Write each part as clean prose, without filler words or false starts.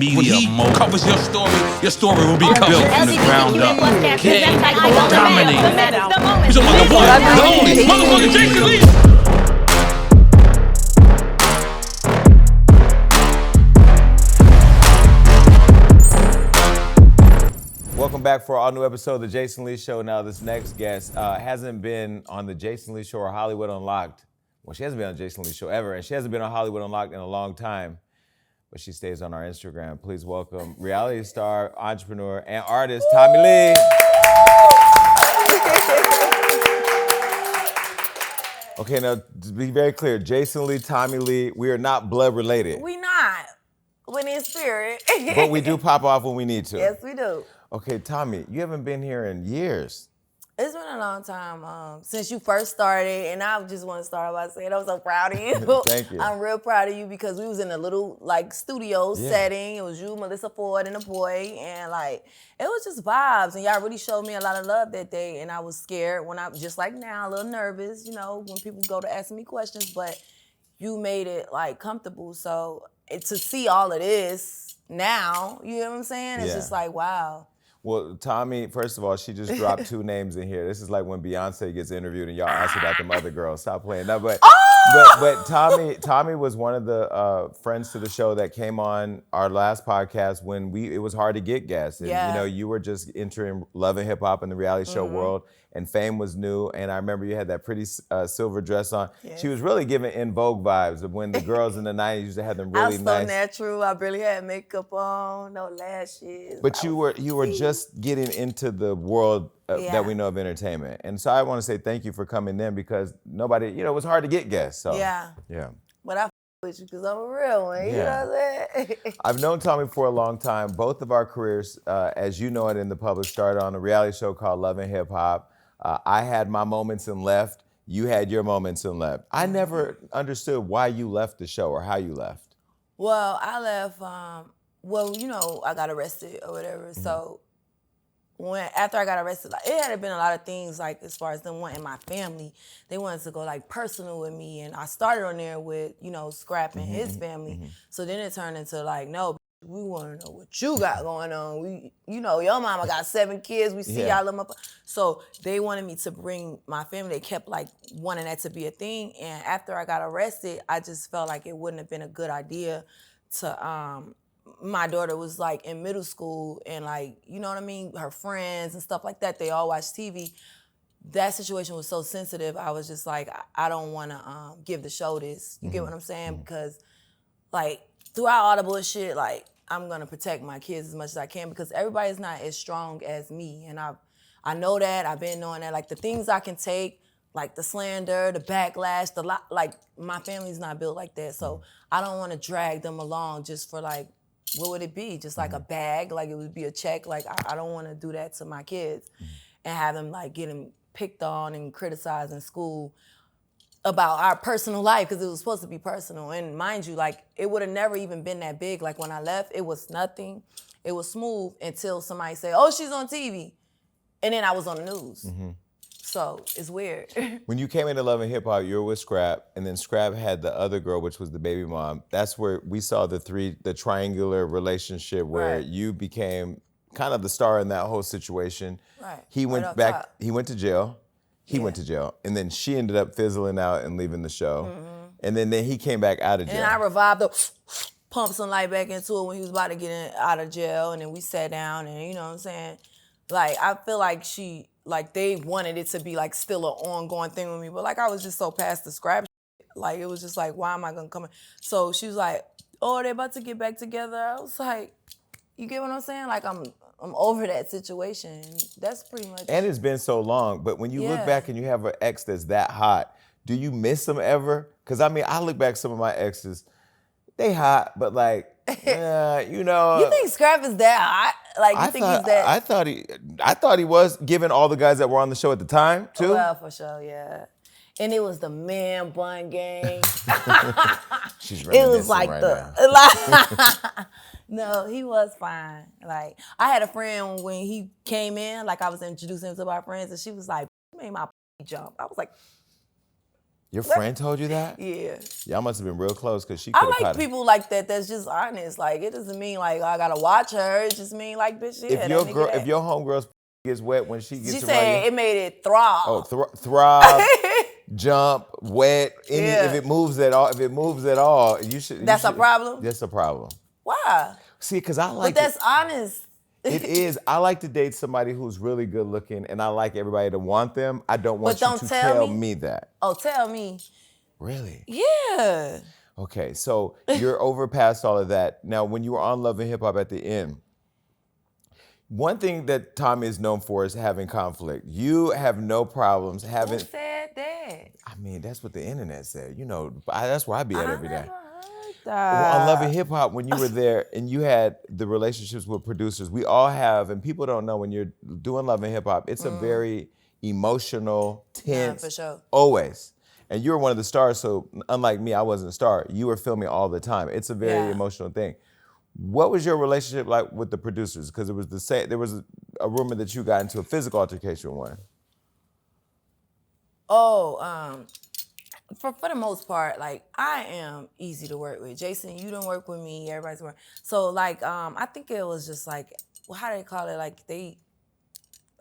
media covers your story will be built from the ground up. King, dominate. He's a the one, the only, motherfucker Jason Lee. Welcome back for our all-new episode of The Jason Lee Show. Now, this next guest hasn't been on The Jason Lee Show or Hollywood Unlocked. Well, she hasn't been on The Jason Lee Show ever, and she hasn't been on Hollywood Unlocked in a long time, but she stays on our Instagram. Please welcome reality star, entrepreneur, and artist, Tommie Lee. Okay, now, to be very clear, Jason Lee, Tommie Lee, we are not blood related. We not. When in spirit. But we do pop off when we need to. Yes, we do. Okay, Tommie, you haven't been here in years. It's been a long time since you first started, and I just want to start by saying I'm so proud of you. Thank you. I'm real proud of you because we was in a little studio setting. It was you, Melissa Ford, and a boy, and it was just vibes. And y'all really showed me a lot of love that day. And I was scared when just like now, a little nervous, when people go to ask me questions. But you made it comfortable. So to see all of this now, you know what I'm saying? It's just wow. Well, Tommie, first of all, she just dropped two names in here. This is like when Beyonce gets interviewed and y'all ask about them other girls. Stop playing. No, but Tommie was one of the friends to the show that came on our last podcast when it was hard to get guests. And, you were just entering love and hip hop in the reality show world, and fame was new. And I remember you had that pretty silver dress on. Yes. She was really giving In Vogue vibes of when the girls in the 90s used to have them really nice. I was so natural. I barely had makeup on, no lashes. But you were just getting into the world that we know of entertainment. And so I want to say thank you for coming in because nobody, it was hard to get guests. So, yeah. But I with you because I'm a real one, you know what I'm saying? I've known Tommie for a long time. Both of our careers, as you know it in the public, started on a reality show called Love and Hip Hop. I had my moments and left. You had your moments and left. I never understood why you left the show or how you left. Well, I left, I got arrested or whatever. Mm-hmm. So after I got arrested, it had been a lot of things as far as them wanting my family. They wanted to go personal with me. And I started on there with, Scrap and his family. Mm-hmm. So then it turned into no, we want to know what you got going on. Your mama got 7 kids. We see y'all up. So they wanted me to bring my family. They kept wanting that to be a thing. And after I got arrested, I just felt like it wouldn't have been a good idea to, my daughter was in middle school and you know what I mean? Her friends and stuff like that, they all watch TV. That situation was so sensitive. I was just I don't want to give the show this. You get what I'm saying? Because throughout all the bullshit, I'm going to protect my kids as much as I can because everybody's not as strong as me. And I know that. I've been knowing that. The things I can take, the slander, the backlash, my family's not built like that. So I don't want to drag them along just for what would it be? Just a bag? It would be a check? I don't want to do that to my kids and have them getting picked on and criticized in school about our personal life because it was supposed to be personal. And mind you, it would have never even been that big. When I left, it was nothing. It was smooth until somebody said, oh, she's on TV. And then I was on the news. Mm-hmm. So it's weird. When you came into Love and Hip Hop, you were with Scrap, and then Scrap had the other girl, which was the baby mom. That's where we saw the triangular relationship where you became kind of the star in that whole situation. Right. He went back. Top. He went to jail. He went to jail, and then she ended up fizzling out and leaving the show. Mm-hmm. And then he came back out of jail. And I revived pumped some light back into it when he was about to get out of jail, and then we sat down, and you know what I'm saying? I feel she. They wanted it to be still an ongoing thing with me, but I was just so past the scrap shit. It was just why am I gonna come in? So she was oh, they're about to get back together. I was you get what I'm saying? I'm over that situation. That's pretty much. And it's been so long, but when you look back and you have an ex that's that hot, do you miss them ever? Because I look back some of my exes, they hot, but You think Scrap is that hot? He's that? I thought he was, given all the guys that were on the show at the time, too. Well, for sure, yeah. And it was the man bun gang. She's it was now. No, he was fine. I had a friend when he came in, I was introducing him to my friends, and she was you made my jump. I was Your friend told you that? Yeah. Y'all must have been real close because she could have I like people like that that's just honest. Like, it doesn't mean like I gotta watch her. It just mean like, bitch, yeah, if your homegirl's gets wet when she gets she said it made it throb. Oh, throb, jump, wet. If it moves at all, you should. That's a problem? That's a problem. Why? See, because I like. But that's honest. It is. I like to date somebody who's really good looking, and I like everybody to want them. I don't want you to tell me that. Oh, tell me. Really? Yeah. Okay, so you're over past all of that. Now, when you were on Love and Hip Hop at the end, one thing that Tommie is known for is having conflict. You have no problems having. Who said that? I mean, that's what the internet said. You know, that's where I be at every day. Well, on Love and Hip Hop, when you were there and you had the relationships with producers, we all have, and people don't know when you're doing Love and Hip Hop, it's a very emotional, tense, for sure. Always. And you were one of the stars, so unlike me, I wasn't a star. You were filming all the time. It's a very emotional thing. What was your relationship like with the producers? Because it was the same. There was a rumor that you got into a physical altercation with one. Oh, for the most part, like, I am easy to work with. Jason, you don't work with me. Everybody's working. So, like, I think it was just like, how do they call it? Like, they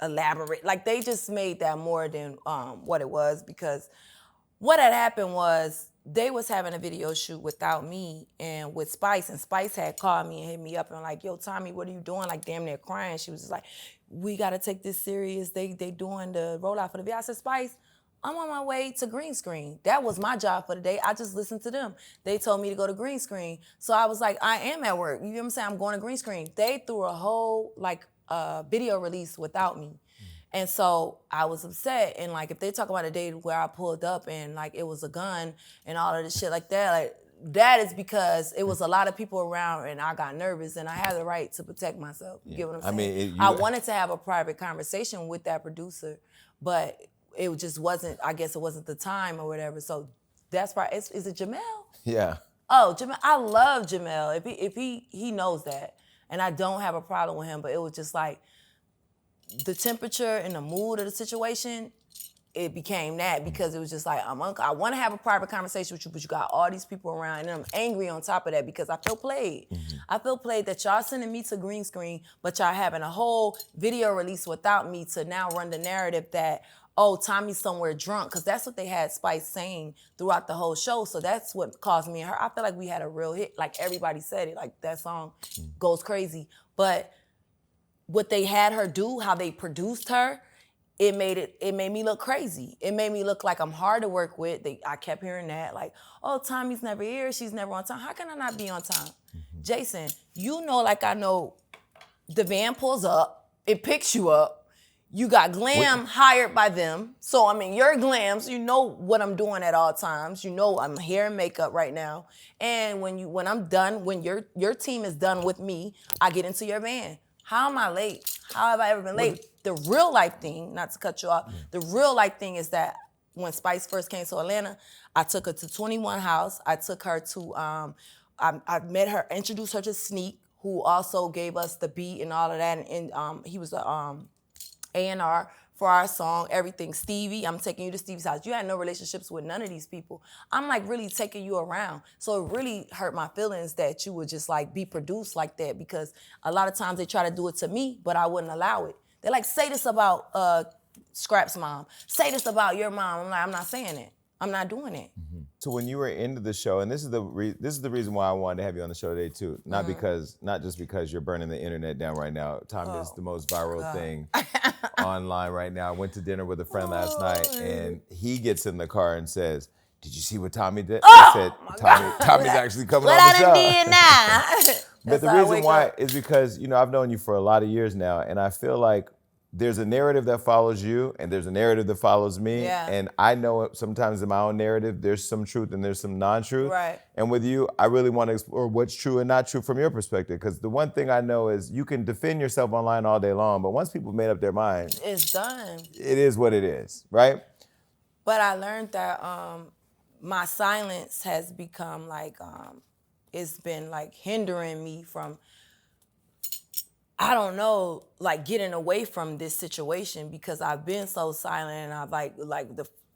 elaborate. Like, they just made that more than what it was, because what had happened was they was having a video shoot without me and with Spice, and Spice had called me and hit me up and like, yo, Tommie, what are you doing? Like, damn near crying. She was just like, we got to take this serious. They doing the rollout for the video. I said, Spice, I'm on my way to green screen. That was my job for the day. I just listened to them. They told me to go to green screen. So I was like, I am at work. You know what I'm saying? I'm going to green screen. They threw a whole video release without me. And so I was upset. And like, if they talk about a day where I pulled up and like it was a gun and all of this shit like that, like that is because it was a lot of people around and I got nervous and I had the right to protect myself. You get what I'm saying? I wanted to have a private conversation with that producer, but it just wasn't, I guess it wasn't the time or whatever. So that's why, is it Jamel? Yeah. Oh, Jamel, I love Jamel. If he knows that. And I don't have a problem with him, but it was just like, the temperature and the mood of the situation, it became that because it was just like, I want to have a private conversation with you, but you got all these people around, and I'm angry on top of that because I feel played. I feel played that y'all sending me to green screen, but y'all having a whole video release without me to now run the narrative that, oh, Tommie's somewhere drunk, because that's what they had Spice saying throughout the whole show. So that's what caused me and her. I feel like we had a real hit. Like, everybody said it. Like, that song goes crazy. But what they had her do, how they produced her, it made me look crazy. It made me look like I'm hard to work with. I kept hearing that, like, oh, Tommie's never here, she's never on time. How can I not be on time? Jason, you know, like I know, the van pulls up, it picks you up, you got glam hired by them. So, I mean, your glams, you know what I'm doing at all times. You know I'm hair and makeup right now. And when I'm done, when your team is done with me, I get into your van. How am I late? How have I ever been late? The real life thing, not to cut you off, the real life thing is that when Spice first came to Atlanta, I took her to 21 House. I took her to, I met her, introduced her to Sneak, who also gave us the beat and all of that. And he was a A&R for our song, everything. Stevie, I'm taking you to Stevie's house. You had no relationships with none of these people. I'm like really taking you around. So it really hurt my feelings that you would just like be produced like that, because a lot of times they try to do it to me, but I wouldn't allow it. They're like, say this about Scrap's mom. Say this about your mom. I'm like, I'm not saying it. I'm not doing it. So when you were into the show, and this is the reason why I wanted to have you on the show today too, not just because you're burning the internet down right now. Tommie is the most viral thing online right now. I went to dinner with a friend last night, and he gets in the car and says, "Did you see what Tommie did?" I said, Tommie's actually coming on the show. What I done did now. But the reason why is because, you know, I've known you for a lot of years now, and I feel like there's a narrative that follows you and there's a narrative that follows me. Yeah. And I know sometimes in my own narrative, there's some truth and there's some non-truth. Right. And with you, I really want to explore what's true and not true from your perspective. Because the one thing I know is you can defend yourself online all day long, but once people made up their mind, it's done. It is what it is, right? But I learned that my silence has become like, it's been like hindering me from, I don't know, like getting away from this situation, because I've been so silent, and I've like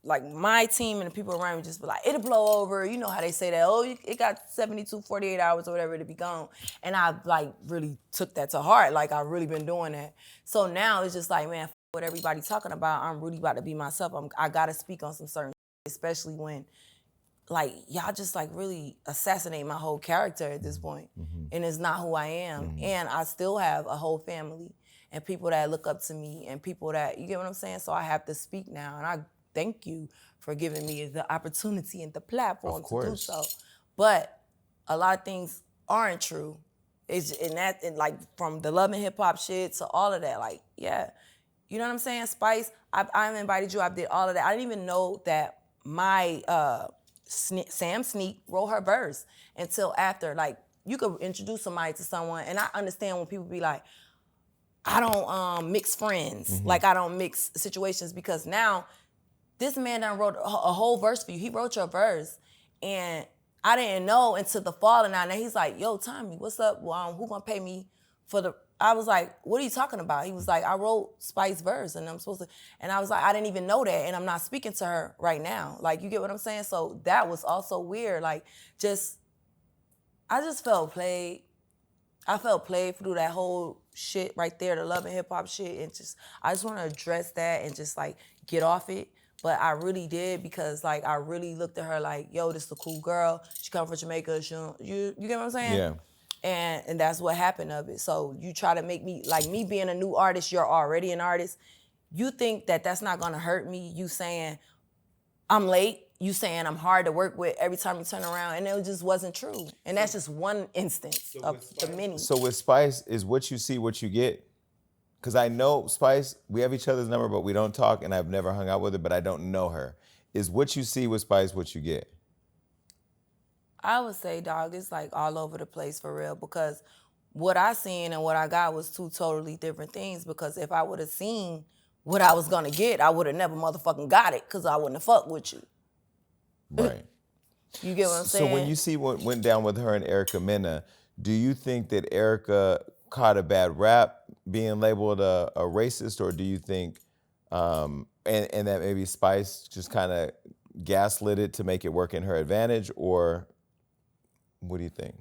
like my team and the people around me just be like, it'll blow over. You know how they say that, oh, it got 72, 48 hours or whatever to be gone. And I like really took that to heart. Like I really been doing that. So now it's just like, man, what everybody talking about, I'm really about to be myself. I gotta speak on some certain shit, especially when like y'all just like really assassinate my whole character at this point. And it's not who I am. And I still have a whole family and people that look up to me and people that, you get what I'm saying? So I have to speak now. And I thank you for giving me the opportunity and the platform to do so. But a lot of things aren't true. And like from the love and hip hop shit to all of that, like, yeah. You know what I'm saying? Spice, I invited you, I did all of that. I didn't even know that my Sam Sneak wrote her verse until after. Like, you could introduce somebody to someone, and I understand when people be like, I don't mix friends. Like, I don't mix situations, because now this man done wrote a whole verse for you. He wrote your verse, and I didn't know until the fall, and he's like, yo, Tommie, what's up? Who gonna pay me for the... I was like, what are you talking about? He was like, I wrote Spice verse, and I'm supposed to... And I was like, I didn't even know that, and I'm not speaking to her right now. Like, you get what I'm saying? So that was also weird. Like, I just felt played. I felt played through that whole shit right there, the love and hip hop shit, and I just want to address that and just like get off it. But I really did, because like I really looked at her like, yo, this is a cool girl. She come from Jamaica. You get what I'm saying? Yeah. And that's what happened of it. So you try to make me, like me being a new artist, you're already an artist. You think that that's not gonna hurt me, you saying I'm late, you saying I'm hard to work with every time you turn around, and it just wasn't true. And that's just one instance of the many. So with Spice, is what you see what you get? Because I know Spice, we have each other's number, but we don't talk, and I've never hung out with her, but I don't know her. Is what you see with Spice what you get? I would say, dog, it's like all over the place for real, because what I seen and what I got was two totally different things. Because if I would have seen what I was gonna get, I would have never motherfucking got it, because I wouldn't have fucked with you. Right. You get what I'm saying? So when you see what went down with her and Erica Mena, do you think that Erica caught a bad rap being labeled a racist, or do you think, and that maybe Spice just kind of gaslit it to make it work in her advantage, or what do you think?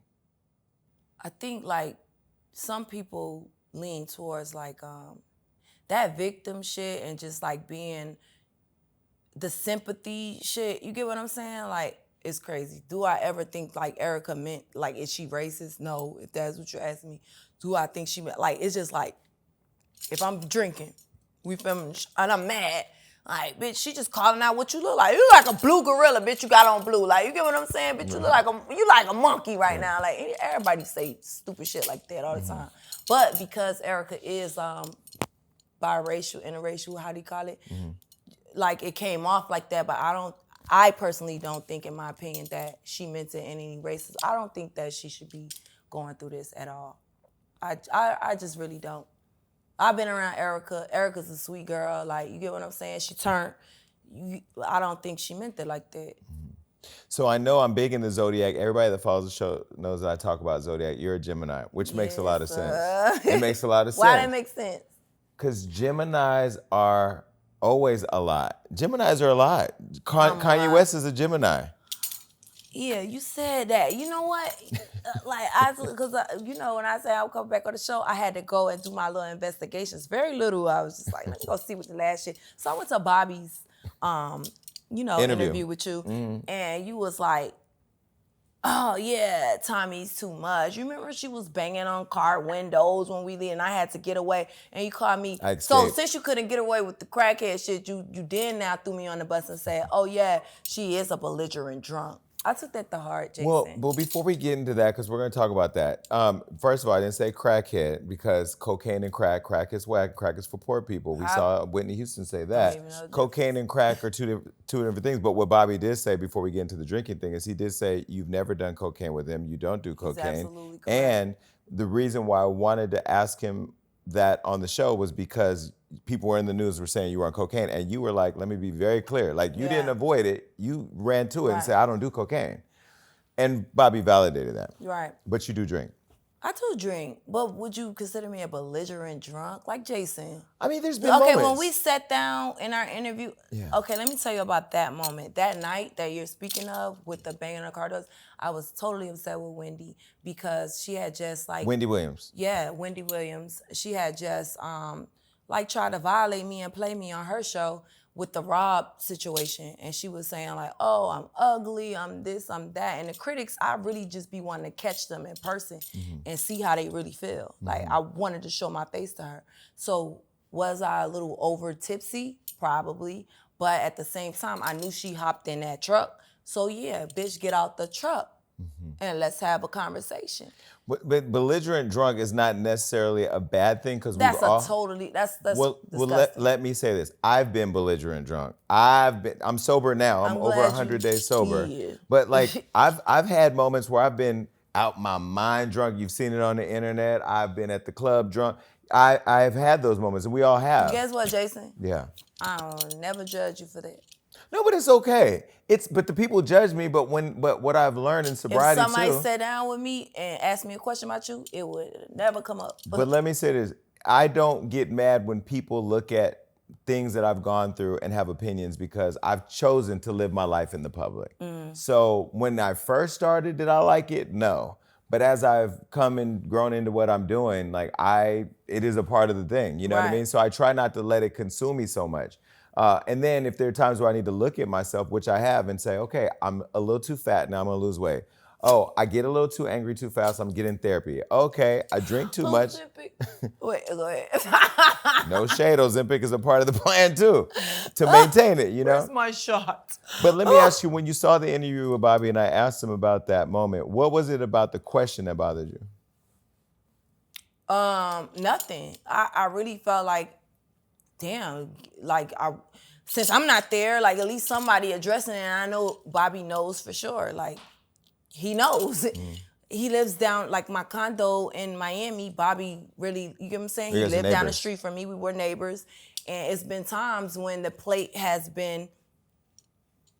I think like some people lean towards like that victim shit and just like being the sympathy shit. You get what I'm saying? Like, it's crazy. Do I ever think like Erica meant, like, is she racist? No, if that's what you're asking me. Do I think she meant, like, it's just like, if I'm drinking, and I'm mad, like, bitch, she just calling out what you look like. You look like a blue gorilla, bitch, you got on blue. Like, you get what I'm saying? Bitch, you look like a monkey right now. Like, everybody say stupid shit like that all the time. But because Erica is biracial, interracial, how do you call it? Like, it came off like that, but I personally don't think, in my opinion, that she meant it in any racist. I don't think that she should be going through this at all. I just really don't. I've been around Erica. Erica's a sweet girl. Like, you get what I'm saying? She turned. I don't think she meant it like that. So I know I'm big into Zodiac. Everybody that follows the show knows that I talk about Zodiac. You're a Gemini, which makes a lot of sense. It makes a lot of sense. Why that makes sense? Because Geminis are always a lot. Geminis are a lot. Kanye West is a Gemini. Yeah, you said that. You know what? Because you know, when I say I'll come back on the show, I had to go and do my little investigations. Very little. I was just like, let me go see what the last shit. So I went to Bobby's, interview with you, and you was like, oh yeah, Tommie's too much. You remember she was banging on car windows when we leave, and I had to get away, and you called me. So since you couldn't get away with the crackhead shit, you then now threw me on the bus and said, oh yeah, she is a belligerent drunk. I took that to heart, Jason. Well, before we get into that, because we're going to talk about that. First of all, I didn't say crackhead, because cocaine and crack is whack, crack is for poor people. We saw Whitney Houston say that. Cocaine and crack are two different things. But what Bobby did say before we get into the drinking thing is he did say, you've never done cocaine with him. You don't do cocaine. He's absolutely correct. And the reason why I wanted to ask him that on the show was because people were in the news were saying you were on cocaine, and you were like, let me be very clear. Like, you didn't avoid it. You ran to it and said, I don't do cocaine. And Bobby validated that. Right. But you do drink. I do drink, but would you consider me a belligerent drunk? Like Jason. I mean, there's been Okay, moments. when we sat down in our interview, okay, let me tell you about that moment. That night that you're speaking of with the banging on the car doors, I was totally upset with Wendy because she had just like... Wendy Williams. Yeah, Wendy Williams. She had just like tried to violate me and play me on her show with the Rob situation. And she was saying like, oh, I'm ugly, I'm this, I'm that. And the critics, I really just be wanting to catch them in person and see how they really feel. Like I wanted to show my face to her. So was I a little over tipsy? Probably. But at the same time, I knew she hopped in that truck. So yeah, bitch, get out the truck and let's have a conversation. But belligerent drunk is not necessarily a bad thing because That's all... that's well, disgusting. let me say this. I've been belligerent drunk. I'm sober now. I'm over 100 days sober. But like I've had moments where I've been out my mind drunk. You've seen it on the internet. I've been at the club drunk. I've had those moments, and we all have. Guess what, Jason? Yeah. I'll never judge you for that. No, but it's okay. But the people judge me. But what I've learned in sobriety if somebody too, sat down with me and asked me a question about you, it would never come up. But let me say this: I don't get mad when people look at things that I've gone through and have opinions because I've chosen to live my life in the public. So when I first started, did I like it? No. But as I've come and grown into what I'm doing, like it is a part of the thing. You know what I mean? So I try not to let it consume me so much. And then if there are times where I need to look at myself, which I have, and say, okay, I'm a little too fat, now I'm gonna lose weight. Oh, I get a little too angry too fast, I'm getting therapy. Okay, I drink too much. Wait, go ahead. No shade, Ozempic is a part of the plan too, to maintain it, you know? Where's my shot? But let me ask you, when you saw the interview with Bobby and I asked him about that moment, what was it about the question that bothered you? Nothing. I really felt like, damn, like since I'm not there, like at least somebody addressing it, and I know Bobby knows for sure. Like he knows. He lives down like my condo in Miami. Bobby really, you get what I'm saying? He lived down the street from me. We were neighbors. And it's been times when the plate has been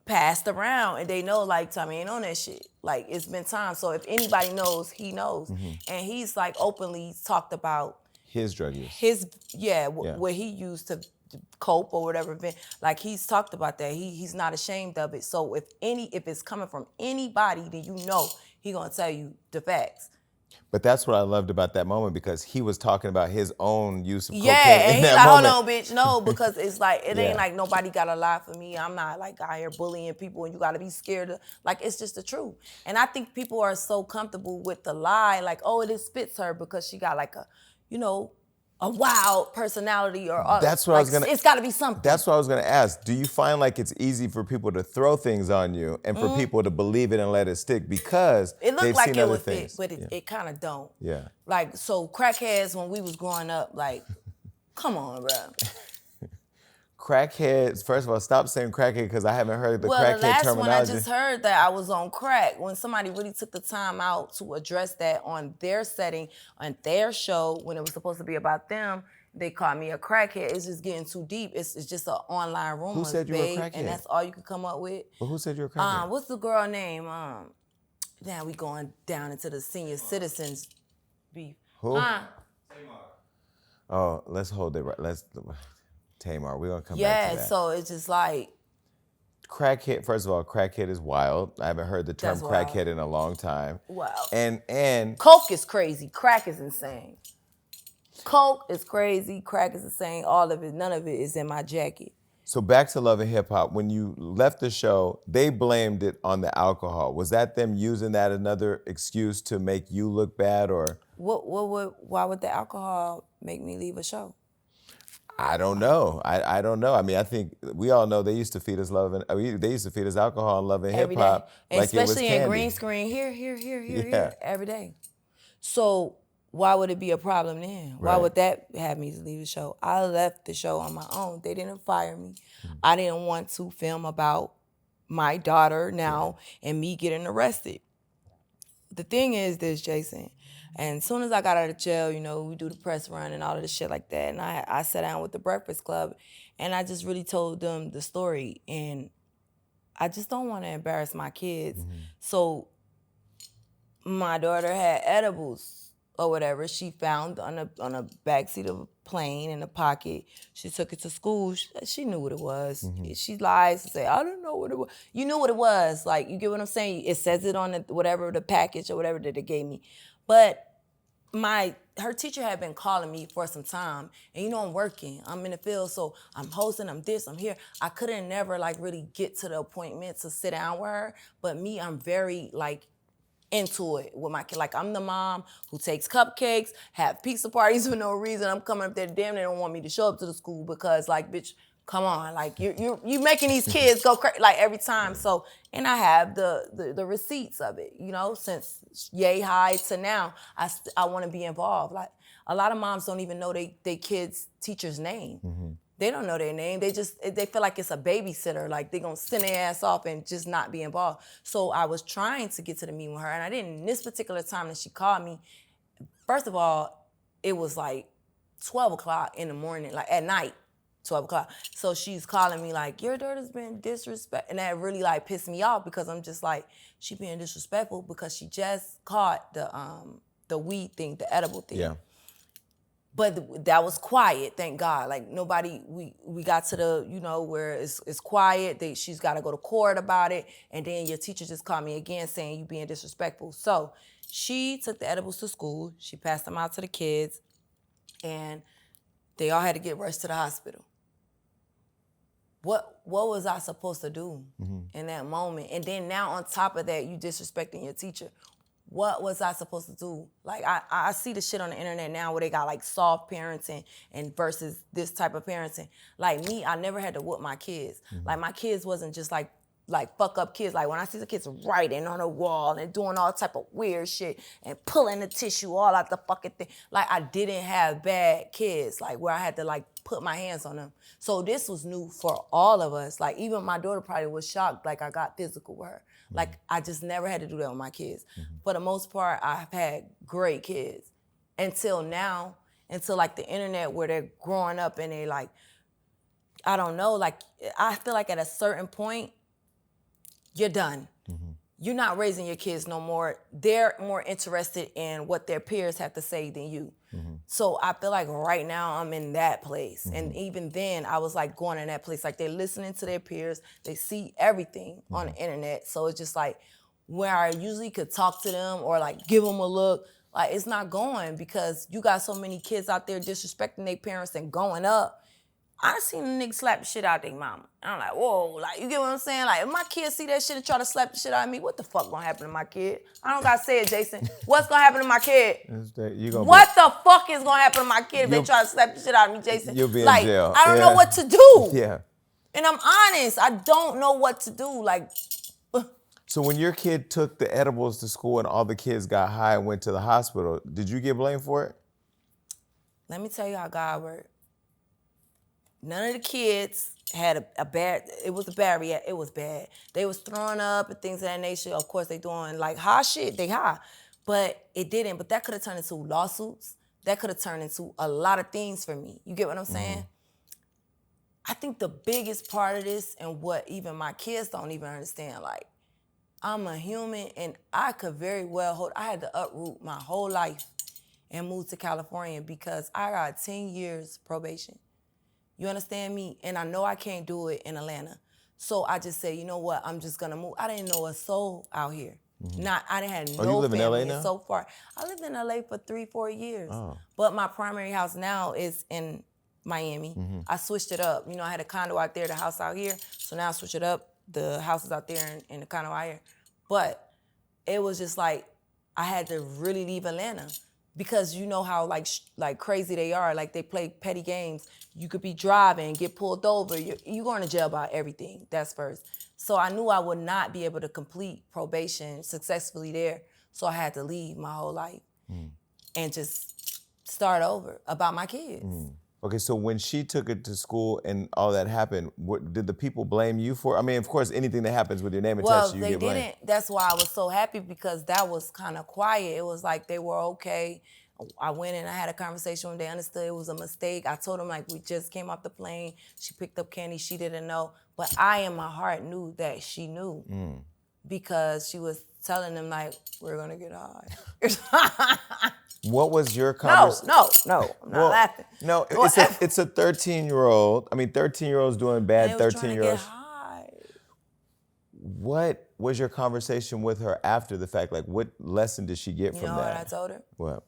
passed around and they know like Tommie ain't on that shit. Like it's been times. So if anybody knows, he knows. And he's like openly talked about his drug use. What he used to cope or whatever. Like he's talked about that. He's not ashamed of it. So if it's coming from anybody, then you know he gonna tell you the facts. But that's what I loved about that moment because he was talking about his own use of cocaine and in he's that like, moment. hold on, bitch, no, because it's like it ain't like nobody gotta lie for me. I'm not like out here bullying people and you gotta be scared of, like it's just the truth. And I think people are so comfortable with the lie, like, oh, it fits her because she got like a, you know, a wild personality or that's what like, I was gonna. It's got to be something. That's what I was gonna ask. Do you find like it's easy for people to throw things on you and for people to believe it and let it stick because it looked they've like seen it other would things? fit, but it kind of don't. Yeah. Like so, crackheads when we was growing up, like, come on, bro. Crackheads. First of all, stop saying crackhead because I haven't heard the crackhead terminology. Well, the last one I just heard that I was on crack. When somebody really took the time out to address that on their setting, on their show, when it was supposed to be about them, they called me a crackhead. It's just getting too deep. It's just an online rumor. Who said you were a crackhead? And that's all you could come up with. Well, who said you were a crackhead? What's the girl name? Now we going down into the senior citizens beef. Who? Tamar. Oh, let's hold it right. Tamar, we're gonna come back to that. Yeah, so it's just like crackhead. First of all, crackhead is wild. I haven't heard the term crackhead in a long time. Wow. And coke is crazy. Crack is insane. Coke is crazy. Crack is insane. All of it. None of it is in my jacket. So back to Love and Hip Hop. When you left the show, they blamed it on the alcohol. Was that them using that another excuse to make you look bad, or? Why would the alcohol make me leave a show? I don't know. I don't know. I mean, I think we all know they used to feed us they used to feed us alcohol and Love and Hip Hop, like it was especially candy. in green screen. Here, every day. So why would it be a problem then? Why would that have me leave the show? I left the show on my own. They didn't fire me. I didn't want to film about my daughter now and me getting arrested. The thing is this, Jason. And as soon as I got out of jail, you know, we do the press run and all of this shit like that. And I sat down with the Breakfast Club and I just really told them the story. And I just don't want to embarrass my kids. So my daughter had edibles or whatever, she found on a backseat of a plane in a pocket. She took it to school. She knew what it was. She lies to say, I don't know what it was. You knew what it was. Like, you get what I'm saying? It says it on the package or whatever that they gave me. But her teacher had been calling me for some time, and I'm working, I'm in the field, so I'm hosting, I'm this, I'm here. I couldn't never like really get to the appointment to sit down with her, but me, I'm very like into it with my kid. Like, I'm the mom who takes cupcakes, have pizza parties for no reason. I'm coming up there, damn, they don't want me to show up to the school because, like, bitch, come on, like you making these kids go crazy like every time. So, and I have the receipts of it, since yay high to now, I want to be involved. Like, a lot of moms don't even know they kids' teacher's name. They don't know their name. They feel like it's a babysitter. Like, they gonna send their ass off and just not be involved. So I was trying to get to the meeting with her, and I didn't. This particular time that she called me, first of all, it was like 12 o'clock in the morning, like at night, 12 o'clock. So she's calling me like, your daughter's been disrespectful. And that really like pissed me off because I'm just like, she being disrespectful because she just caught the weed thing, the edible thing. Yeah. But that was quiet, thank God. Like, nobody, we got to the, where it's quiet. She's got to go to court about it. And then your teacher just called me again saying you being disrespectful. So she took the edibles to school. She passed them out to the kids. And they all had to get rushed to the hospital. What was I supposed to do in that moment? And then now on top of that, you disrespecting your teacher. What was I supposed to do? Like, I see the shit on the internet now where they got like soft parenting and versus this type of parenting. Like me, I never had to whoop my kids. Like, my kids wasn't just like fuck up kids. Like, when I see the kids writing on the wall and doing all type of weird shit and pulling the tissue all out the fucking thing. Like, I didn't have bad kids, like where I had to like put my hands on them. So this was new for all of us. Like, even my daughter probably was shocked, like I got physical with her. Like, I just never had to do that with my kids. For the most part, I've had great kids. Until now, until like the internet where they're growing up and they like, I don't know, like, I feel like at a certain point, you're done. You're not raising your kids no more. They're more interested in what their peers have to say than you. So I feel like right now I'm in that place. And even then I was like going in that place. Like, they're listening to their peers. They see everything on the internet. So it's just like where I usually could talk to them or like give them a look, like, it's not going because you got so many kids out there disrespecting their parents and going up. I seen a nigga slap the shit out their mama. And I'm like, whoa, like, you get what I'm saying? Like, if my kids see that shit and try to slap the shit out of me, what the fuck gonna happen to my kid? I don't gotta say it, Jason. What's gonna happen to my kid? What the fuck is gonna happen to my kid if they try to slap the shit out of me, Jason? You'll be in like, jail. I don't know what to do. Yeah. And I'm honest, I don't know what to do. Like, So when your kid took the edibles to school and all the kids got high and went to the hospital, did you get blamed for it? let me tell you how God worked. None of the kids had a bad, it was bad. They was throwing up and things of that nature. Of course, they doing like high shit, they high. But it didn't, but that could have turned into lawsuits. That could have turned into a lot of things for me. You get what I'm saying? Mm-hmm. I think the biggest part of this and what even my kids don't even understand, like, I'm a human and I could very well I had to uproot my whole life and move to California because I got 10 years probation. You understand me? And I know I can't do it in Atlanta. So I just said, you know what? I'm just gonna move. I didn't know a soul out here. Mm-hmm. I didn't have no you live family in LA now? So far. I lived in LA for 3-4 years. Oh. But my primary house now is in Miami. Mm-hmm. I switched it up. You know, I had a condo out there, the house out here. So now I switched it up. The house is out there and the condo out here. But it was just like, I had to really leave Atlanta because you know how like crazy they are. Like they play petty games. You could be driving, get pulled over. You're going to jail about everything. That's first. So I knew I would not be able to complete probation successfully there. So I had to leave my whole life and just start over about my kids. Okay, so when she took it to school and all that happened, did the people blame you for? I mean, of course, anything that happens with your name attached to you, get blamed. Well, they didn't. That's why I was so happy because that was kind of quiet. It was like they were okay. I went and I had a conversation when they understood it was a mistake. I told them, like, we just came off the plane. She picked up candy. She didn't know. But I, in my heart, knew that she knew because she was telling them, like, we're going to get high. What was your conversation? No, I'm not laughing. No, it's a 13-year-old. I mean, 13-year-olds doing bad 13-year-olds. What was your conversation with her after the fact? Like, what lesson did she get from that? You know what I told her? What?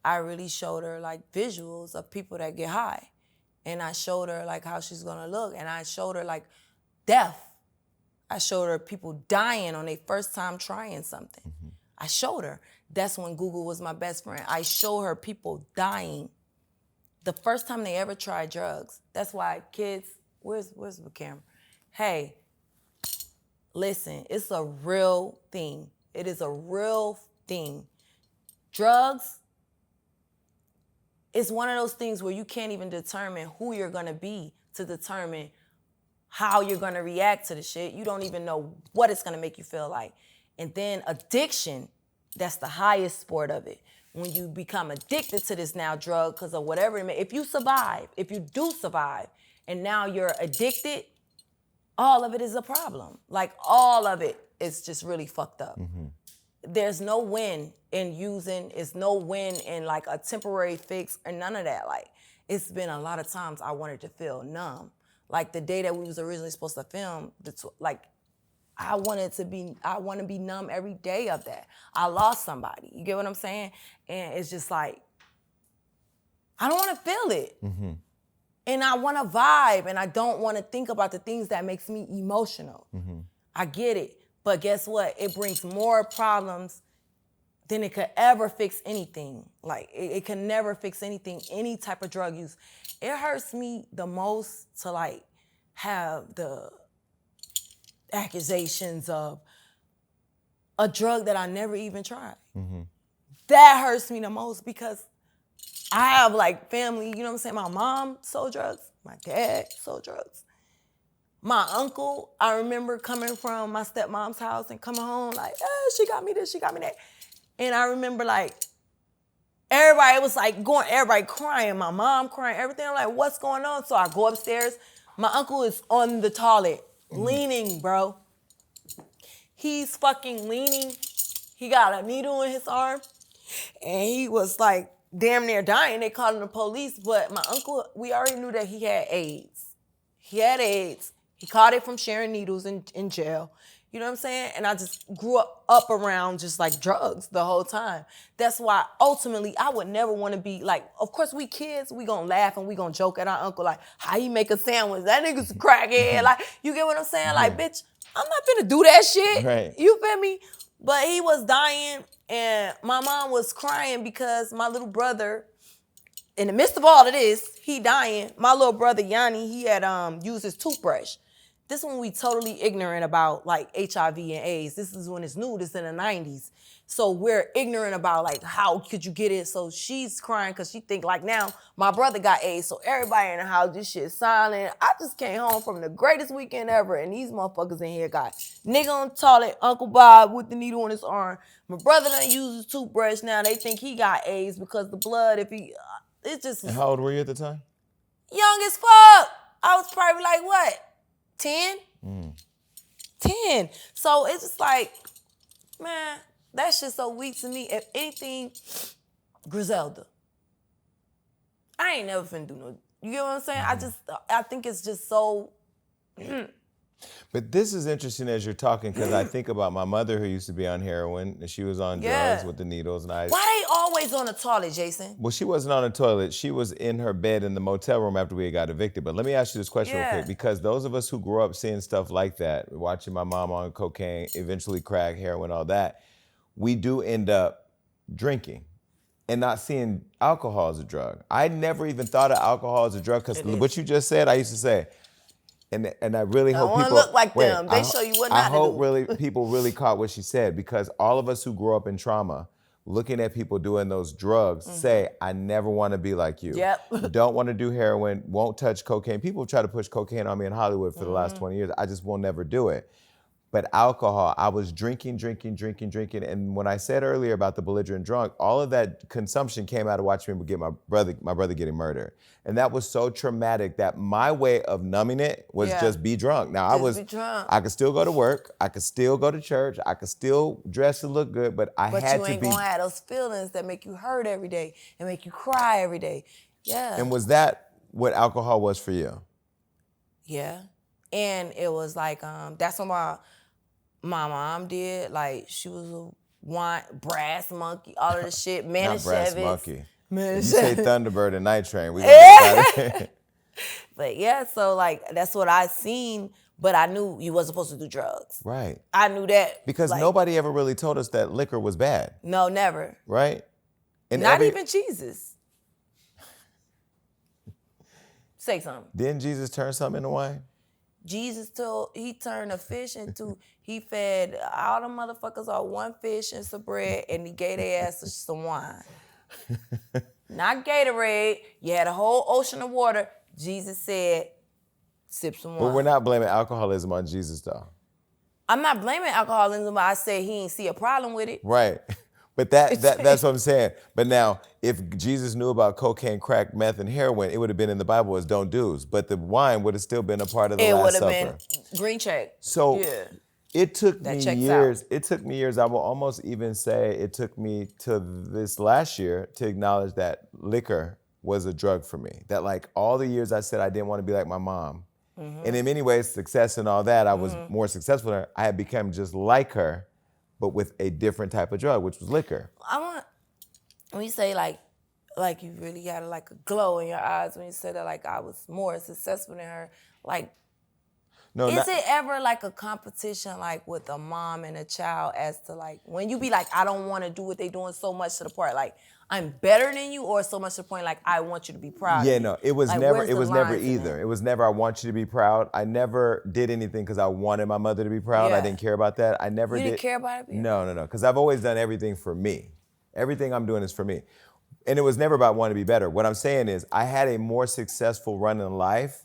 I really showed her like visuals of people that get high. And I showed her like how she's gonna look. And I showed her like death. I showed her people dying on their first time trying something. Mm-hmm. I showed her. That's when Google was my best friend. I showed her people dying the first time they ever tried drugs. That's why kids, where's the camera? Hey, listen, it's a real thing. It is a real thing. Drugs is one of those things where you can't even determine who you're gonna be to determine how you're gonna react to the shit. You don't even know what it's gonna make you feel like. And then addiction, that's the highest sport of it. When you become addicted to this now drug because of whatever it may, if you do survive, and now you're addicted, all of it is a problem. Like all of it is just really fucked up. Mm-hmm. There's no win in using, it's no win in like a temporary fix or none of that. Like it's been a lot of times I wanted to feel numb. Like the day that we was originally supposed to film, I want to be numb every day of that. I lost somebody. You get what I'm saying? And it's just like, I don't want to feel it. Mm-hmm. And I want to vibe, and I don't want to think about the things that makes me emotional. Mm-hmm. I get it. But guess what? It brings more problems than it could ever fix anything. Like, it can never fix anything, any type of drug use. It hurts me the most to, like, have the accusations of a drug that I never even tried. Mm-hmm. That hurts me the most because I have like family, you know what I'm saying? My mom sold drugs, my dad sold drugs. My uncle, I remember coming from my stepmom's house and coming home like, she got me this, she got me that. And I remember like, everybody was like everybody crying, my mom crying, everything. I'm like, what's going on? So I go upstairs. My uncle is on the toilet, leaning, bro. He's fucking leaning. He got a needle in his arm. And he was like damn near dying. They called the police. But my uncle, we already knew that he had AIDS. He had AIDS. He caught it from sharing needles in jail. You know what I'm saying? And I just grew up around just like drugs the whole time. That's why ultimately I would never want to be like, of course we kids, we gonna laugh and we gonna joke at our uncle like, how you make a sandwich? That nigga's a crackhead. Like, you get what I'm saying? Like, bitch, I'm not finna do that shit. Right. You feel me? But he was dying and my mom was crying because my little brother, in the midst of all of this, he dying. My little brother Yanni, he had used his toothbrush. This one we totally ignorant about like HIV and AIDS. This is when it's new, this in the 90s. So we're ignorant about like how could you get it? So she's crying because she think like now my brother got AIDS. So everybody in the house, this shit silent. I just came home from the greatest weekend ever and these motherfuckers in here got nigga on the toilet, Uncle Bob with the needle on his arm. My brother done used his toothbrush now. They think he got AIDS because the blood, if he, it's just. And how old were you at the time? Young as fuck. I was probably like what? 10? 10. So it's just like, man, that shit's so weak to me. If anything, Griselda. I ain't never finna do no, you get what I'm saying? I think it's just so. But this is interesting as you're talking because I think about my mother who used to be on heroin and she was on drugs with the needles. And why they always on the toilet, Jason? Well, she wasn't on the toilet. She was in her bed in the motel room after we got evicted. But let me ask you this question real quick because those of us who grew up seeing stuff like that, watching my mom on cocaine, eventually crack, heroin, all that, we do end up drinking and not seeing alcohol as a drug. I never even thought of alcohol as a drug because what you just said, I used to say, and I really hope people look like them. They show you what not to do. I hope really people really caught what she said because all of us who grew up in trauma, looking at people doing those drugs, say, I never want to be like you. Yep. Don't want to do heroin, won't touch cocaine. People try to push cocaine on me in Hollywood for the last 20 years. I just will never do it. But alcohol, I was drinking. And when I said earlier about the belligerent drunk, all of that consumption came out of watching me get my brother getting murdered. And that was so traumatic that my way of numbing it was just be drunk. Now I could still go to work, I could still go to church, I could still dress and look good, but had to be. But you ain't gonna have those feelings that make you hurt every day and make you cry every day. Yeah. And was that what alcohol was for you? Yeah. And it was like, that's what my mom did. Like, she was a wine, brass monkey, all of the shit. Not brass monkey. You say Thunderbird and Night Train. We But yeah, so like, that's what I seen, but I knew you wasn't supposed to do drugs. Right. I knew that. Because nobody ever really told us that liquor was bad. No, never. Right? And Not even Jesus. Say something. Didn't Jesus turn something into wine? Jesus he turned a fish into, he fed all the motherfuckers on one fish and some bread, and he gave their ass some wine. Not Gatorade. You had a whole ocean of water. Jesus said, sip some wine. But we're not blaming alcoholism on Jesus, though. I'm not blaming alcoholism, but I said he ain't see a problem with it. Right. But that's what I'm saying. But now, if Jesus knew about cocaine, crack, meth, and heroin, it would have been in the Bible as don't do's. But the wine would have still been a part of the Last Supper. It would have been green check. So yeah. It took me years. Out. It took me years. I will almost even say it took me to this last year to acknowledge that liquor was a drug for me. That like all the years I said I didn't want to be like my mom. Mm-hmm. And in many ways, success and all that, I was more successful than her. I had become just like her, but with a different type of drug, which was liquor. When you say like you really got like a glow in your eyes when you said that like I was more successful than her, like, is it ever like a competition like with a mom and a child as to like when you be like, I don't want to do what they doing so much to the point like I'm better than you, or so much to the point like I want you to be proud? Yeah, of no, it was like, never either. It was never I want you to be proud. I never did anything because I wanted my mother to be proud. Yeah. I didn't care about that. I never did. You didn't care about it? No, because I've always done everything for me. Everything I'm doing is for me. And it was never about wanting to be better. What I'm saying is I had a more successful run in life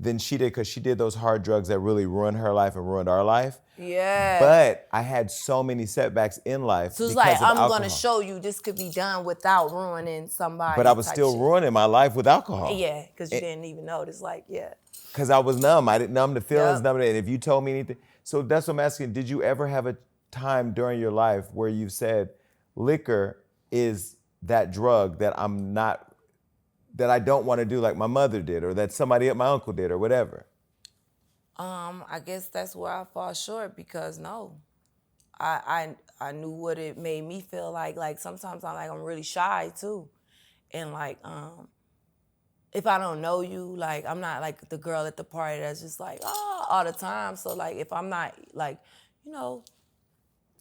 than she did, because she did those hard drugs that really ruined her life and ruined our life. Yeah. But I had so many setbacks in life. So it's like, I'm going to show you this could be done without ruining somebody. But I was still ruining my life with alcohol. Yeah, because you didn't even notice, like, Because I was numb. I didn't numb the feelings, numb it. And if you told me anything. So that's what I'm asking. Did you ever have a time during your life where you said, liquor is that drug that that I don't want to do like my mother did, or that my uncle did, or whatever? I guess that's where I fall short, because no. I knew what it made me feel like. Like sometimes I'm really shy too. And like, if I don't know you, like I'm not like the girl at the party that's just like, oh, all the time. So like if I'm not like,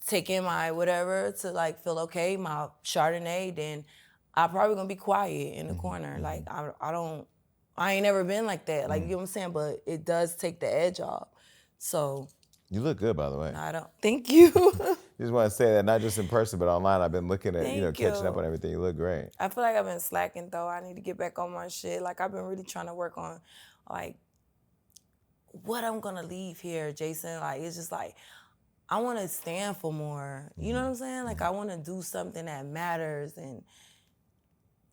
taking my whatever to like feel okay, my Chardonnay, then I'm probably gonna be quiet in the corner. Like I ain't never been like that. Like, you know what I'm saying? But it does take the edge off. So. You look good, by the way. I don't. Thank you. Just want to say that, not just in person, but online. I've been looking at, catching up on everything. You look great. I feel like I've been slacking though. I need to get back on my shit. Like I've been really trying to work on like what I'm gonna leave here, Jason. Like it's just like, I want to stand for more. You know what I'm saying? Like I want to do something that matters, and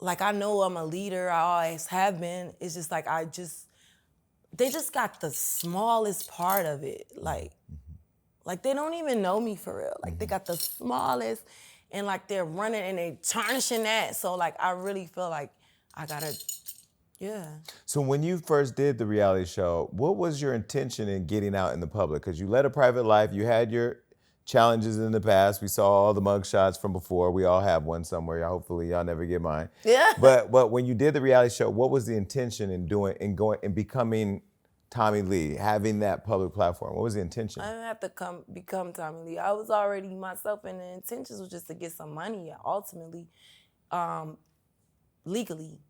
like I know I'm a leader. I always have been. It's just like they just got the smallest part of it. Like they don't even know me for real. Like they got the smallest, and like they're running and they tarnishing that. So like I really feel like I gotta. Yeah. So when you first did the reality show, what was your intention in getting out in the public? Because you led a private life, you had your challenges in the past. We saw all the mugshots from before. We all have one somewhere. Hopefully y'all never get mine. Yeah. But when you did the reality show, what was the intention in going and becoming Tommie Lee, having that public platform? What was the intention? I didn't have to become Tommie Lee. I was already myself, and the intentions was just to get some money ultimately, legally.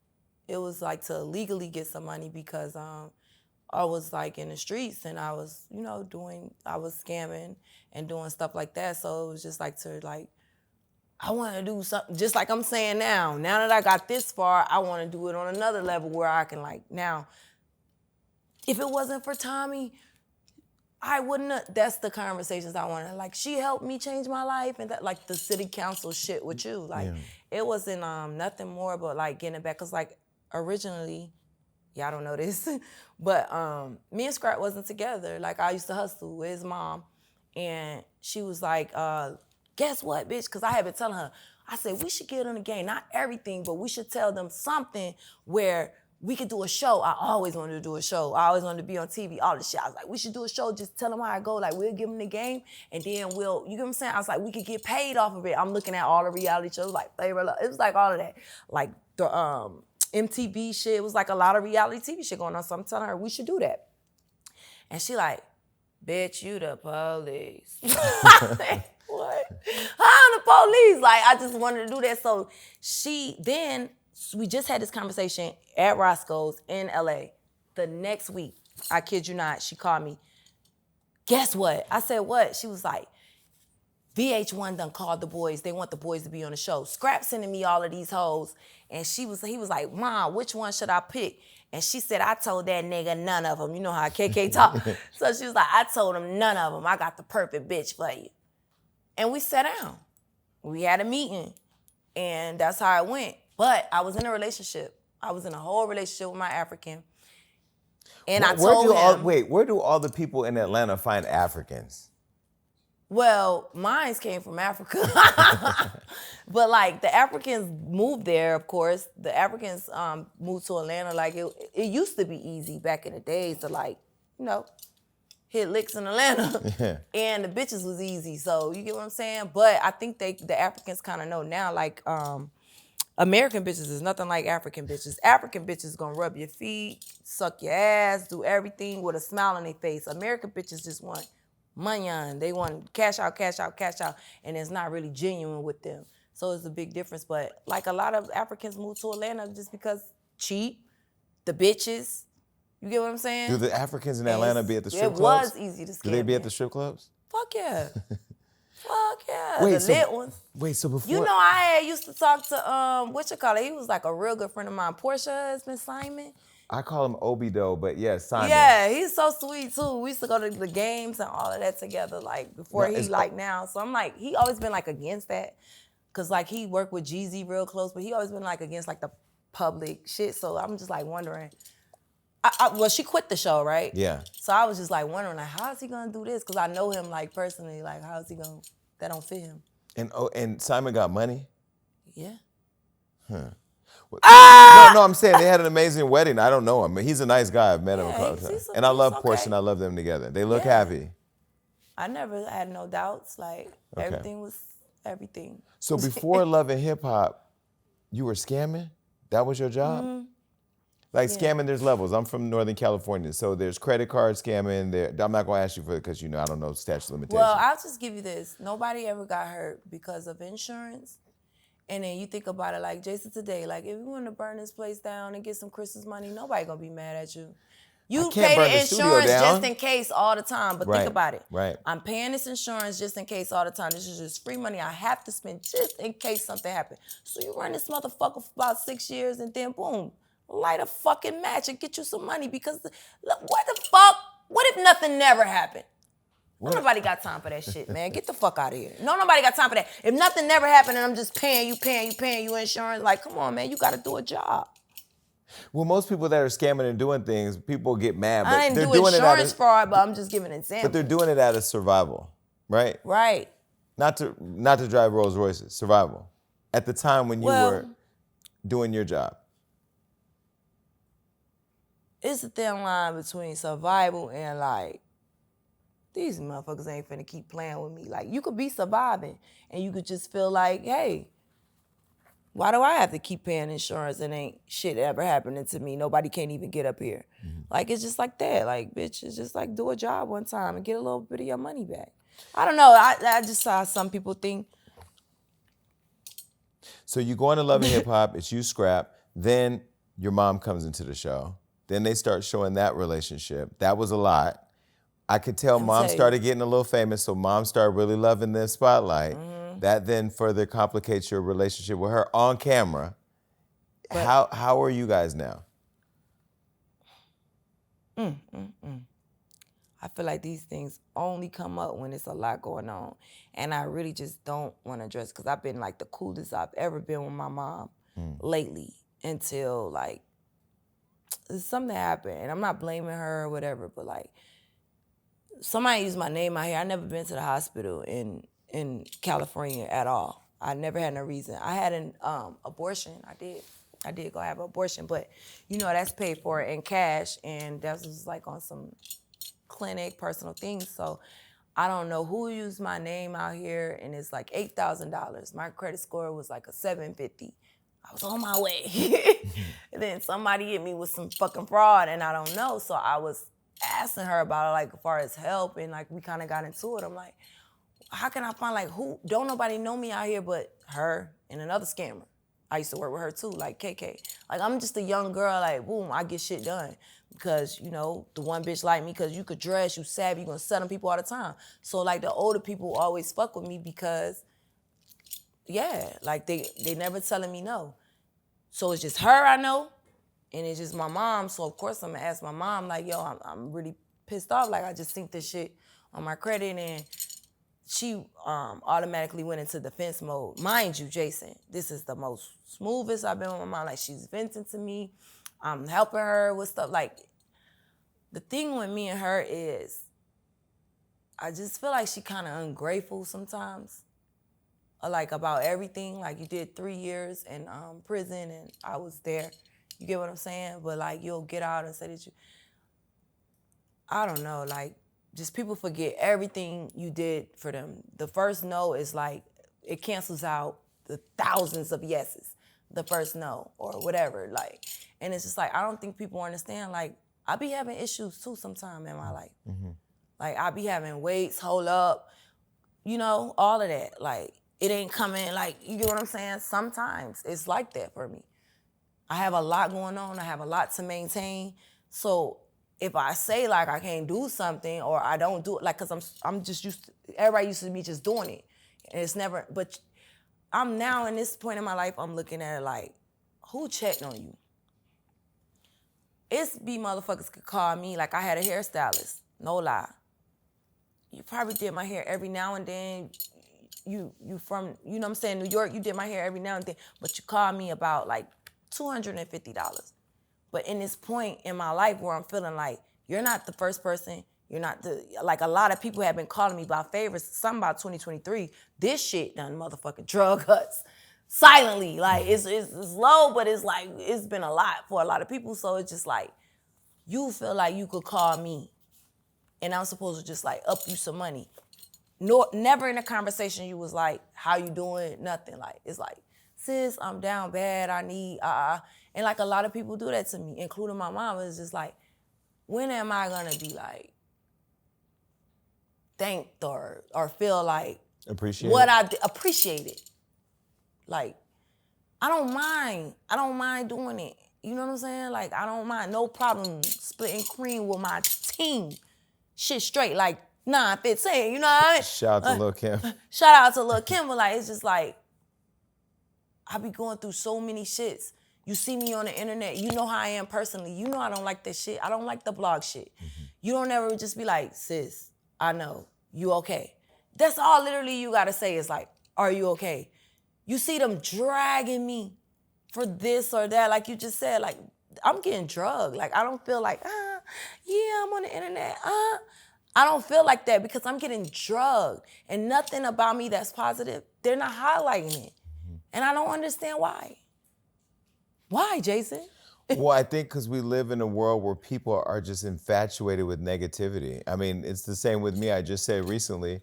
It was like to legally get some money, because I was like in the streets, and I was, I was scamming and doing stuff like that. So it was just like I want to do something, just like I'm saying now. Now that I got this far, I want to do it on another level where I can now, if it wasn't for Tommie, I wouldn't have, that's the conversations I wanted. Like, she helped me change my life, and that, like, the city council shit with you. Like, it wasn't nothing more but, like, getting it back. Because, like, originally, y'all don't know this, but me and Scrap wasn't together. Like, I used to hustle with his mom, and she was like, guess what, bitch? Because I had been telling her, I said, we should get in the game. Not everything, but we should tell them something where we could do a show. I always wanted to do a show. I always wanted to be on TV, all this shit. I was like, we should do a show, just tell them how I go. Like, we'll give them the game, and then we'll, you get what I'm saying? I was like, we could get paid off of it. I'm looking at all the reality shows, like Flavor Love. It was like all of that. Like the MTV shit. It was like a lot of reality TV shit going on. So I'm telling her, we should do that. And she like, bitch, you the police. I said, what? I'm the police. Like, I just wanted to do that. So we just had this conversation at Roscoe's in LA. The next week, I kid you not, she called me. Guess what? I said, what? She was like, VH1 done called the boys. They want the boys to be on the show. Scrap sending me all of these hoes. And he was like, Mom, which one should I pick? And she said, I told that nigga none of them. You know how KK talk. So she was like, I told him none of them. I got the perfect bitch for you. And we sat down. We had a meeting. And that's how it went. But I was in a relationship. I was in a whole relationship with my African. And I told him. Where do all the people in Atlanta find Africans? Well, mine came from Africa. But like the Africans moved there, of course. The Africans moved to Atlanta. Like it used to be easy back in the days to like, you know, hit licks in Atlanta. Yeah. And the bitches was easy. So you get what I'm saying? But I think the Africans kind of know now, like American bitches is nothing like African bitches. African bitches gonna rub your feet, suck your ass, do everything with a smile on their face. American bitches just want money on. They want cash out, cash out, cash out, and it's not really genuine with them. So it's a big difference. But like a lot of Africans move to Atlanta just because cheap, the bitches. You get what I'm saying? Do the Africans in Atlanta be at the strip clubs? It was easy to scam. Do they be at the strip clubs? Fuck yeah. Fuck yeah. Lit ones. Wait, so before... You know, I used to talk to, he was like a real good friend of mine, Portia husband, Simon. I call him Obi-Do, but yeah, Simon. Yeah, he's so sweet too. We used to go to the games and all of that together, like before now. So I'm like, he always been like against that. Cause like he worked with Jeezy real close, but he always been like against like the public shit. So I'm just like wondering. Well, she quit the show, right? Yeah. So I was just like wondering, like, how is he gonna do this? Cause I know him like personally, like how is he gonna, that don't fit him. And Simon got money? Yeah. Huh. No, I'm saying they had an amazing wedding. I don't know him, but he's a nice guy. I've met him a couple times. And I love Portia and I love them together. They look happy. I never had no doubts. Like everything was everything. So before Love and Hip Hop, you were scamming? That was your job? Mm-hmm. Like scamming, there's levels. I'm from Northern California, so there's credit card scamming. I'm not gonna ask you for it because I don't know statute of limitations. Well, I'll just give you this. Nobody ever got hurt because of insurance. And then you think about it like Jason today, like if you want to burn this place down and get some Christmas money, nobody gonna be mad at you. You pay the insurance just in case all the time, but think about it. Right. I'm paying this insurance just in case all the time. This is just free money I have to spend just in case something happens. So you run this motherfucker for about 6 years and then boom, light a fucking match and get you some money because look, what the fuck? What if nothing never happened? Nobody got time for that shit, man. Get the fuck out of here. Nobody got time for that. If nothing never happened and I'm just paying you insurance, like, come on, man, you got to do a job. Well, most people that are scamming and doing things, people get mad, but I didn't they're do doing insurance fraud, but I'm just giving an example. But they're doing it out of survival, right? Right. Not to drive Rolls Royces, survival. At the time when you were doing your job. It's a thin line between survival and like, these motherfuckers ain't finna keep playing with me. Like, you could be surviving and you could just feel like, hey, why do I have to keep paying insurance and ain't shit ever happening to me? Nobody can't even get up here. Mm-hmm. Like, it's just like that. Like, bitch, it's just like do a job one time and get a little bit of your money back. I don't know. I just saw some people think. So you go into Love and Hip Hop, it's you, Scrap, then your mom comes into the show. Then they start showing that relationship. That was a lot. I could tell Mom started getting a little famous, so Mom started really loving the spotlight. Mm-hmm. That then further complicates your relationship with her on camera. But how are you guys now? I feel like these things only come up when it's a lot going on. And I really just don't want to address, because I've been like the coolest I've ever been with my mom lately, until like something happened. And I'm not blaming her or whatever, but like somebody used my name out here. I never been to the hospital in California at all. I never had no reason. I had an abortion. I did go have an abortion, but you know, that's paid for in cash, and that was like on some clinic, personal things. So I don't know who used my name out here, and it's like $8,000. My credit score was like a 750. I was on my way. And then somebody hit me with some fucking fraud, and I don't know. So I was asking her about it, like, as far as help, and like we kind of got into it. I'm like, how can I find, like, who? Don't nobody know me out here but her and another scammer. I used to work with her too, like KK. Like, I'm just a young girl, like, boom, I get shit done. Because, you know, the one bitch like me, because you could dress, you savvy, you gonna sell them people all the time. So, like, the older people always fuck with me because, yeah, like, they never telling me no. So it's just her I know, and it's just my mom. So, of course, I'm gonna ask my mom, like, yo, I'm really pissed off. Like, I just think this shit on my credit, and she automatically went into defense mode. Mind you, Jason, this is the most smoothest I've been with my mom. Like, she's venting to me. I'm helping her with stuff. Like, the thing with me and her is, I just feel like she kind of ungrateful sometimes. Like, about everything. Like, you did 3 years in prison, and I was there. You get what I'm saying? But, like, you'll get out and say that you... I don't know, like, just people forget everything you did for them. The first no is like, it cancels out the thousands of yeses. The first no, or whatever, like. And it's just like, I don't think people understand, like, I be having issues too sometime in my life. Mm-hmm. Like, I be having weights, hold up, you know, all of that. Like, it ain't coming, like, you get what I'm saying? Sometimes it's like that for me. I have a lot going on. I have a lot to maintain. So if I say, like, I can't do something, or I don't do it, like, because I'm just used to, everybody used to be just doing it. And it's never, but I'm now in this point in my life, I'm looking at it like, who checked on you? It's be motherfuckers could call me, like, I had a hairstylist, no lie. You probably did my hair every now and then. You from, you know what I'm saying, New York, you did my hair every now and then, but you called me about like $250. But in this point in my life where I'm feeling like, you're not the first person, you're not the, like, a lot of people have been calling me about favors, something about 2023, this shit done motherfucking drug us silently. Like, it's low, but it's like, it's been a lot for a lot of people. So it's just like, you feel like you could call me and I'm supposed to just like up you some money. No, never in a conversation you was like, how you doing? Nothing. Like, it's like, sis, I'm down bad, I need, And like, a lot of people do that to me, including my mom. It's just like, when am I gonna be like thanked or feel like Appreciate what it. appreciate it? Like, I don't mind doing it. You know what I'm saying? Like, I don't mind, no problem splitting cream with my team. Shit straight, like 9-15, you know what I mean? Shout out to Lil' Kim. Shout out to Lil' Kim, but like, it's just like, I be going through so many shits. You see me on the internet, you know how I am personally. You know I don't like that shit. I don't like the blog shit. Mm-hmm. You don't ever just be like, sis, I know, you okay? That's all literally you gotta say is like, are you okay? You see them dragging me for this or that, like you just said, like, I'm getting drugged. Like, I don't feel like, yeah, I'm on the internet, I don't feel like that because I'm getting drugged, and nothing about me that's positive, they're not highlighting it. Mm-hmm. And I don't understand why. Why, Jason? Well, I think because we live in a world where people are just infatuated with negativity. I mean, it's the same with me. I just said recently,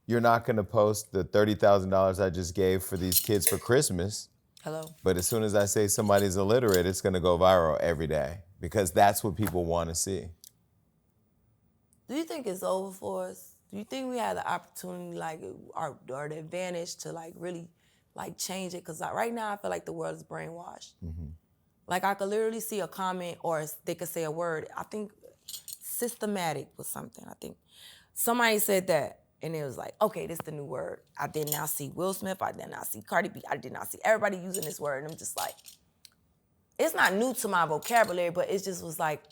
you're not going to post the $30,000 I just gave for these kids for Christmas. Hello. But as soon as I say somebody's illiterate, it's going to go viral every day because that's what people want to see. Do you think it's over for us? Do you think we had the opportunity, like, or the advantage to, like, really, like, change it? Because right now I feel like the world is brainwashed. Mm-hmm. Like, I could literally see a comment or they could say a word. I think systematic was something. I think somebody said that, and it was like, okay, this is the new word. I did not see Will Smith. I did not see Cardi B. I did not see everybody using this word. And I'm just like, it's not new to my vocabulary, but it just was like,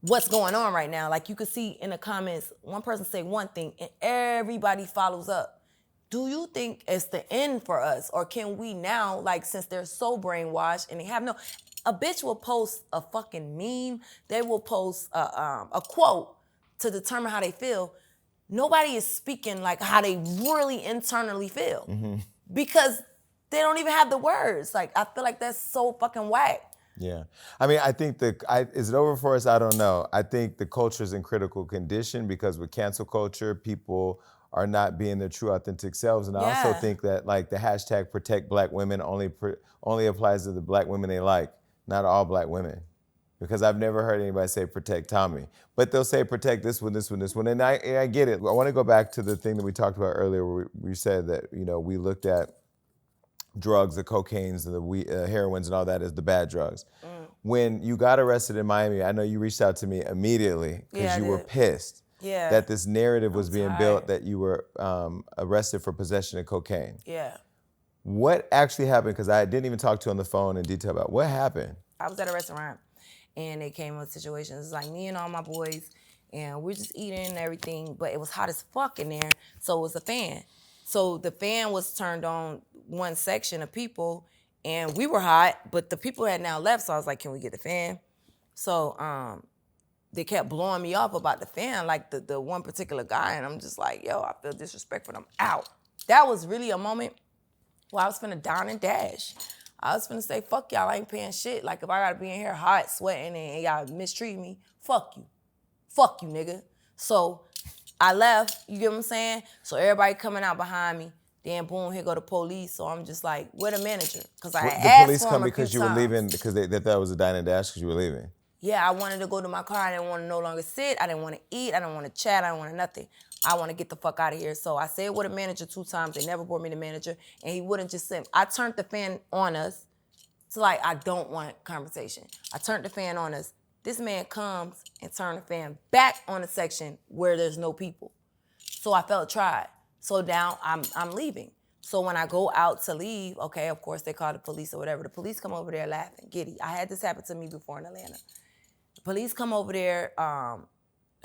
what's going on right now. Like you could see in the comments, one person say one thing and everybody follows up. Do you think it's the end for us? Or can we now, like, since they're so brainwashed and they have no, a bitch will post a fucking meme, they will post a quote to determine how they feel. Nobody is speaking like how they really internally feel because they don't even have the words. Like, I feel like that's so fucking whack. Yeah. I mean, I think is it over for us? I don't know. I think the culture is in critical condition because with cancel culture, people are not being their true authentic selves. And I also think that like the hashtag protect black women only applies to the black women they like, not all black women. Because I've never heard anybody say protect Tommie. But they'll say protect this one, this one, this one. And I get it. I want to go back to the thing that we talked about earlier where we said that, you know, we looked at drugs, the cocaines, and the heroines and all that as the bad drugs. When you got arrested in Miami, I know you reached out to me immediately because you were pissed that this narrative was being built that you were arrested for possession of cocaine. Yeah. What actually happened? Because I didn't even talk to you on the phone in detail about what happened. I was at a restaurant and they came with situations like me and all my boys and we're just eating and everything, but it was hot as fuck in there, so it was a fan. So the fan was turned on one section of people and we were hot, but the people had now left, so I was like, can we get the fan? So they kept blowing me off about the fan, like the one particular guy, and I'm just like, yo, I feel disrespectful, I'm out. That was really a moment where I was finna down and dash. I was finna say, fuck y'all, I ain't paying shit. Like if I gotta be in here hot, sweating, and y'all mistreat me, fuck you. Fuck you, nigga. So I left, you get what I'm saying? So everybody coming out behind me, then boom, here go the police. So I'm just like, where the manager? Because I had asked the police for come him because you were leaving, because they thought it was a dine and dash because you were leaving. Yeah, I wanted to go to my car. I didn't want to no longer sit. I didn't want to eat. I didn't want to chat. I didn't want nothing. I want to get the fuck out of here. So I said with a manager 2 times. They never brought me the manager. And he wouldn't just send. I turned the fan on us. So like, I don't want conversation. I turned the fan on us. This man comes and turned the fan back on the section where there's no people. So I felt tried. So now I'm leaving. So when I go out to leave, okay, of course they call the police or whatever. The police come over there laughing, giddy. I had this happen to me before in Atlanta. The police come over there,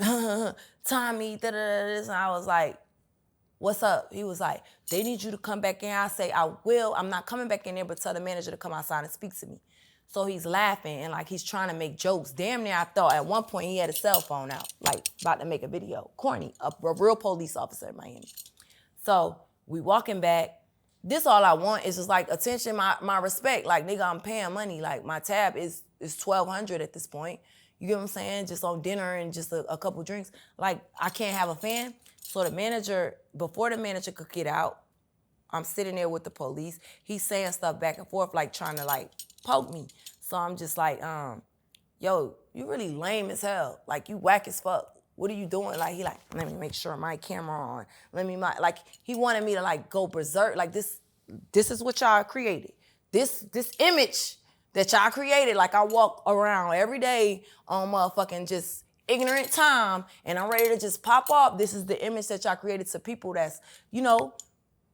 Tommie, da-da-da-da, and I was like, what's up? He was like, they need you to come back in. I say, I will. I'm not coming back in there, but tell the manager to come outside and speak to me. So he's laughing and like he's trying to make jokes. Damn near I thought at one point he had a cell phone out, like about to make a video. Corny, a real police officer in Miami. So we walking back. This all I want is just like attention, my respect. Like nigga, I'm paying money. Like my tab is $1,200 at this point. You get what I'm saying? Just on dinner and just a couple drinks. Like I can't have a fan. So the manager, before the manager could get out, I'm sitting there with the police. He's saying stuff back and forth, like trying to like poke me. So I'm just like, yo, you really lame as hell. Like you whack as fuck. What are you doing? Like he like, let me make sure my camera on. Like he wanted me to like go berserk. Like this is what y'all created. This image that y'all created. Like I walk around every day on motherfucking just ignorant time and I'm ready to just pop off. This is the image that y'all created to people that's, you know,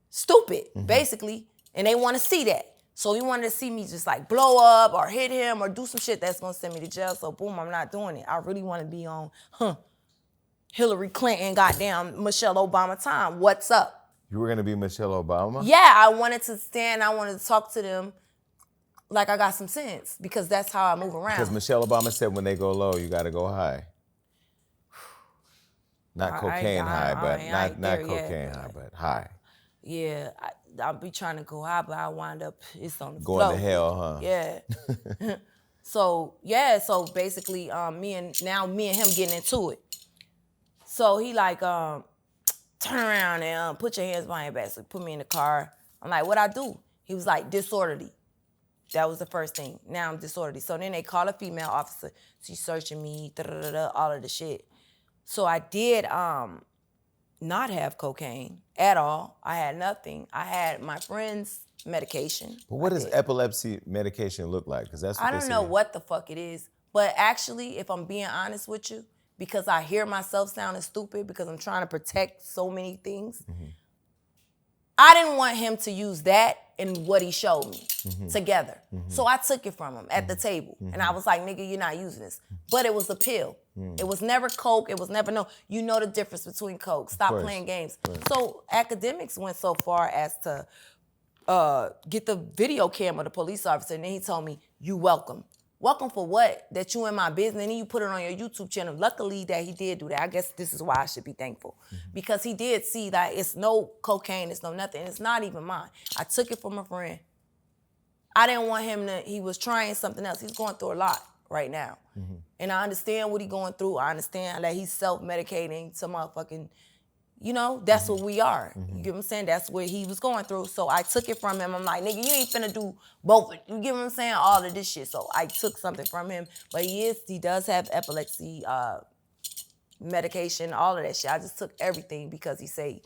stupid, basically. And they want to see that. So he wanted to see me just like blow up or hit him or do some shit that's gonna send me to jail. So boom, I'm not doing it. I really want to be on, Hillary Clinton, goddamn Michelle Obama time. What's up? You were gonna be Michelle Obama? Yeah, I wanted to stand. I wanted to talk to them like I got some sense because that's how I move around. Because Michelle Obama said when they go low, you gotta go high. Not cocaine high, but not cocaine high, but high. Yeah, I'll be trying to go high, but I wind up, it's on the floor. Going to hell, huh? Yeah. So basically, me and him getting into it. So he like, turn around and put your hands behind your back. So he put me in the car. I'm like, what I do? He was like, disorderly. That was the first thing. Now I'm disorderly. So then they call a female officer. She's searching me, all of the shit. So I did not have cocaine at all. I had nothing. I had my friend's medication. But what does epilepsy medication look like? Because that's what I don't know what the fuck it is. But actually, if I'm being honest with you, because I hear myself sounding stupid because I'm trying to protect so many things, I didn't want him to use that and what he showed me together. So I took it from him at the table. And I was like, nigga, you're not using this. But it was a pill. It was never coke. It was never you know the difference between coke. Stop playing games. So academics went so far as to get the video camera, the police officer, and then he told me, you welcome. Welcome for what? That you in my business, and then you put it on your YouTube channel. Luckily that he did do that. I guess this is why I should be thankful. Because he did see that it's no cocaine, it's no nothing, and it's not even mine. I took it from a friend. I didn't want him to, he was trying something else. He's going through a lot right now. And I understand what he's going through. I understand that he's self-medicating to motherfucking, you know, that's what we are. You get what I'm saying? That's what he was going through. So I took it from him. I'm like, nigga, you ain't finna do both. You get what I'm saying? All of this shit. So I took something from him. But he does have epilepsy, medication, all of that shit. I just took everything because he said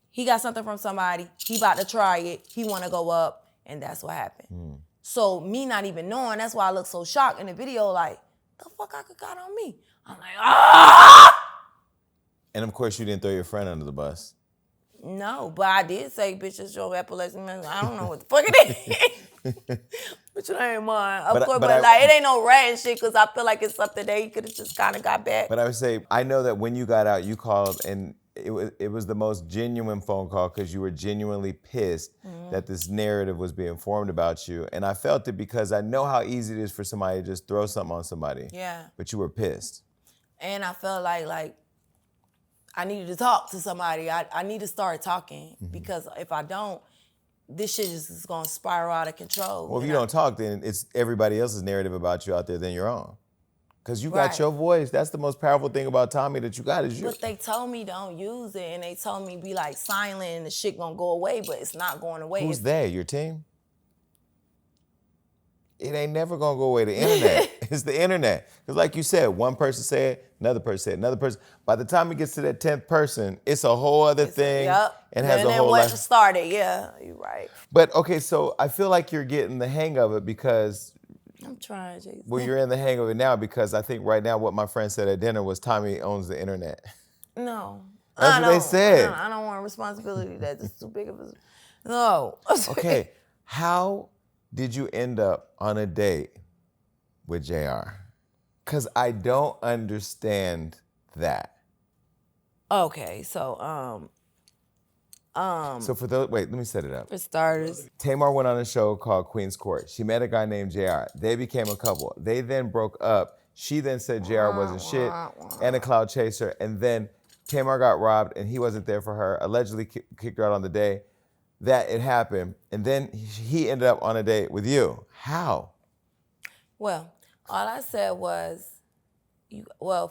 he got something from somebody. He about to try it. He want to go up. And that's what happened. So me not even knowing, that's why I look so shocked in the video, like, the fuck I got on me? I'm like, ah! And of course, you didn't throw your friend under the bus. No, but I did say, bitch, it's your epilepsy. I don't know what the fuck it is. But it ain't mine. Of course, but like, it ain't no rat and shit, because I feel like it's something that he could have just kind of got back. But I would say, I know that when you got out, you called, and it was the most genuine phone call because you were genuinely pissed that this narrative was being formed about you. And I felt it because I know how easy it is for somebody to just throw something on somebody. Yeah. But you were pissed. And I felt like I needed to talk to somebody. I need to start talking because if I don't, this shit is going to spiral out of control. Well, if you don't talk, then it's everybody else's narrative about you out there than your own. Because you got your voice. That's the most powerful thing about Tommie that you got is you. But they told me don't use it, and they told me be like silent and the shit going to go away, but it's not going away. Who's they? Your team? It ain't never going to go away. The internet. It's the internet. Because like you said, one person said, another person said, another person. By the time it gets to that 10th person, it's a whole other thing. And has a whole life. And then started, yeah, you're right. But okay, so I feel like you're getting the hang of it because I'm trying, Jason. Well, you're in the hang of it now because I think right now what my friend said at dinner was Tommie owns the internet. No. That's what they said. I don't want responsibility. That's too big of a... No. Okay, how did you end up on a date with JR? Because I don't understand that. Okay, so, So for those, wait, let me set it up. For starters. Tamar went on a show called Queen's Court. She met a guy named JR. They became a couple. They then broke up. She then said JR wasn't shit and a cloud chaser. And then Tamar got robbed and he wasn't there for her, allegedly kicked her out on the day that it happened. And then he ended up on a date with you. How? Well, all I said was,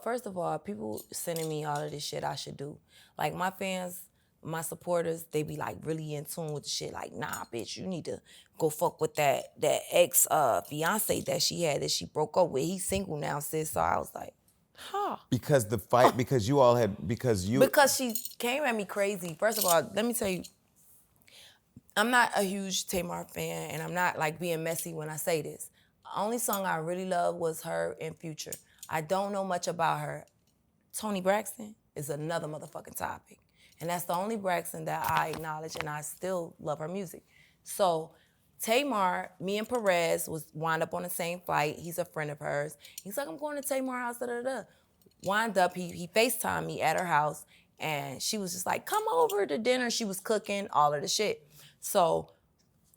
first of all, people sending me all of this shit I should do. Like my fans, my supporters, they be like really in tune with the shit. Like, nah, bitch, you need to go fuck with that ex fiance that she had that she broke up with. He's single now, sis. So I was like, huh. Because the fight, because she came at me crazy. First of all, let me tell you, I'm not a huge Tamar fan, and I'm not like being messy when I say this. The only song I really love was her and Future. I don't know much about her. Toni Braxton is another motherfucking topic. And that's the only Braxton that I acknowledge, and I still love her music. So Tamar, me and Perez wind up on the same flight. He's a friend of hers. He's like, I'm going to Tamar's house, da-da-da. Wind up, he FaceTimed me at her house, and she was just like, come over to dinner. She was cooking, all of the shit. So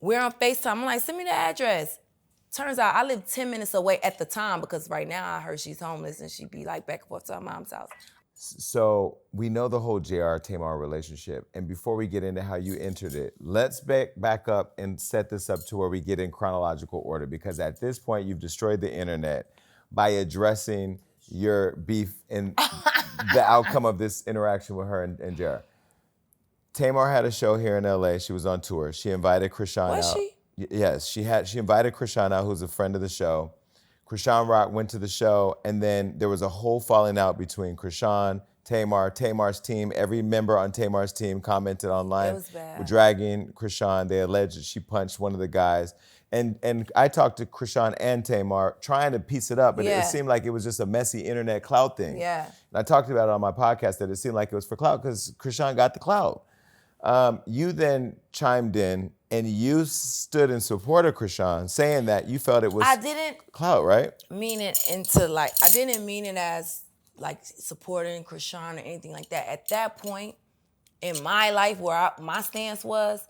we're on FaceTime. I'm like, send me the address. Turns out I live 10 minutes away at the time because right now I heard she's homeless and she'd be like back and forth to her mom's house. So we know the whole JR-Tamar relationship. And before we get into how you entered it, let's back up and set this up to where we get in chronological order. Because at this point, you've destroyed the internet by addressing your beef and the outcome of this interaction with her and JR. Tamar had a show here in LA. She was on tour. She invited Krishan out. Was she? Yes, she invited Krishan out, who's a friend of the show. Krishan Rock went to the show, and then there was a whole falling out between Krishan, Tamar, Tamar's team. Every member on Tamar's team commented online. It was bad. Were dragging Krishan. They alleged that she punched one of the guys. And I talked to Krishan and Tamar trying to piece it up, but it seemed like it was just a messy internet clout thing. Yeah. And I talked about it on my podcast that it seemed like it was for clout because Krishan got the clout. You then chimed in and you stood in support of Krishan, saying that you felt it was I didn't clout, right? mean it into like, I didn't mean it as like supporting Krishan or anything like that. At that point in my life where my stance was,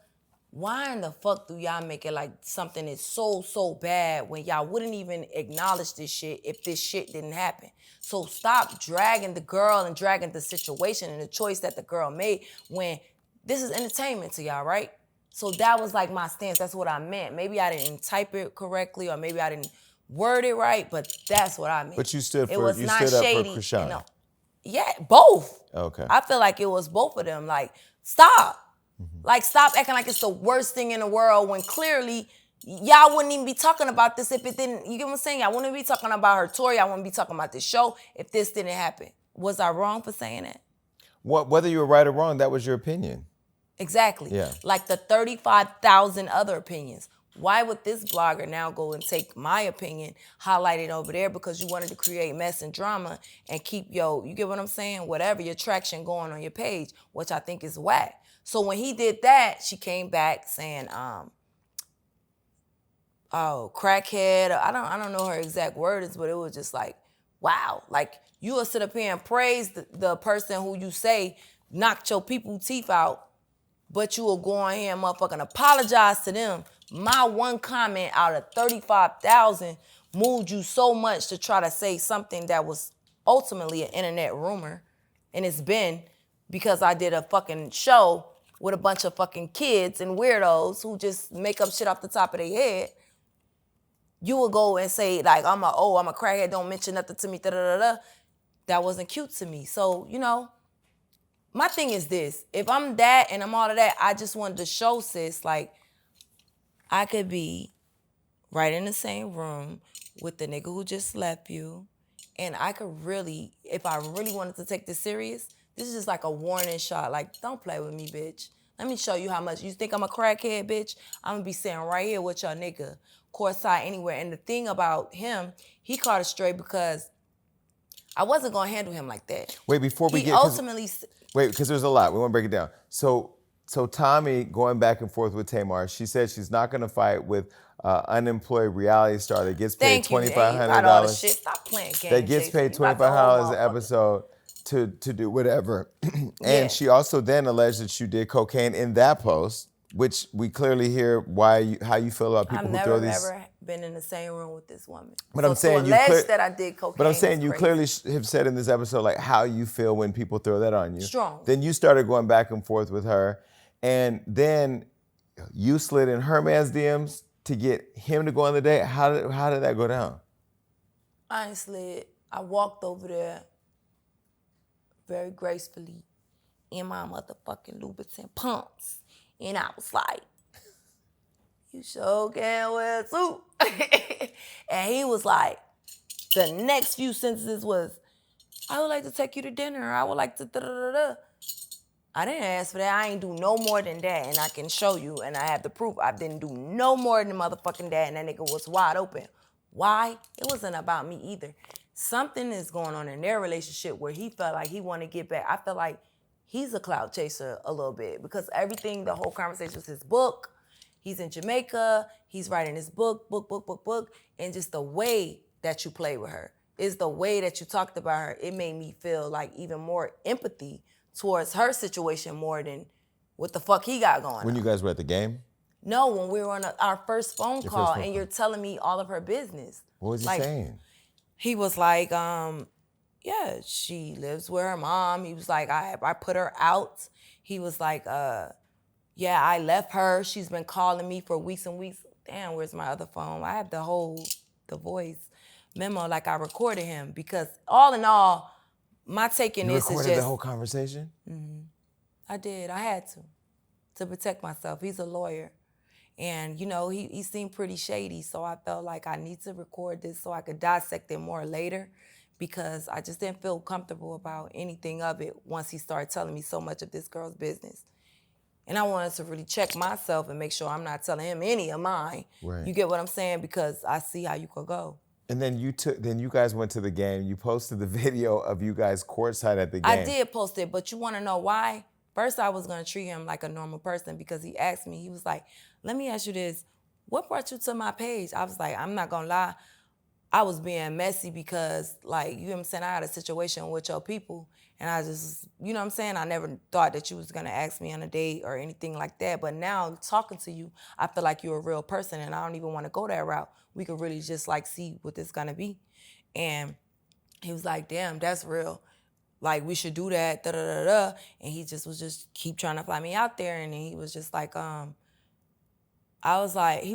why in the fuck do y'all make it like something is so bad when y'all wouldn't even acknowledge this shit if this shit didn't happen? So stop dragging the girl and dragging the situation and the choice that the girl made when this is entertainment to y'all, right? So that was like my stance. That's what I meant. Maybe I didn't type it correctly or maybe I didn't word it right, but that's what I meant. But you stood It for was you not stood up shady, for Krishan. you know. Yeah, both. Okay. I feel like it was both of them. Like, stop. Like, stop acting like it's the worst thing in the world when clearly y'all wouldn't even be talking about this if it didn't, you get what I'm saying? Y'all wouldn't be talking about her tour. Y'all wouldn't be talking about this show if this didn't happen. Was I wrong for saying that? Whether you were right or wrong, that was your opinion. Exactly. Yeah. Like the 35,000 other opinions. Why would this blogger now go and take my opinion, highlight it over there because you wanted to create mess and drama and keep you get what I'm saying? Whatever, your traction going on your page, which I think is whack. So when he did that, she came back saying, oh, crackhead. I don't know her exact words, but it was just like, wow. Like, you will sit up here and praise the person who you say knocked your people teeth out, but you will go on here and motherfucking apologize to them. My one comment out of 35,000 moved you so much to try to say something that was ultimately an internet rumor. And it's been because I did a fucking show with a bunch of fucking kids and weirdos who just make up shit off the top of their head. You will go and say, like, I'm a crackhead, don't mention nothing to me, da-da-da-da. That wasn't cute to me. So, you know, my thing is this. If I'm that and I'm all of that, I just wanted to show sis, like, I could be right in the same room with the nigga who just left you, and I could really, if I really wanted to take this serious, this is just like a warning shot. Like, don't play with me, bitch. Let me show you how much. You think I'm a crackhead, bitch? I'm gonna be sitting right here with your nigga, courtside anywhere. And the thing about him, he caught it straight because I wasn't gonna handle him like that. Wait, before we he get... ultimately... Wait, because there's a lot. We want to break it down. So Tommie going back and forth with Tamar, she said she's not going to fight with unemployed reality star that gets paid $2,500. Stop playing games. That gets paid $2,500 an episode to do whatever. And she also then alleged that you did cocaine in that post, which we clearly hear how you feel about people who throw these... I've never been in the same room with this woman. But I'm saying that I did cocaine. But I'm saying you clearly have said in this episode like how you feel when people throw that on you. Strong. Then you started going back and forth with her, and then you slid in her man's DMs to get him to go on the date. How did that go down? Honestly, I walked over there very gracefully in my motherfucking Louboutin pumps, and I was like, you sure can wear a suit. And he was like, the next few sentences was, I would like to take you to dinner. I would like to da-da-da-da. I didn't ask for that. I ain't do no more than that, and I can show you, and I have the proof. I didn't do no more than motherfucking that, and that nigga was wide open. Why? It wasn't about me either. Something is going on in their relationship where he felt like he wanted to get back. I feel like he's a clout chaser a little bit because everything, the whole conversation was his book. He's in Jamaica. He's writing his book. And just the way that you play with her is the way that you talked about her. It made me feel like even more empathy towards her situation more than what the fuck he got going on. When you guys were at the game? No, when we were on our first phone call and you're telling me all of her business. What was he saying? He was like, yeah, she lives with her mom. He was like, I put her out. He was like, yeah, I left her. She's been calling me for weeks and weeks. Damn, where's my other phone? I have the voice memo, like I recorded him because all in all, my take in this is just... You recorded the whole conversation? Mm-hmm. I did. I had to protect myself. He's a lawyer. And, you know, he seemed pretty shady, so I felt like I need to record this so I could dissect it more later because I just didn't feel comfortable about anything of it once he started telling me so much of this girl's business. And I wanted to really check myself and make sure I'm not telling him any of mine. Right. You get what I'm saying? Because I see how you could go. And then you guys went to the game. You posted the video of you guys courtside at the game. I did post it, but you want to know why? First, I was going to treat him like a normal person because he asked me, he was like, let me ask you this. What brought you to my page? I was like, I'm not going to lie. I was being messy because, like, you know what I'm saying? I had a situation with your people, and I just, you know what I'm saying? I never thought that you was going to ask me on a date or anything like that. But now, talking to you, I feel like you're a real person, and I don't even want to go that route. We could really just, like, see what this going to be. And he was like, damn, that's real. Like, we should do that, da-da-da-da. And he just was just keep trying to fly me out there. And then he was just like, he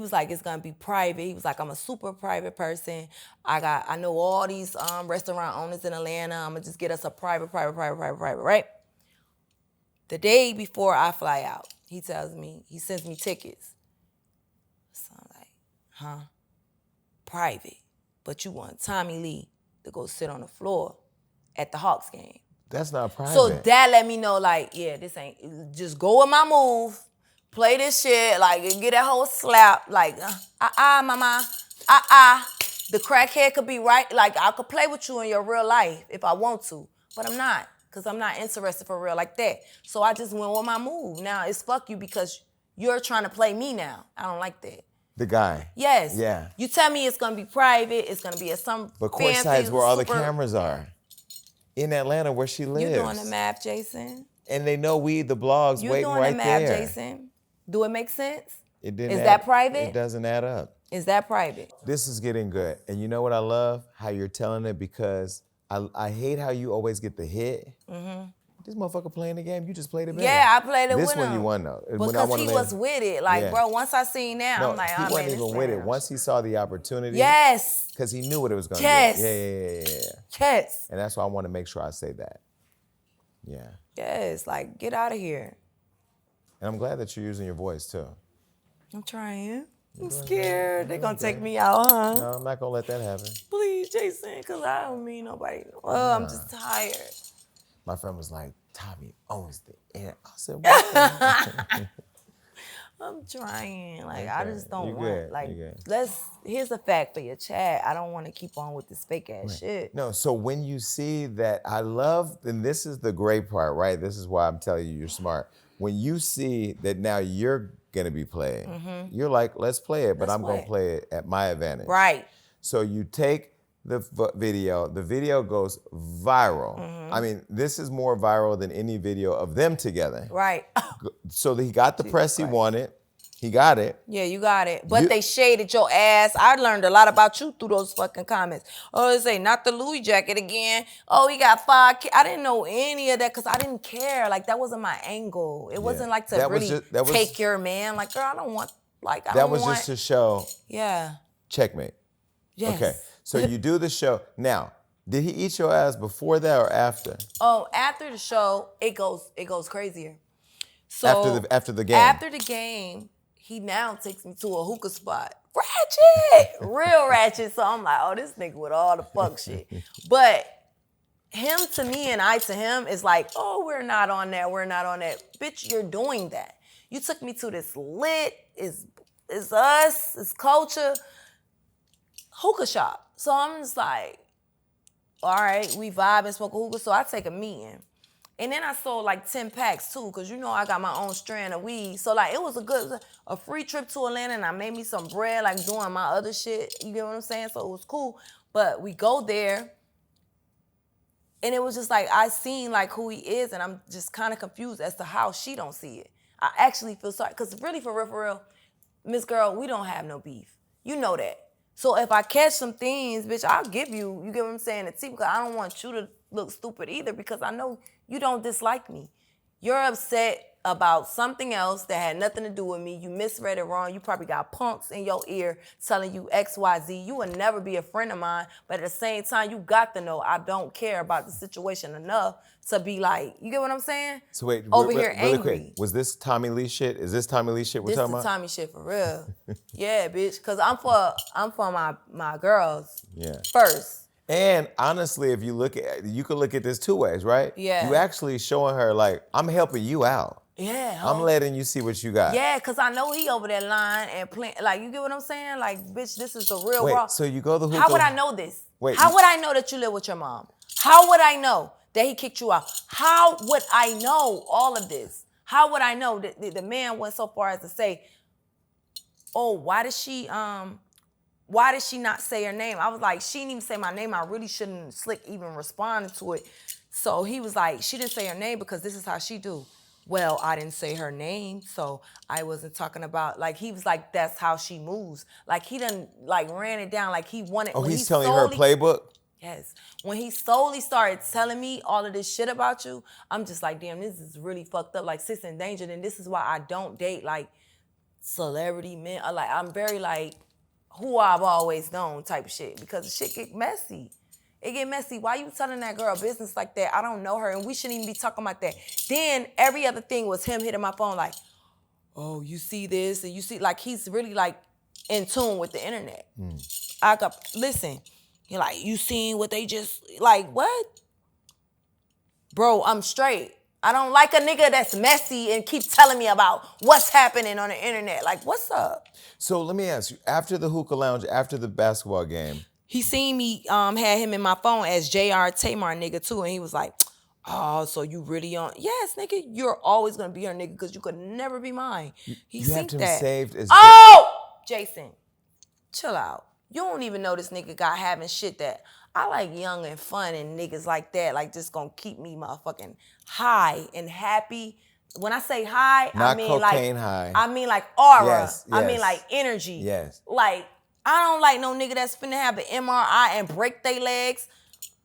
was like, it's gonna be private. He was like, I'm a super private person. I know all these restaurant owners in Atlanta. I'm gonna just get us a private, right? The day before I fly out, he sends me tickets. So I'm like, huh? Private. But you want Tommie Lee to go sit on the floor at the Hawks game. That's not private. So that let me know, like, yeah, this ain't, just go with my move, play this shit, like, and get that whole slap, like, mama, The crackhead could be right, like, I could play with you in your real life if I want to, but I'm not, because I'm not interested for real like that. So I just went with my move. Now it's fuck you because you're trying to play me now. I don't like that. The guy. Yes. Yeah. You tell me it's gonna be private, it's gonna be at some But fancy, courtside's where all the super- cameras are. In Atlanta, where she lives. You doing the math, Jason? And they know we, the blogs, You waiting doing right the math, there. Jason? Do it make sense? It didn't. Is that private? It doesn't add up. Is that private? This is getting good. And you know what I love? How you're telling it, because I hate how you always get the hit. Mm-hmm. This motherfucker playing the game, you just played it better. Yeah, I played it with him. This one you won though. Because he was with it. Like, Yeah. bro, once I seen that, No, I'm like, he oh, man, wasn't this even with it. man. Once he saw the opportunity. Yes. Because he knew what it was going to Yes. be. Yeah. Yes. And that's why I want to make sure I say that. Yeah. Yes, like, get out of here. And I'm glad that you're using your voice too. I'm trying. I'm scared. They're going to take me out, huh? No, I'm not going to let that happen. Please, Jason, because I don't mean nobody. Oh, I'm just tired. My friend was like, Tommie owns the air. I said, what? I'm trying. Like, Okay. I just don't You want, good. like, You good. here's a fact for your chat. I don't want to keep on with this fake ass shit. No, so when you see that, I love, and this is the great part, right? This is why I'm telling you you're smart. When you see that now you're going to be playing, you're like, let's play it, but Let's I'm going to play it at my advantage. Right. So you take the video goes viral. I mean, this is more viral than any video of them together. Right. So he got the press he wanted. He got it. Yeah, you got it. But they shaded your ass. I learned a lot about you through those fucking comments. Oh, they say, not the Louis jacket again. Oh, he got 5 kids. I didn't know any of that because I didn't care. Like, that wasn't my angle. It wasn't like to That was really just- take your man. Like, girl, I don't want, like, I That don't was want. just to show Yeah. checkmate. Yes. Okay, so you do the show. Now, did he eat your ass before that or after? Oh, after the show, it goes crazier. So After the game? After the game, he now takes me to a hookah spot. Ratchet! Real ratchet. So I'm like, oh, this nigga with all the fuck shit. But him to me and I to him is like, oh, we're not on that. Bitch, you're doing that. You took me to this lit, it's us, it's culture, hookah shop. So I'm just like, all right, we vibe and smoke a hookah. So I take a meeting. And then I sold like 10 packs too, because you know I got my own strand of weed. So like it was a free trip to Atlanta, and I made me some bread like doing my other shit. You get what I'm saying? So it was cool. But we go there, and it was just like I seen like who he is, and I'm just kind of confused as to how she don't see it. I actually feel sorry, because really for real, Miss Girl, we don't have no beef. You know that. So if I catch some things, bitch, I'll give you, you get what I'm saying, the tea, because I don't want you to look stupid either, because I know you don't dislike me. You're upset about something else that had nothing to do with me. You misread it wrong. You probably got punks in your ear telling you X, Y, Z. You would never be a friend of mine, but at the same time, you got to know I don't care about the situation enough to be like, you get what I'm saying? So wait, over here really angry. quick, was this Tommie Lee shit? Is this Tommie Lee shit we're This talking is about? Tommie shit for real. Yeah, bitch, because I'm for my girls first. And honestly, if you you could look at this 2 ways, right? Yeah. You actually showing her like, I'm helping you out. Yeah. I'm letting you see what you got. Yeah, because I know he over that line and playing, like, you get what I'm saying? Like, bitch, this is the real Wait, raw. so you go the hookah. How would I know this? Wait, How would I know that you live with your mom? How would I know that he kicked you out. How would I know all of this? How would I know that the man went so far as to say, oh, why did she not say her name? I was like, she didn't even say my name. I really shouldn't slick even responded to it. So he was like, she didn't say her name because this is how she do. Well, I didn't say her name, so I wasn't talking about, like, he was like, that's how she moves. Like, he done, like, ran it down, like, he wanted. Oh, he's telling her playbook? Yes. When he solely started telling me all of this shit about you, I'm just like, damn, this is really fucked up. Like, sis endangered, and this is why I don't date, like, celebrity men. Like, I'm very, like, who I've always known type of shit, because the shit get messy. It get messy. Why you telling that girl business like that? I don't know her, and we shouldn't even be talking about that. Then every other thing was him hitting my phone like, oh, you see this, and you see, like, he's really, like, in tune with the internet. Listen, you're like, you seen what they just, like, what? Bro, I'm straight. I don't like a nigga that's messy and keep telling me about what's happening on the internet. Like, what's up? So let me ask you, after the hookah lounge, after the basketball game, he seen me had him in my phone as J.R. Tamar nigga too, and he was like, oh, so you really on? Yes, nigga, you're always gonna be her nigga because you could never be mine. He you have to be saved as Jason, chill out. You don't even know this nigga got having shit that I like young and fun and niggas like that, like just gonna keep me motherfucking high and happy. When I say high, Not I mean cocaine like high. I mean like aura. Yes, I mean yes. like energy. Yes. Like, I don't like no nigga that's finna have an MRI and break their legs.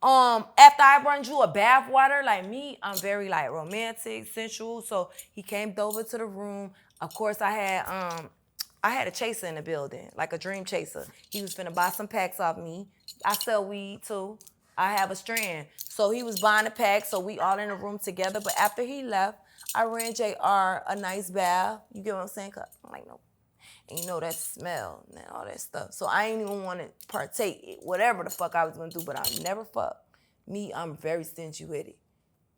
After I run you a bath water, like me, I'm very like romantic, sensual. So he came over to the room. Of course, I had a chaser in the building, like a dream chaser. He was finna buy some packs off me. I sell weed too. I have a strand. So he was buying a pack, so we all in the room together. But after he left, I ran JR a nice bath. You get what I'm saying? 'Cause I'm like, no. And you know that smell and all that stuff. So I ain't even want to partake whatever the fuck I was gonna do, but I never fuck. Me, I'm very stingy with it.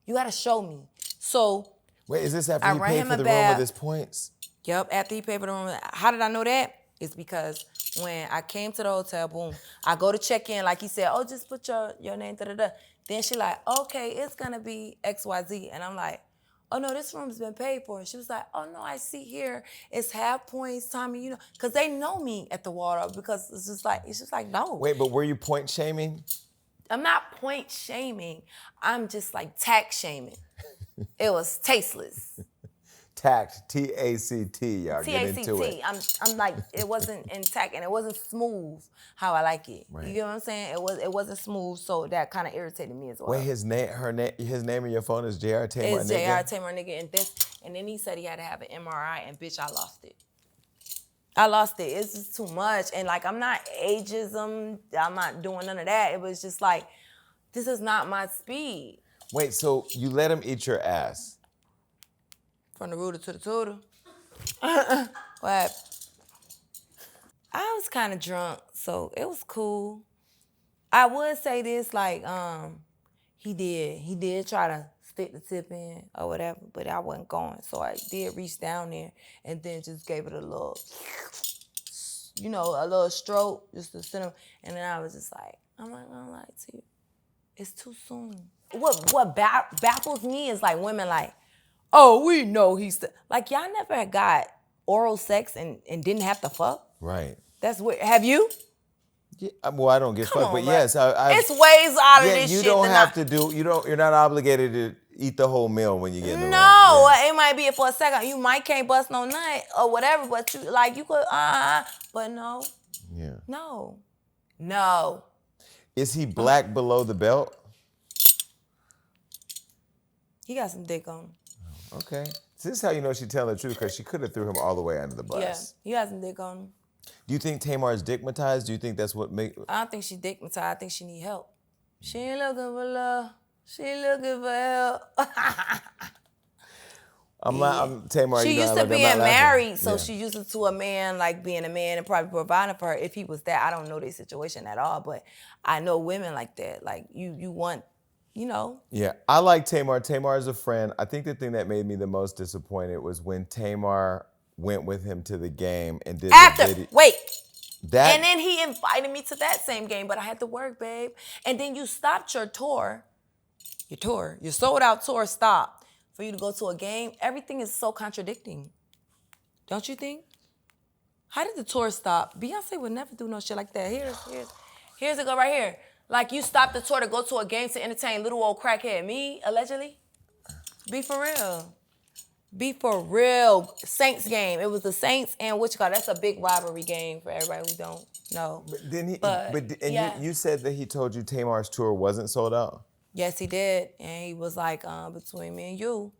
You gotta show me. So wait, is this after he ran paid him for a the room bath. with his points? Yep, after he paid for the room. How did I know that? It's because when I came to the hotel, boom, I go to check in, like he said, oh, just put your name, da-da-da. Then she like, okay, it's gonna be XYZ. And I'm like, oh no, this room's been paid for. And she was like, oh no, I see here, it's half points, Tommie, you know, because they know me at the water, because it's just like, no. Wait, but were you point shaming? I'm not point shaming. I'm just like tax shaming. It was tasteless. Tact, T-A-C-T, y'all get into it. I'm like, it wasn't intact and it wasn't smooth how I like it. Right. You get what I'm saying? It wasn't smooth, so that kind of irritated me as well. Wait, his name in your phone is J.R. Tamar It's nigga? J.R. Tamar nigga, and then he said he had to have an MRI, and bitch, I lost it. I lost it. It's just too much, and like, I'm not ageism. I'm not doing none of that. It was just like, this is not my speed. Wait, so you let him eat your ass? From the rooter to the tutor. What? I was kind of drunk, so it was cool. I would say this, like, he did try to stick the tip in or whatever, but I wasn't going. So I did reach down there and then just gave it a little, you know, a little stroke, just to send him. And then I was just like, I'm not gonna lie to you, it's too soon. What baffles me is like women like, oh, we know like, y'all never got oral sex and didn't have to fuck? Right. That's weird. Have you? Yeah, well, I don't get fucked, but bro. yes, it's ways out of this you shit. don't have to do. You're not obligated to eat the whole meal when you get in the room. No, Yeah. it might be for a second. You might can't bust no nut or whatever, but you could, but no. Yeah. No. Is he black below the belt? He got some dick on him. Okay. So this is how you know she's telling the truth, because she could have threw him all the way under the bus. Yeah, he got some dick on him. Do you think Tamar is dickmatized? Do you think that's what make? I don't think she dickmatized. I think she need help. She ain't looking for love. She looking for help. I'm Tamar. She you know, used I'm to like, I'm being not laughing. married, so Yeah. she used to a man, like being a man and probably providing for her. If he was that, I don't know their situation at all, but I know women like that. Like, you want, you know. Yeah, I like Tamar. Tamar is a friend. I think the thing that made me the most disappointed was when Tamar went with him to the game and did the video. Wait. That, And then he invited me to that same game, but I had to work, babe. And then you stopped your tour Your tour, your sold out tour stopped for you to go to a game. Everything is so contradicting. Don't you think? How did the tour stop? Beyonce would never do no shit like that. Here's it go right here. Like you stopped the tour to go to a game to entertain little old crackhead me, allegedly. Be for real. Be for real. Saints game. It was the Saints and what you call that's a big rivalry game for everybody who don't know. But didn't you said that he told you Tamar's tour wasn't sold out? Yes, he did. And he was like, between me and you,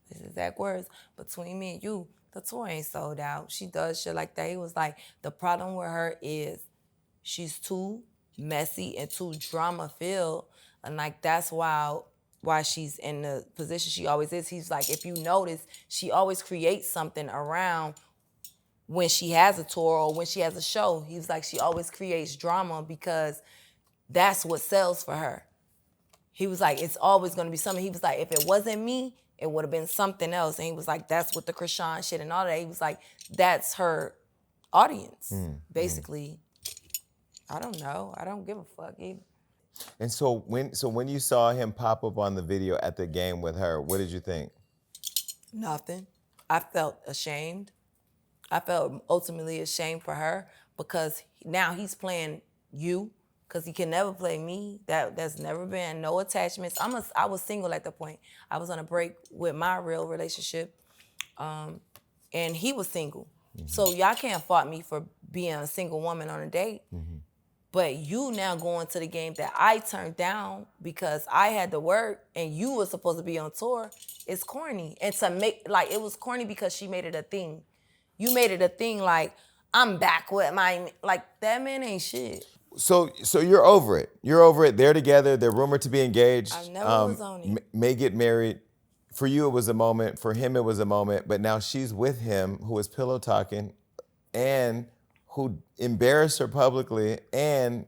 his exact words, between me and you, the tour ain't sold out. She does shit like that. He was like, the problem with her is she's too messy and too drama-filled. And like, that's why she's in the position she always is. He's like, if you notice, she always creates something around when she has a tour or when she has a show. He was like, she always creates drama because that's what sells for her. He was like, it's always going to be something. He was like, if it wasn't me, it would have been something else. And he was like, that's what the Krishan shit and all that. He was like, that's her audience, basically. I don't know. I don't give a fuck either. And so when you saw him pop up on the video at the game with her, what did you think? Nothing. I felt ashamed. I felt ultimately ashamed for her because now he's playing you because he can never play me. That's never been no attachments. I was single at the point. I was on a break with my real relationship, and he was single. Mm-hmm. So y'all can't fault me for being a single woman on a date. Mm-hmm. But you now going to the game that I turned down because I had to work and you were supposed to be on tour, it's corny. And to make, like, it was corny because she made it a thing. You made it a thing like, I'm back with my, like, that man ain't shit. So you're over it. You're over it. They're together. They're rumored to be engaged. I never was on it. May get married. For you, it was a moment. For him, it was a moment. But now she's with him, who is pillow talking, and who embarrassed her publicly and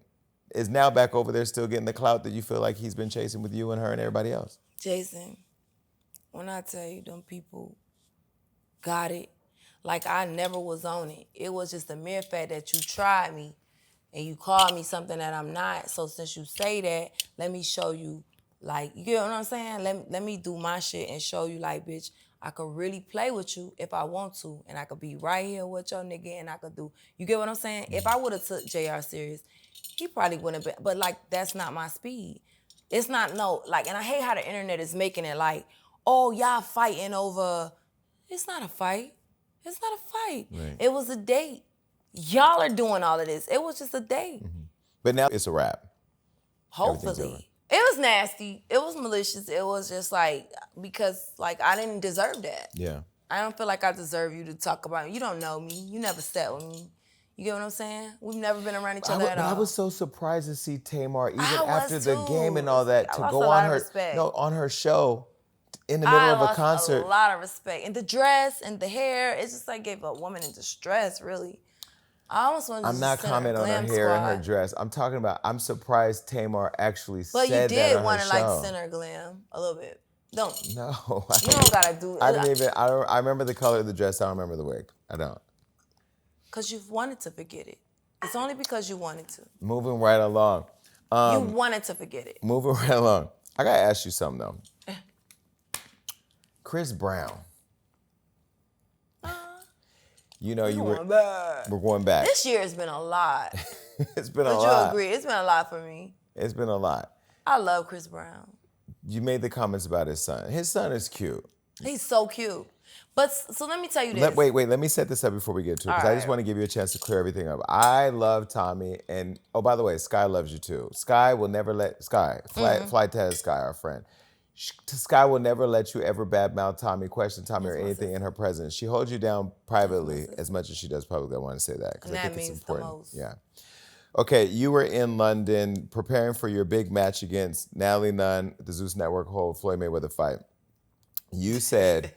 is now back over there still getting the clout that you feel like he's been chasing with you and her and everybody else. Jason, when I tell you them people got it, like I never was on it. It was just the mere fact that you tried me and you called me something that I'm not. So since you say that, let me show you, like, you get what I'm saying? Let me do my shit and show you, like, bitch, I could really play with you if I want to, and I could be right here with your nigga, and I could do, you get what I'm saying? If I would have took JR serious, he probably wouldn't have been, but like, that's not my speed. It's not, no, like, and I hate how the internet is making it like, oh, y'all fighting over, it's not a fight. It's not a fight. Right. It was a date. Y'all are doing all of this. It was just a date. Mm-hmm. But now it's a wrap. Hopefully. It was nasty. It was malicious. It was just like, because like I didn't deserve that. Yeah. I don't feel like I deserve you to talk about me. You don't know me. You never sat with me. You get what I'm saying? We've never been around each other at all. I was so surprised to see Tamar, even after the game and all that, to go on her show in the middle of a concert. A lot of respect. And the dress and the hair, it just like gave a woman in distress, really. I almost wanted to I'm not commenting on her hair and her dress. I'm talking about, I'm surprised Tamar actually said that on her show. But you did want to like center glam a little bit. Don't. No. You don't gotta do it. I remember the color of the dress. I don't remember the wig. I don't. Because you've wanted to forget it. It's only because you wanted to. Moving right along. You wanted to forget it. Moving right along. I gotta ask you something though. Chris Brown. You know, we're going back. This year has been a lot. It's been a lot. Would you agree? It's been a lot for me. It's been a lot. I love Chris Brown. You made the comments about his son. His son is cute. He's so cute. But so let me tell you this. Wait. Let me set this up before we get to it, because I just want to give you a chance to clear everything up. I love Tommie, and oh, by the way, Sky loves you too. Sky will never let Fly Taz Sky, our friend. Sky will never let you ever badmouth Tommie, question Tommie, or anything in her presence. She holds you down privately as much as she does publicly. I want to say that because I think it's important. The most. Yeah. Okay, you were in London preparing for your big match against Natalie Nunn, the Zeus Network whole Floyd Mayweather fight. You said,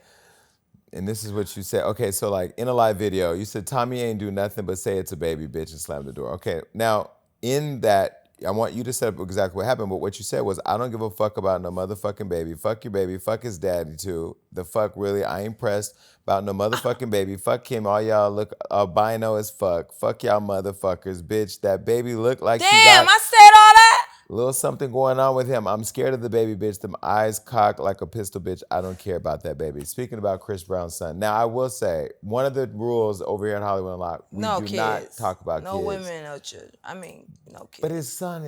and this is what you said. Okay, so like in a live video, you said Tommie ain't do nothing but say it's a baby bitch and slam the door. Okay, now in that, I want you to set up exactly what happened, but what you said was, I don't give a fuck about no motherfucking baby. Fuck your baby. Fuck his daddy, too. The fuck, really? I ain't pressed about no motherfucking baby. Fuck him. All y'all look albino as fuck. Fuck y'all motherfuckers, bitch. That baby look like Damn, I said all that? Little something going on with him. I'm scared of the baby bitch. Them eyes cocked like a pistol bitch. I don't care about that baby. Speaking about Chris Brown's son. Now, I will say, one of the rules over here at Hollywood Unlocked, we do not talk about kids. No women, no children. I mean, no kids. But his son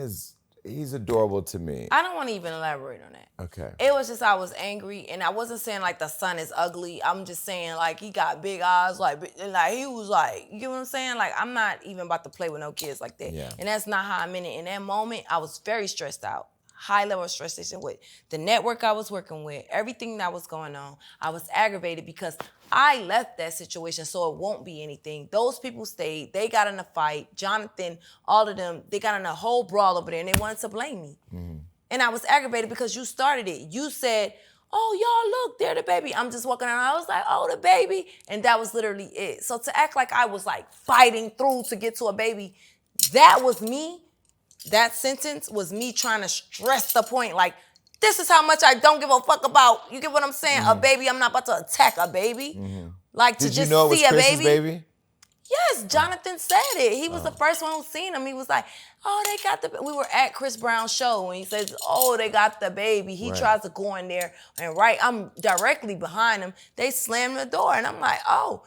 he's adorable to me. I don't want to even elaborate on that. Okay. It was just I was angry, and I wasn't saying like the son is ugly. I'm just saying like he got big eyes, and he was like, you know what I'm saying? Like I'm not even about to play with no kids like that. Yeah. And that's not how I meant it. In that moment, I was very stressed out. High level of frustration with the network I was working with, everything that was going on. I was aggravated because I left that situation so it won't be anything. Those people stayed. They got in a fight. Jonathan, all of them, they got in a whole brawl over there and they wanted to blame me. Mm-hmm. And I was aggravated because you started it. You said, oh, y'all, look, they're the baby. I'm just walking around. I was like, oh, the baby. And that was literally it. So to act like I was like fighting through to get to a baby, that was me. That sentence was me trying to stress the point, like, this is how much I don't give a fuck about, you get what I'm saying? Mm-hmm. A baby, I'm not about to attack a baby. Mm-hmm. Like, Did to just you know it was see a Chris's baby. Yes, Jonathan said it. He was the first one who seen him. He was like, oh, they got the, we were at Chris Brown's show, and he says, oh, they got the baby. He tries to go in there, and I'm directly behind him. They slammed the door, and I'm like, oh.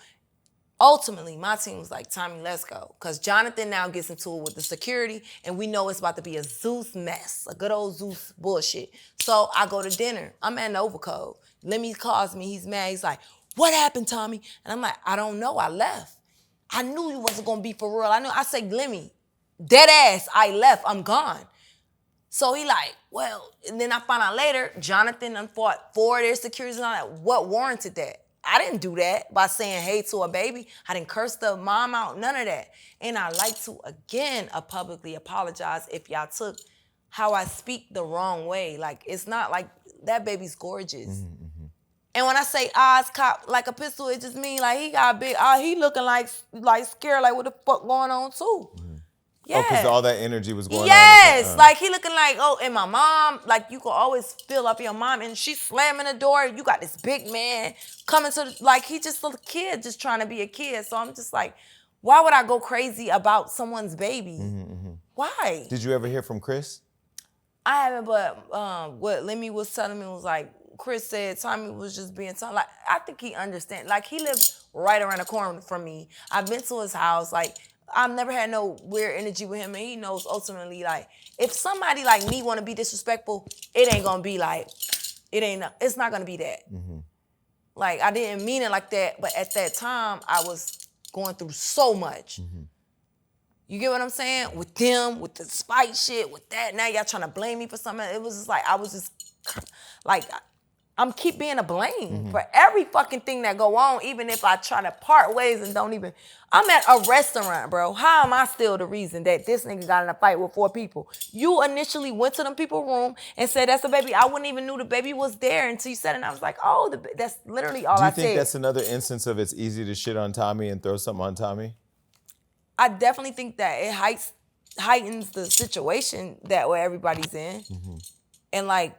Ultimately, my team was like, Tommie, let's go. Because Jonathan now gets into it with the security, and we know it's about to be a Zeus mess, a good old Zeus bullshit. So I go to dinner. I'm at Nova Code. Lemmy calls me. He's mad. He's like, what happened, Tommie? And I'm like, I don't know. I left. I knew he wasn't going to be for real. I said, Lemmy, dead ass, I left. I'm gone. So he like, well, and then I found out later, Jonathan done fought 4 of their securities and all that. What warranted that? I didn't do that by saying hey to a baby. I didn't curse the mom out, none of that. And I like to, again, publicly apologize if y'all took how I speak the wrong way. Like, it's not like, that baby's gorgeous. Mm-hmm. And when I say eyes cocked like a pistol, it just means like he got big, he looking like scared, like what the fuck going on too. Mm-hmm. Yeah. Oh, because all that energy was going on. Yes, like he looking like, oh, and my mom, like you can always feel up your mom, and she's slamming the door. You got this big man coming to, like he just a kid, just trying to be a kid. So I'm just like, why would I go crazy about someone's baby? Mm-hmm, mm-hmm. Why? Did you ever hear from Chris? I haven't, but what Lemmy was telling me was like, Chris said Tommie was just being Tommie. Like, I think he understands. Like, he lives right around the corner from me. I've been to his house, like, I've never had no weird energy with him, and he knows ultimately, like, if somebody like me want to be disrespectful, it ain't gonna be like, it's not gonna be that. Mm-hmm. Like, I didn't mean it like that, but at that time, I was going through so much. Mm-hmm. You get what I'm saying? With them, with the spite shit, with that. Now y'all trying to blame me for something. It was just like, I was just, like, I'm keep being a blame for every fucking thing that go on, even if I try to part ways and don't even. I'm at a restaurant, bro. How am I still the reason that this nigga got in a fight with 4 people? You initially went to them people's room and said, that's the baby. I wouldn't even knew the baby was there until you said it. And I was like, oh, that's literally all I said. Do you think that's another instance of it's easy to shit on Tommie and throw something on Tommie? I definitely think that it heightens the situation that where everybody's in. Mm-hmm. And like,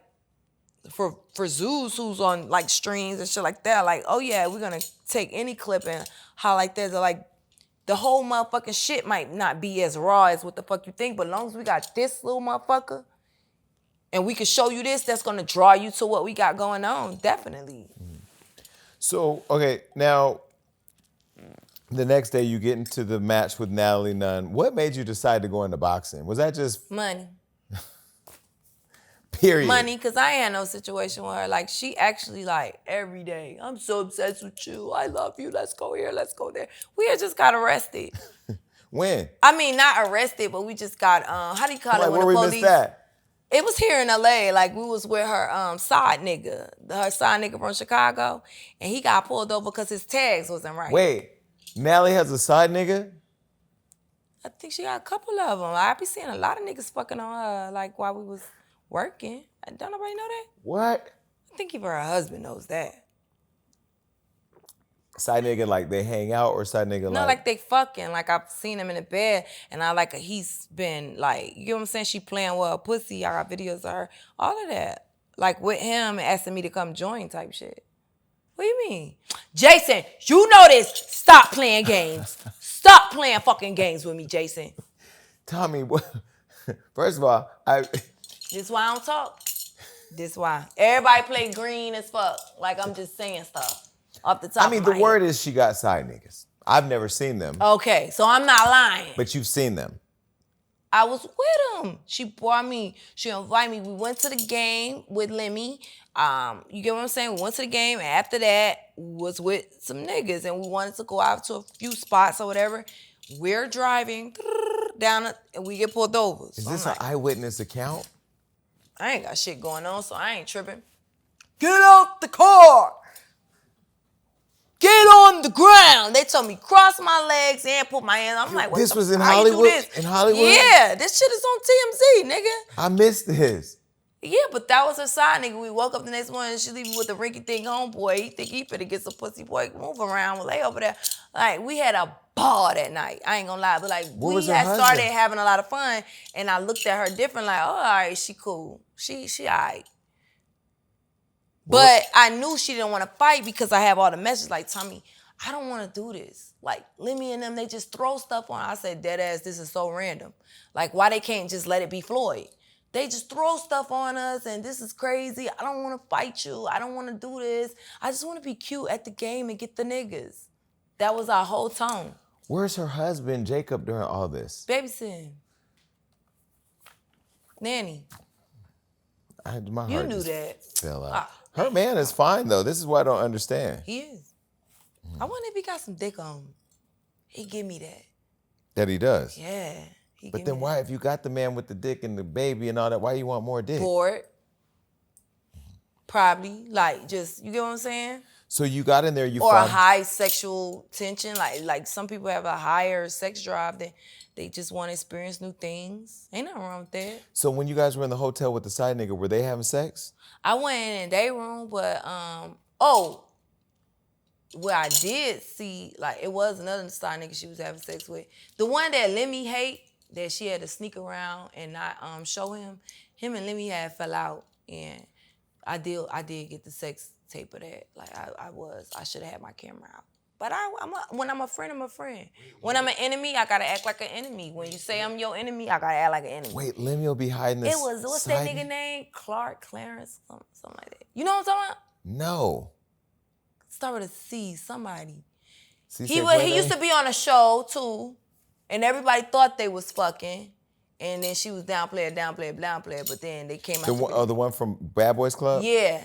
for Zeus, who's on like streams and shit like that, like, oh yeah, we're gonna take any clip and highlight that. Like, the whole motherfucking shit might not be as raw as what the fuck you think, but as long as we got this little motherfucker and we can show you this, that's gonna draw you to what we got going on, definitely. So, okay, now, the next day you get into the match with Natalie Nunn. What made you decide to go into boxing? Was that just... Money. Period. Money, because I ain't had no situation with her. Like, she actually, like, every day, I'm so obsessed with you. I love you. Let's go here. Let's go there. We had just got arrested. When? I mean, not arrested, but we just got, how do you call it? Where we missed that? It was here in LA. Like, we was with her side nigga. Her side nigga from Chicago. And he got pulled over because his tags wasn't right. Wait, Natalie has a side nigga? I think she got a couple of them. I be seeing a lot of niggas fucking on her, like, while we was working. Don't nobody know that? What? I think even her husband knows that. Side nigga, like they hang out, or side nigga like... No, like they fucking. Like, I've seen him in the bed, and I like, he's been like, you know what I'm saying? She playing with her pussy. I got videos of her. All of that. Like, with him asking me to come join type shit. What do you mean? Jason, you know this. Stop playing games. Stop playing fucking games with me, Jason. Tommie, what... First of all, This why I don't talk. This why. Everybody play green as fuck. Like I'm just saying stuff off the top I mean, of the my word head. is she got side niggas. I've never seen them, Okay, so I'm not lying. but you've seen them. I was with him. She brought me. She invited me. We went to the game with Lemmy. You get what I'm saying? We went to the game, and after that was with some niggas, and we wanted to go out to a few spots or whatever. We're driving down, and we get pulled over. Is So this I'm an like, eyewitness account? I ain't got shit going on, so I ain't tripping. Get out the car. Get on the ground. They told me cross my legs and put my hands. I'm like, what This the was in how you do Hollywood? this? In Hollywood? Yeah, this shit is on TMZ, nigga. I missed this. Yeah, but that was her side nigga. We woke up the next morning and she leave me with the rinky thing homeboy. He think he finna get some pussy boy. Move around, we'll lay over there. Like, we had a ball that night. I ain't gonna lie. But like, What we was her had husband? started having a lot of fun and I looked at her different, like, oh, all right, she cool. She all right. But I knew she didn't want to fight because I have all the messages like, Tommie, I don't want to do this. Like, Lemmy and them, they just throw stuff on. I said, dead ass, this is so random. Like, why they can't just let it be Floyd? They just throw stuff on us and this is crazy. I don't want to fight you. I don't want to do this. I just want to be cute at the game and get the niggas. That was our whole tone. Where's her husband, Jacob, during all this? Babysitting. Nanny. My You heart knew just that. fell out. Her man is fine, though. This is what I don't understand. He is. I wonder if he got some dick on him. He give me that. That he does. Yeah. He But give then me why, if you got the man with the dick and the baby and all that, why you want more dick? bored. Probably. Like, just, you get what I'm saying? So you got in there, you Or a found... high sexual tension. Like some people have a higher sex drive than they just want to experience new things. Ain't nothing wrong with that. So when you guys were in the hotel with the side nigga, were they having sex? I went in their room, but where I did see, like, it was another side nigga she was having sex with. The one that Lemmy hate, that she had to sneak around and not show him. Him and Lemmy had fell out, and I did get the sex tape of that. Like I should have had my camera out. But when I'm a friend, I'm a friend. When I'm an enemy, I gotta act like an enemy. When you say I'm your enemy, I gotta act like an enemy. Wait, Lemmy will be hiding this. It was, what's that nigga name? Clarence, something like that. You know what I'm talking about? No. Start with a C, somebody. Si He used to be on a show too, and everybody thought they was fucking, and then she was downplayer, but then they came out. The one from Bad Boys Club? Yeah.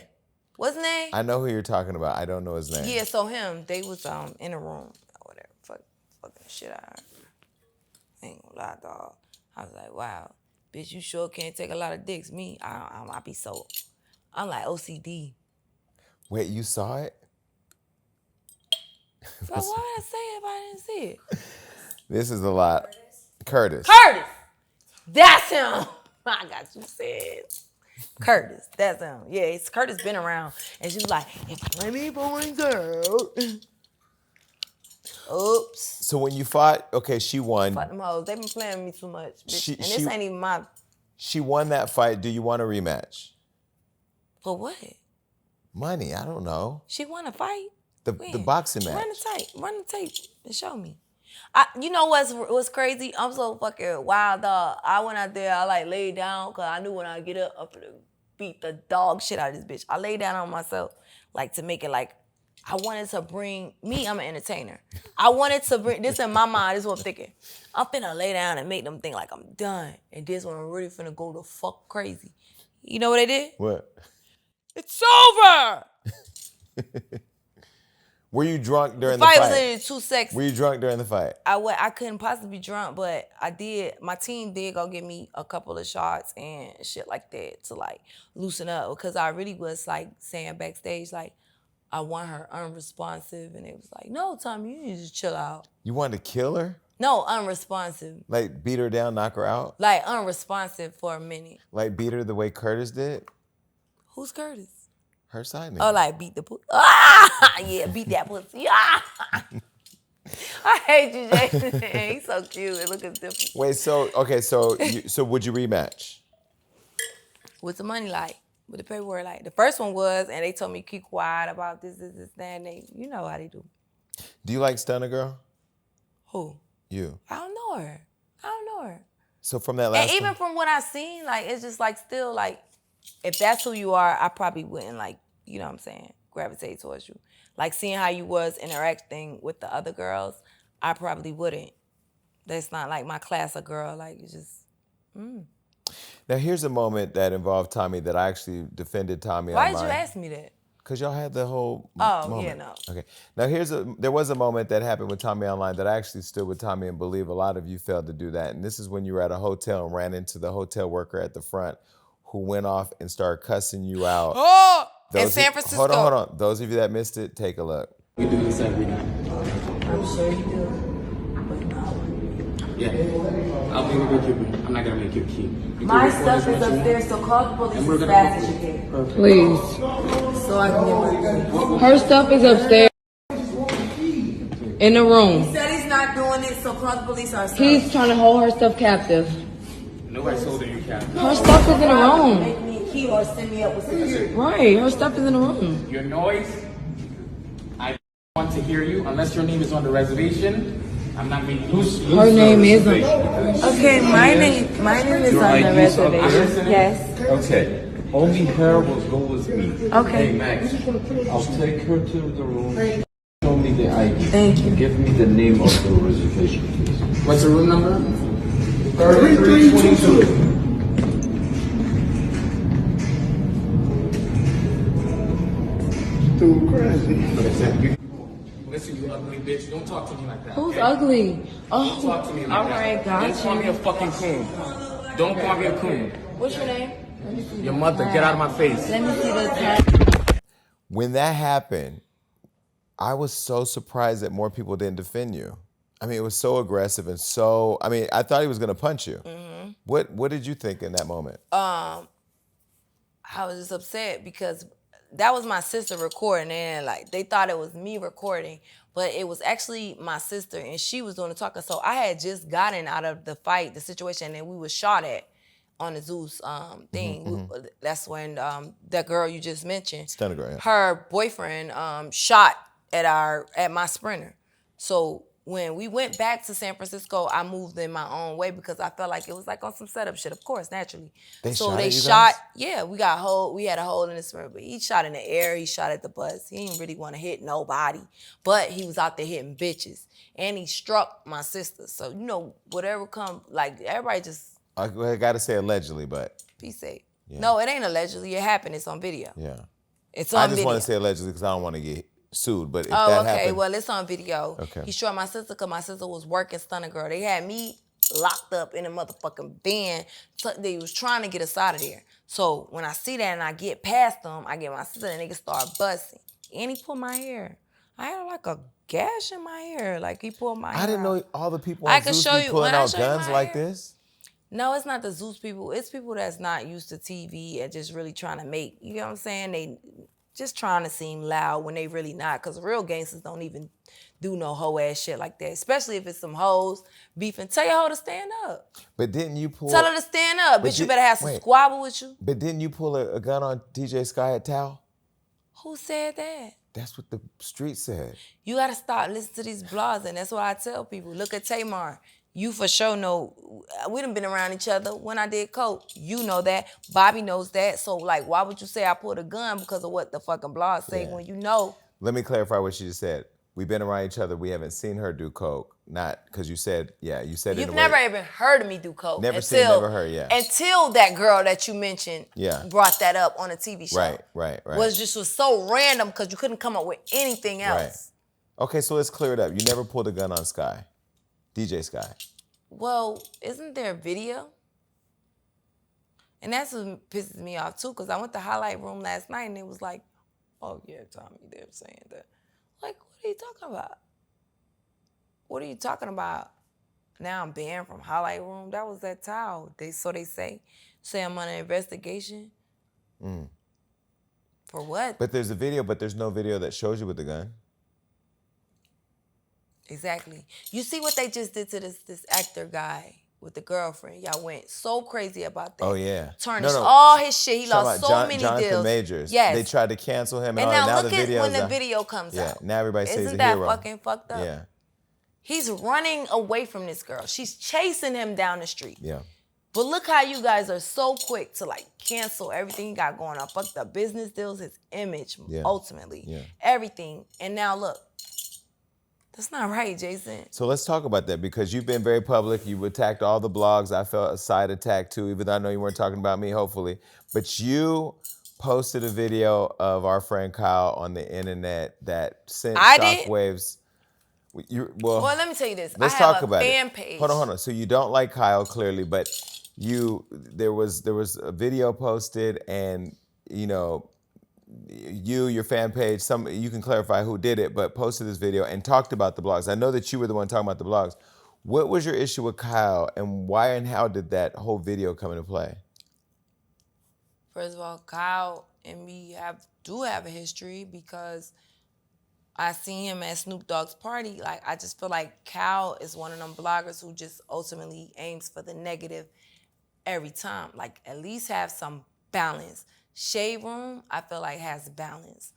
What's his name? I know who you're talking about. I don't know his name. Yeah, so him, they was in a room or whatever. Fucking shit out of her. I ain't gonna lie, dog. I was like, wow, bitch, you sure can't take a lot of dicks. Me, I be so, I'm like OCD. Wait, you saw it? So why would I say it if I didn't see it? This is a lot. Curtis. That's him. I got you said. Curtis, that's him. Yeah, Curtis been around. And she was like, if let me point out. Oops. So when you fought, okay, she won. Fuck them hoes. They been playing with me too much. Bitch. And this ain't even my... She won that fight. Do you want a rematch? For what? Money, I don't know. She won a fight? The boxing match. Run the tape and show me. You know what's crazy? I'm so fucking wild, dog. I went out there, I like laid down, because I knew when I get up, I'm gonna beat the dog shit out of this bitch. I laid down on myself, like, to make it like, I wanted to bring, I'm an entertainer. I wanted to bring, this in my mind, this is what I'm thinking. I'm finna lay down and make them think like I'm done. And this one, I'm really finna go the fuck crazy. You know what they did? What? It's over! Were you drunk during the fight? fight? Was literally too sexy. Were you drunk during the fight? I couldn't possibly be drunk, but I did. My team did go get me a couple of shots and shit like that to like loosen up, because I really was like saying backstage like I want her unresponsive, and it was like, no, Tommie, you need to chill out. You wanted to kill her? No, unresponsive. Like beat her down, knock her out? Like unresponsive for a minute. Like beat her the way Curtis did? Who's Curtis? Her side nigga. Oh, like beat the pussy. Ah, yeah, beat that pussy. Ah. I hate you, Jason. He's so cute. It looks different. Wait, so would you rematch? What's the money like? What the paperwork like? The first one was, and they told me keep quiet about this, that, and they, you know how they do. Do you like Stunner Girl? Who? You. I don't know her. So from that last and even from what I seen, like it's just like still like if that's who you are, I probably wouldn't like, you know what I'm saying, gravitate towards you. Like seeing how you was interacting with the other girls, I probably wouldn't. That's not like my class of girl. Like it's just. Now here's a moment that involved Tommie that I actually defended Tommie Why online. did you ask me that? Because y'all had the whole Oh, moment. yeah, no. Okay. Now there was a moment that happened with Tommie online that I actually stood with Tommie and believe a lot of you failed to do that. And this is when you were at a hotel and ran into the hotel worker at the front who went off and started cussing you out. Oh, in San Francisco. Hold on. Those of you that missed it, take a look. We do this every night. I'm sure you do. Yeah. I'll be with you. I'm not gonna make you keep. My stuff is upstairs, so call the police as fast as you can. Please. So I can get my thing. Her stuff is upstairs in the He room. said he's not doing it, so call the police ourselves. He's trying to hold her stuff captive. Nobody's holding you captive. Her stuff is in the room. Make me a key or send me up with security. Right, her stuff is in the room. Your noise, I want to hear you. Unless your name is on the reservation, I'm not making you. Her name is on. Okay, my name is on the reservation. Yes. Okay. Only her will go with me. Okay. Hey, Max, I'll take her to the room. Show me the ID. Thank you. Give me the name of the reservation, please. What's the room number? 3322. Too crazy. Listen, you ugly bitch. Don't talk to me like that. Who's okay? ugly? Don't Oh, talk to me like all that. right, got Don't call me you. a fucking coon. Don't call me a coon. What's your name? Your mother, get out of my face. Let me see the tag. When that happened, I was so surprised that more people didn't defend you. I mean, it was so aggressive and so, I mean, I thought he was going to punch you. Mm-hmm. What did you think in that moment? I was just upset because that was my sister recording, and like they thought it was me recording, but it was actually my sister, and she was doing the talking. So I had just gotten out of the fight, the situation, and we was shot at on the Zeus thing. That's when that girl you just mentioned, Stunner girl, yeah. her boyfriend shot at my Sprinter. So when we went back to San Francisco, I moved in my own way because I felt like it was like on some setup shit, of course, naturally. They so shot they at you shot, guys? yeah, we had a hole in the Sprinter, but he shot in the air, he shot at the bus. He didn't really want to hit nobody, but he was out there hitting bitches. And he struck my sister. So, you know, whatever come, like everybody just I got to say allegedly, but be safe. Yeah. No, it ain't allegedly, it happened, it's on video. yeah. It's on I just video. want to say allegedly because I don't want to get sued, but if Oh, that okay. happened. Well, it's on video. Okay. He struck my sister because my sister was working Stunner Girl. They had me locked up in a motherfucking van. So they was trying to get us out of there. So when I see that and I get past them, I get my sister and niggas start busting. And he pulled my hair. I had like a gash in my hair. Like he pulled my hair I didn't out. know all the people I on can Zeus show be you- pulling when I out show you guns my like hair. this. No, it's not the Zeus people. It's people that's not used to TV and just really trying to make, you know what I'm saying? They just trying to seem loud when they really not. Because real gangsters don't even do no hoe ass shit like that. Especially if it's some hoes beefing. Tell your hoe to stand up. But didn't you pull? Tell her to stand up. But Bitch, you did- better have some wait. squabble with you. But didn't you pull a gun on DJ Sky at Tao? Who said that? That's what the street said. You gotta stop listening to these blogs, and that's what I tell people. Look at Tamar. You for sure know, we done been around each other. When I did coke, you know that. Bobby knows that. So, like, why would you say I pulled a gun because of what the fucking blogs say Yeah. when you know? Let me clarify what she just said. We've been around each other. We haven't seen her do coke. Not because you said, yeah, you said it You've in a never way. even heard of me do coke. Never seen, never heard, yeah. Until that girl that you mentioned Yeah. brought that up on a TV show. Right. Was so random because you couldn't come up with anything else. Right. Okay, so let's clear it up. You never pulled a gun on Sky, DJ Sky. Well, isn't there a video? And that's what pisses me off too, because I went to Highlight Room last night and it was like, oh yeah, Tommie, they're saying that. Like, what are you talking about? What are you talking about? Now I'm banned from Highlight Room. That was that towel. They say I'm under investigation. For what? But there's a video, but there's no video that shows you with the gun. Exactly. You see what they just did to this actor guy with the girlfriend. Y'all went so crazy about that. Oh, yeah. Tarnished No. all his shit. He Talking lost about so many Jonathan deals. Majors. Yes. They tried to cancel him and And all that. now Now look the at video's when the out. video comes Yeah, out. now everybody says he's Isn't a that hero. fucking fucked up? Yeah. He's running away from this girl. She's chasing him down the street. Yeah. But look how you guys are so quick to like cancel everything he got going on. Fuck the business deals, his image, ultimately. Everything. And now look. That's not right, Jason. So let's talk about that because you've been very public. You've attacked all the blogs. I felt a side attack too, even though I know you weren't talking about me, hopefully. But you posted a video of our friend Kyle on the internet that sent shockwaves. Well, let me tell you this. Let's I have talk a about fan it. page. Hold on. So you don't like Kyle clearly, but there was a video posted, and your fan page. You can clarify who did it, but posted this video and talked about the blogs. I know that you were the one talking about the blogs. What was your issue with Kyle, and why and how did that whole video come into play? First of all, Kyle and me do have a history because I seen him at Snoop Dogg's party. Like, I just feel like Kyle is one of them bloggers who just ultimately aims for the negative every time. Like, at least have some balance. Shade Room, I feel like has balance.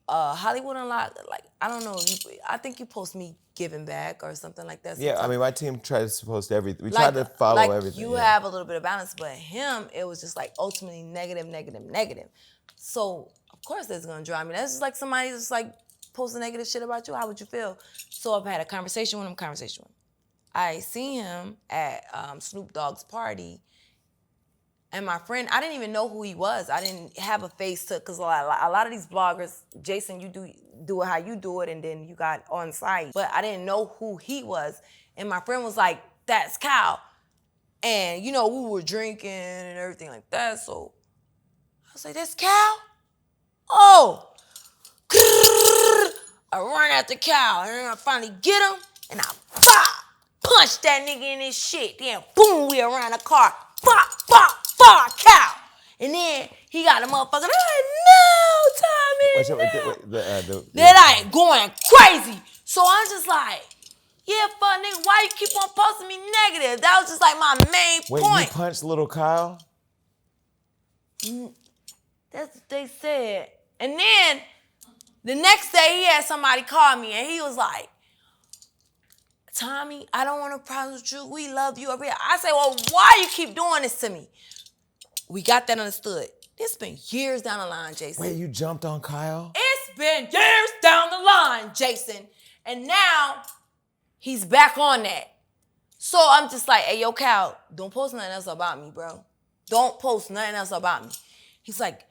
Hollywood Unlocked, like, I don't know. I think you post me giving back or something like that. Yeah, I mean, my team tries to post everything. We try to follow everything. You have a little bit of balance, but him, it was just like ultimately negative. So, of course, that's gonna drive me. That's just like somebody just like posting negative shit about you. How would you feel? So I've had a conversation with him. I seen him at Snoop Dogg's party, and my friend, I didn't even know who he was. I didn't have a face to, because a lot of these bloggers, Jason, you do it how you do it, and then you got on site. But I didn't know who he was. And my friend was like, that's Kyle. And, we were drinking and everything like that. So I was like, that's Kyle? Oh. I run after Kyle, and then I finally get him, and I punch that nigga in his shit. Then boom, we around the car. Kyle. And then he got a motherfucker. I'm like, no, Tommie. They're like going crazy. So I'm just like, yeah, fuck nigga, why you keep on posting me negative? That was just like my main point. Wait, you punched little Kyle? That's what they said. And then the next day he had somebody call me and he was like, Tommie, I don't want no problems with you. We love you. I say, well, why you keep doing this to me? We got that understood. It's been years down the line, Jason. Wait, you jumped on Kyle? It's been years down the line, Jason. And now he's back on that. So I'm just like, hey, yo, Kyle, don't post nothing else about me, bro. Don't post nothing else about me. He's like,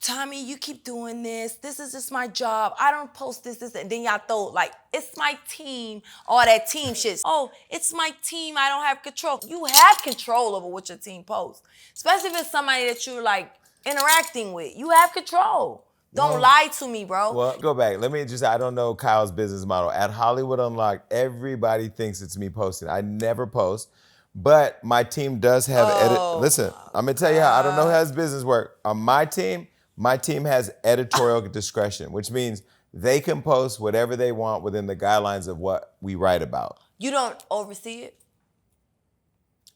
Tommie, you keep doing this. This is just my job. I don't post this. And then y'all throw, like, it's my team, all that team shit. Oh, it's my team. I don't have control. You have control over what your team posts, especially if it's somebody that you're, like, interacting with. You have control. Don't lie to me, bro. Well, go back. I don't know Kyle's business model. At Hollywood Unlocked, everybody thinks it's me posting. I never post. But my team does have Listen, I'm going to tell you how. I don't know how his business works. On my team has editorial discretion, which means they can post whatever they want within the guidelines of what we write about. You don't oversee it?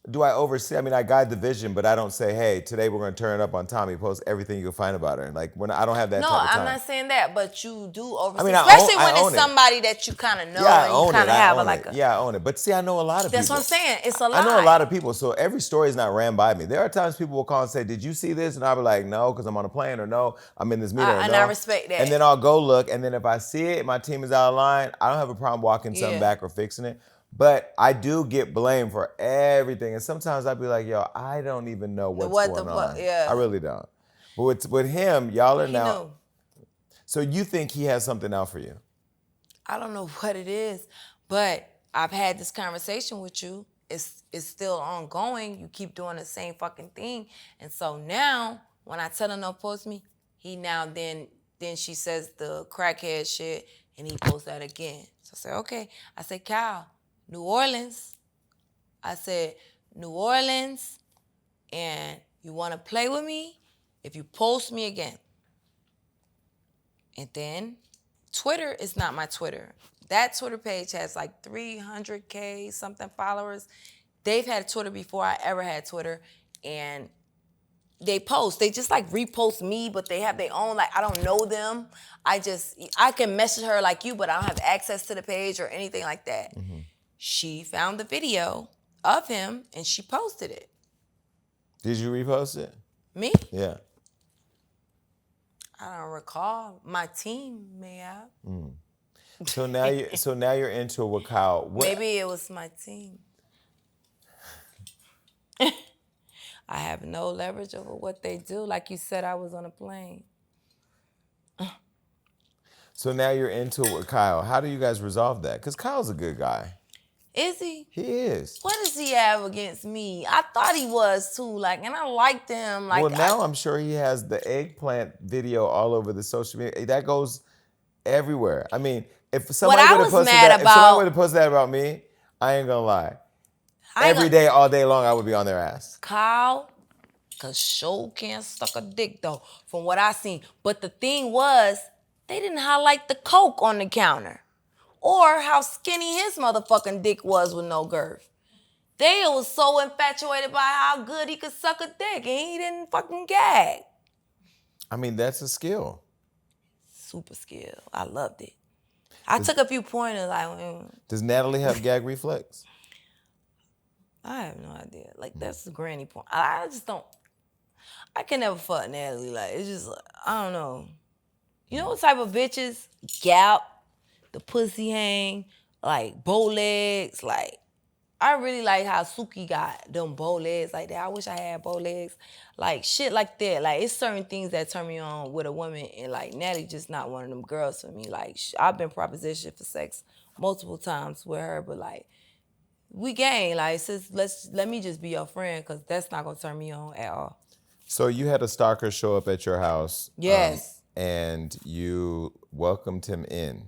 Do I oversee? I mean, I guide the vision, but I don't say, hey, today we're going to turn it up on Tommie, post everything you can find about her. Like, I don't have that type of time. No, I'm not saying that, but you do oversee. I mean, especially when it's somebody that you kind of know and you kind of have a. Yeah, I own it. But see, I know a lot of people. That's what I'm saying. It's a lot. I know a lot of people, so every story is not ran by me. There are times people will call and say, did you see this? And I'll be like, no, because I'm on a plane, or no, I'm in this meeting, or and no. I respect that. And then I'll go look, and then if I see it, my team is out of line, I don't have a problem walking something back or fixing it. But I do get blamed for everything. And sometimes I'd be like, yo, I don't even know what's going on. I really don't. But with him, y'all are now. So you think he has something out for you? I don't know what it is, but I've had this conversation with you. It's still ongoing. You keep doing the same fucking thing. And so now, when I tell him don't post me, he now then she says the crackhead shit, and he posts that again. So I say, okay. I say, Kyle, New Orleans. I said, New Orleans, and you want to play with me? If you post me again. And then Twitter is not my Twitter. That Twitter page has like 300K something followers. They've had Twitter before I ever had Twitter, and they post. They just like repost me, but they have their own, like, I don't know them. I can message her like you, but I don't have access to the page or anything like that. Mm-hmm. She found the video of him and she posted it. Did you repost it? Me? Yeah. I don't recall. My team may have. Mm. So now you're into it with Kyle. Maybe it was my team. I have no leverage over what they do. Like you said, I was on a plane. So now you're into it with Kyle. How do you guys resolve that? Because Kyle's a good guy. Is he? He is. What does he have against me? I thought he was too, like, and I liked him. Like, well, now I'm sure he has the eggplant video all over the social media. That goes everywhere. I mean, if somebody would have posted that about me, I ain't gonna lie. Every day, all day long, I would be on their ass. Kyle, cause show can't suck a dick though, from what I seen. But the thing was, they didn't highlight the coke on the counter, or how skinny his motherfucking dick was with no girth. They was so infatuated by how good he could suck a dick, and he didn't fucking gag. I mean, that's a skill. Super skill. I loved it. I took a few pointers. Does Natalie have gag reflex? I have no idea. Like, that's the granny point. I just don't. I can never fuck Natalie. Like, it's just, I don't know. You know what type of bitches? Gap, the pussy hang, like bow legs. Like, I really like how Suki got them bow legs like that. I wish I had bow legs. Like, shit like that. Like, it's certain things that turn me on with a woman. And, like, Natalie just not one of them girls for me. Like, I've been propositioned for sex multiple times with her, but, like, we gang. Like, sis, let me just be your friend, because that's not going to turn me on at all. So you had a stalker show up at your house. Yes. And you welcomed him in.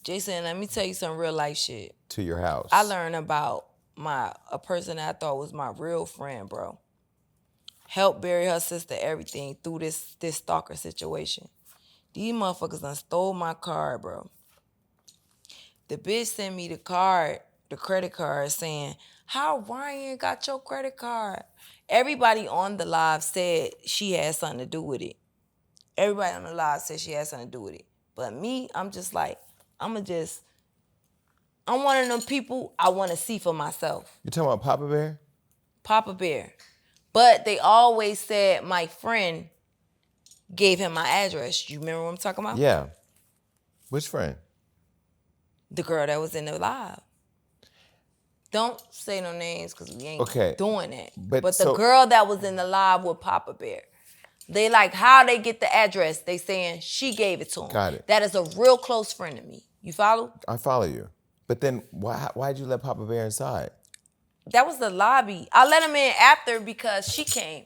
Jason, let me tell you some real life shit. To your house. I learned about a person that I thought was my real friend, bro. Helped bury her sister, everything, through this stalker situation. These motherfuckers done stole my card, bro. The bitch sent me the credit card, saying, how Ryan got your credit card? Everybody on the live said she had something to do with it. Everybody on the live said she had something to do with it. But me, I'm just like, I'm one of them people I want to see for myself. You talking about Papa Bear? Papa Bear. But they always said my friend gave him my address. You remember what I'm talking about? Yeah. Which friend? The girl that was in the live. Don't say no names, because we ain't doing that. But the girl that was in the live with Papa Bear. They like how they get the address. They saying she gave it to him. Got it. That is a real close friend of me. You follow? I follow you. But then why'd you let Papa Bear inside? That was the lobby. I let him in after because she came.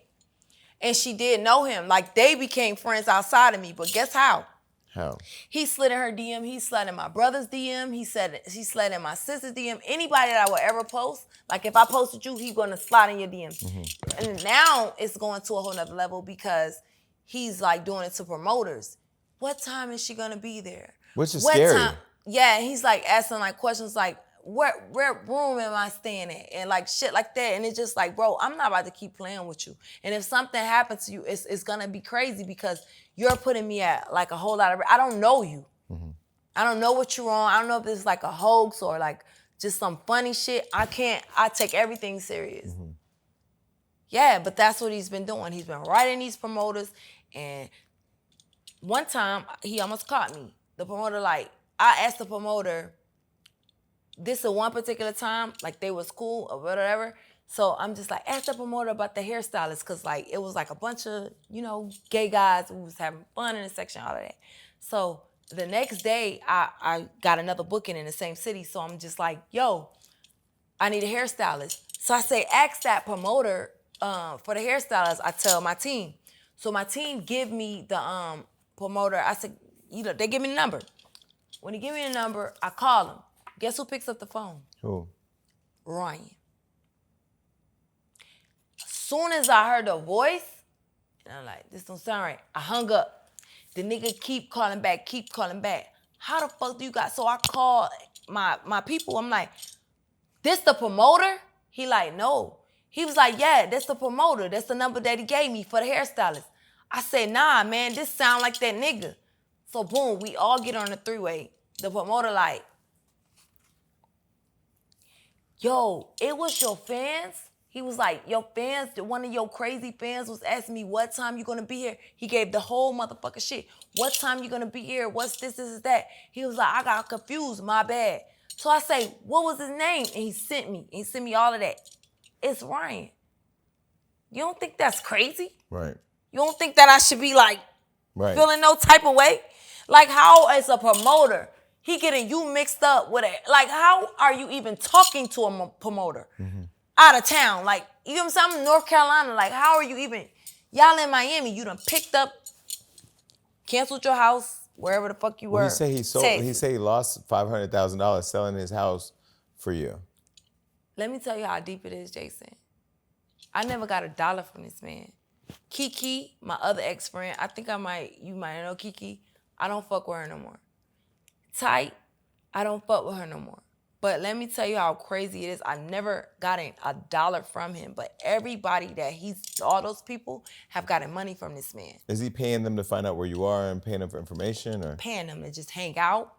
And she did know him. Like, they became friends outside of me. But guess how? How? He slid in her DM. He slid in my brother's DM. He slid in my sister's DM. Anybody that I would ever post, like if I posted you, he's going to slide in your DMs. Mm-hmm. And now it's going to a whole nother level because he's like doing it to promoters. What time is she going to be there? Which is scary. Yeah, he's like asking like questions like, where room am I staying at? And like shit like that. And it's just like, bro, I'm not about to keep playing with you. And if something happens to you, it's going to be crazy because you're putting me at like a whole lot of, I don't know you. Mm-hmm. I don't know what you're on. I don't know if it's like a hoax or like just some funny shit. I take everything serious. Mm-hmm. Yeah, but that's what he's been doing. He's been writing these promoters. And one time he almost caught me. The promoter, like, I asked the promoter, this at one particular time, like they was cool or whatever. So I'm just like, ask the promoter about the hairstylist, because like it was like a bunch of, gay guys who was having fun in the section, all of that. So the next day, I got another booking in the same city. So I'm just like, yo, I need a hairstylist. So I say, ask that promoter for the hairstylist. I tell my team. So my team give me the promoter. I said, they give me the number. When he give me the number, I call him. Guess who picks up the phone? Who? Ryan. As soon as I heard the voice, and I'm like, this don't sound right. I hung up. The nigga keep calling back. How the fuck do you got? So I call my people. I'm like, this the promoter? He like, no. He was like, yeah, that's the promoter. That's the number that he gave me for the hairstylist. I said, nah, man, this sound like that nigga. So boom, we all get on the three-way. The promoter like, yo, it was your fans? He was like, your fans, one of your crazy fans was asking me what time you gonna be here. He gave the whole motherfucker shit. What time you gonna be here? What's this is that? He was like, I got confused, my bad. So I say, what was his name? And he sent me all of that. It's Ryan. You don't think that's crazy? Right. You don't think that I should be like feeling no type of way? Like how as a promoter, he getting you mixed up with it. Like how are you even talking to a promoter out of town? Like, you know what I'm saying? I'm in North Carolina. Like how are you even, y'all in Miami, you done picked up, canceled your house, wherever the fuck you were. He say he sold. He say he lost $500,000 selling his house for you. Let me tell you how deep it is, Jason. I never got $1 from this man. Kiki, my other ex-friend, I think you might know Kiki. I don't fuck with her no more. Tight, I don't fuck with her no more. But let me tell you how crazy it is. I never gotten $1 from him, but everybody that all those people have gotten money from this man. Is he paying them to find out where you are and paying them for information, or paying them to just hang out,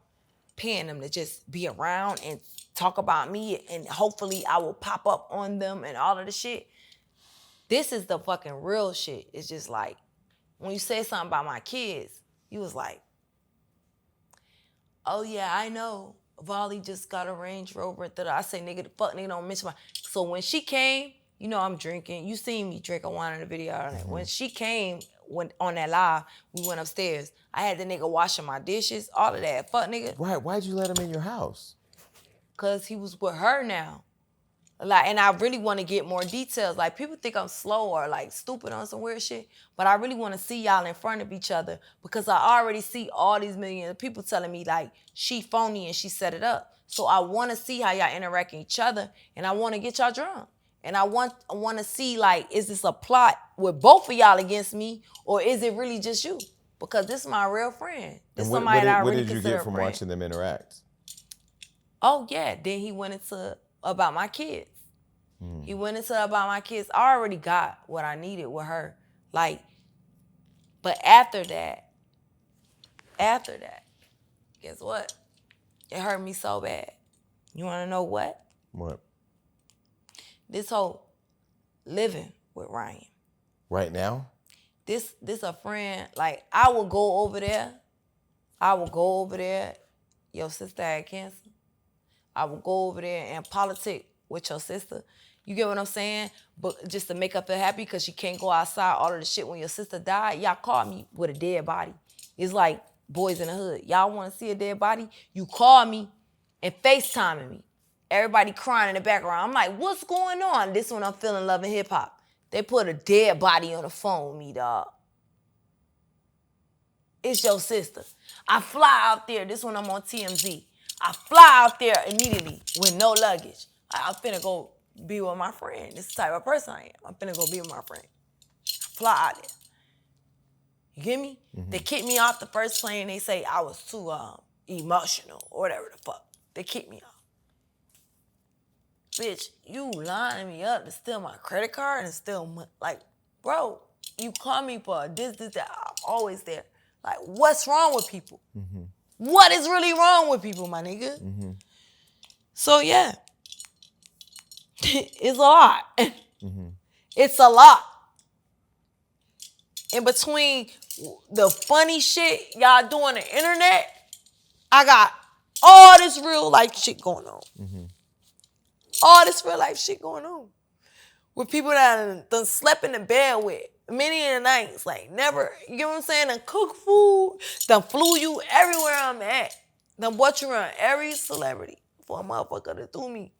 paying them to just be around and talk about me, and hopefully I will pop up on them and all of the shit. This is the fucking real shit. It's just like, when you say something about my kids, you was like, oh yeah, I know. Volley just got a Range Rover. I say, nigga, the fuck nigga don't mention my. So when she came, you know I'm drinking. You seen me drinking wine in the video. Mm-hmm. When she came, on that live, we went upstairs. I had the nigga washing my dishes, all of that. Fuck nigga. Why'd you let him in your house? Cause he was with her now. Like, and I really want to get more details. Like, people think I'm slow or like stupid on some weird shit, but I really want to see y'all in front of each other, because I already see all these millions of people telling me like she phony and she set it up. So I want to see how y'all interact with each other, and I want to get y'all drunk. And I want to see, like, is this a plot with both of y'all against me, or is it really just you? Because this is my real friend. This is somebody that I really consider a friend. What did you get from watching them interact? Oh yeah, then he went into about my kids. He went into about my kids. I already got what I needed with her. Like, but after that, guess what? It hurt me so bad. You want to know what? What? This whole living with Ryan. Right now? This a friend. Like, I will go over there. Your sister had cancer. I will go over there and politic with your sister. You get what I'm saying? But just to make her feel happy, because she can't go outside, all of the shit. When your sister died, y'all called me with a dead body. It's like Boys in the Hood. Y'all want to see a dead body? You call me and FaceTiming me. Everybody crying in the background. I'm like, what's going on? This one I'm feeling Love and Hip Hop. They put a dead body on the phone with me, dog. It's your sister. I fly out there. This one I'm on TMZ. I fly out there immediately with no luggage. I'm finna go be with my friend. This is the type of person I am. I'm finna go be with my friend. Fly out there. You get me? Mm-hmm. They kicked me off the first plane. They say I was too emotional or whatever the fuck. They kicked me off. Bitch, you lining me up to steal my credit card and steal my, like, bro, you call me for this, that. I'm always there. Like, what's wrong with people? Mm-hmm. What is really wrong with people, my nigga? Mm-hmm. So, yeah. It's a lot. Mm-hmm. It's a lot. In between the funny shit y'all do on the internet, I got all this real life shit going on. Mm-hmm. All this real life shit going on. With people that I done slept in the bed with many of the nights. Like, never, you know what I'm saying? Done cook food, done flew you everywhere I'm at. Done bought you around every celebrity for a motherfucker to do me.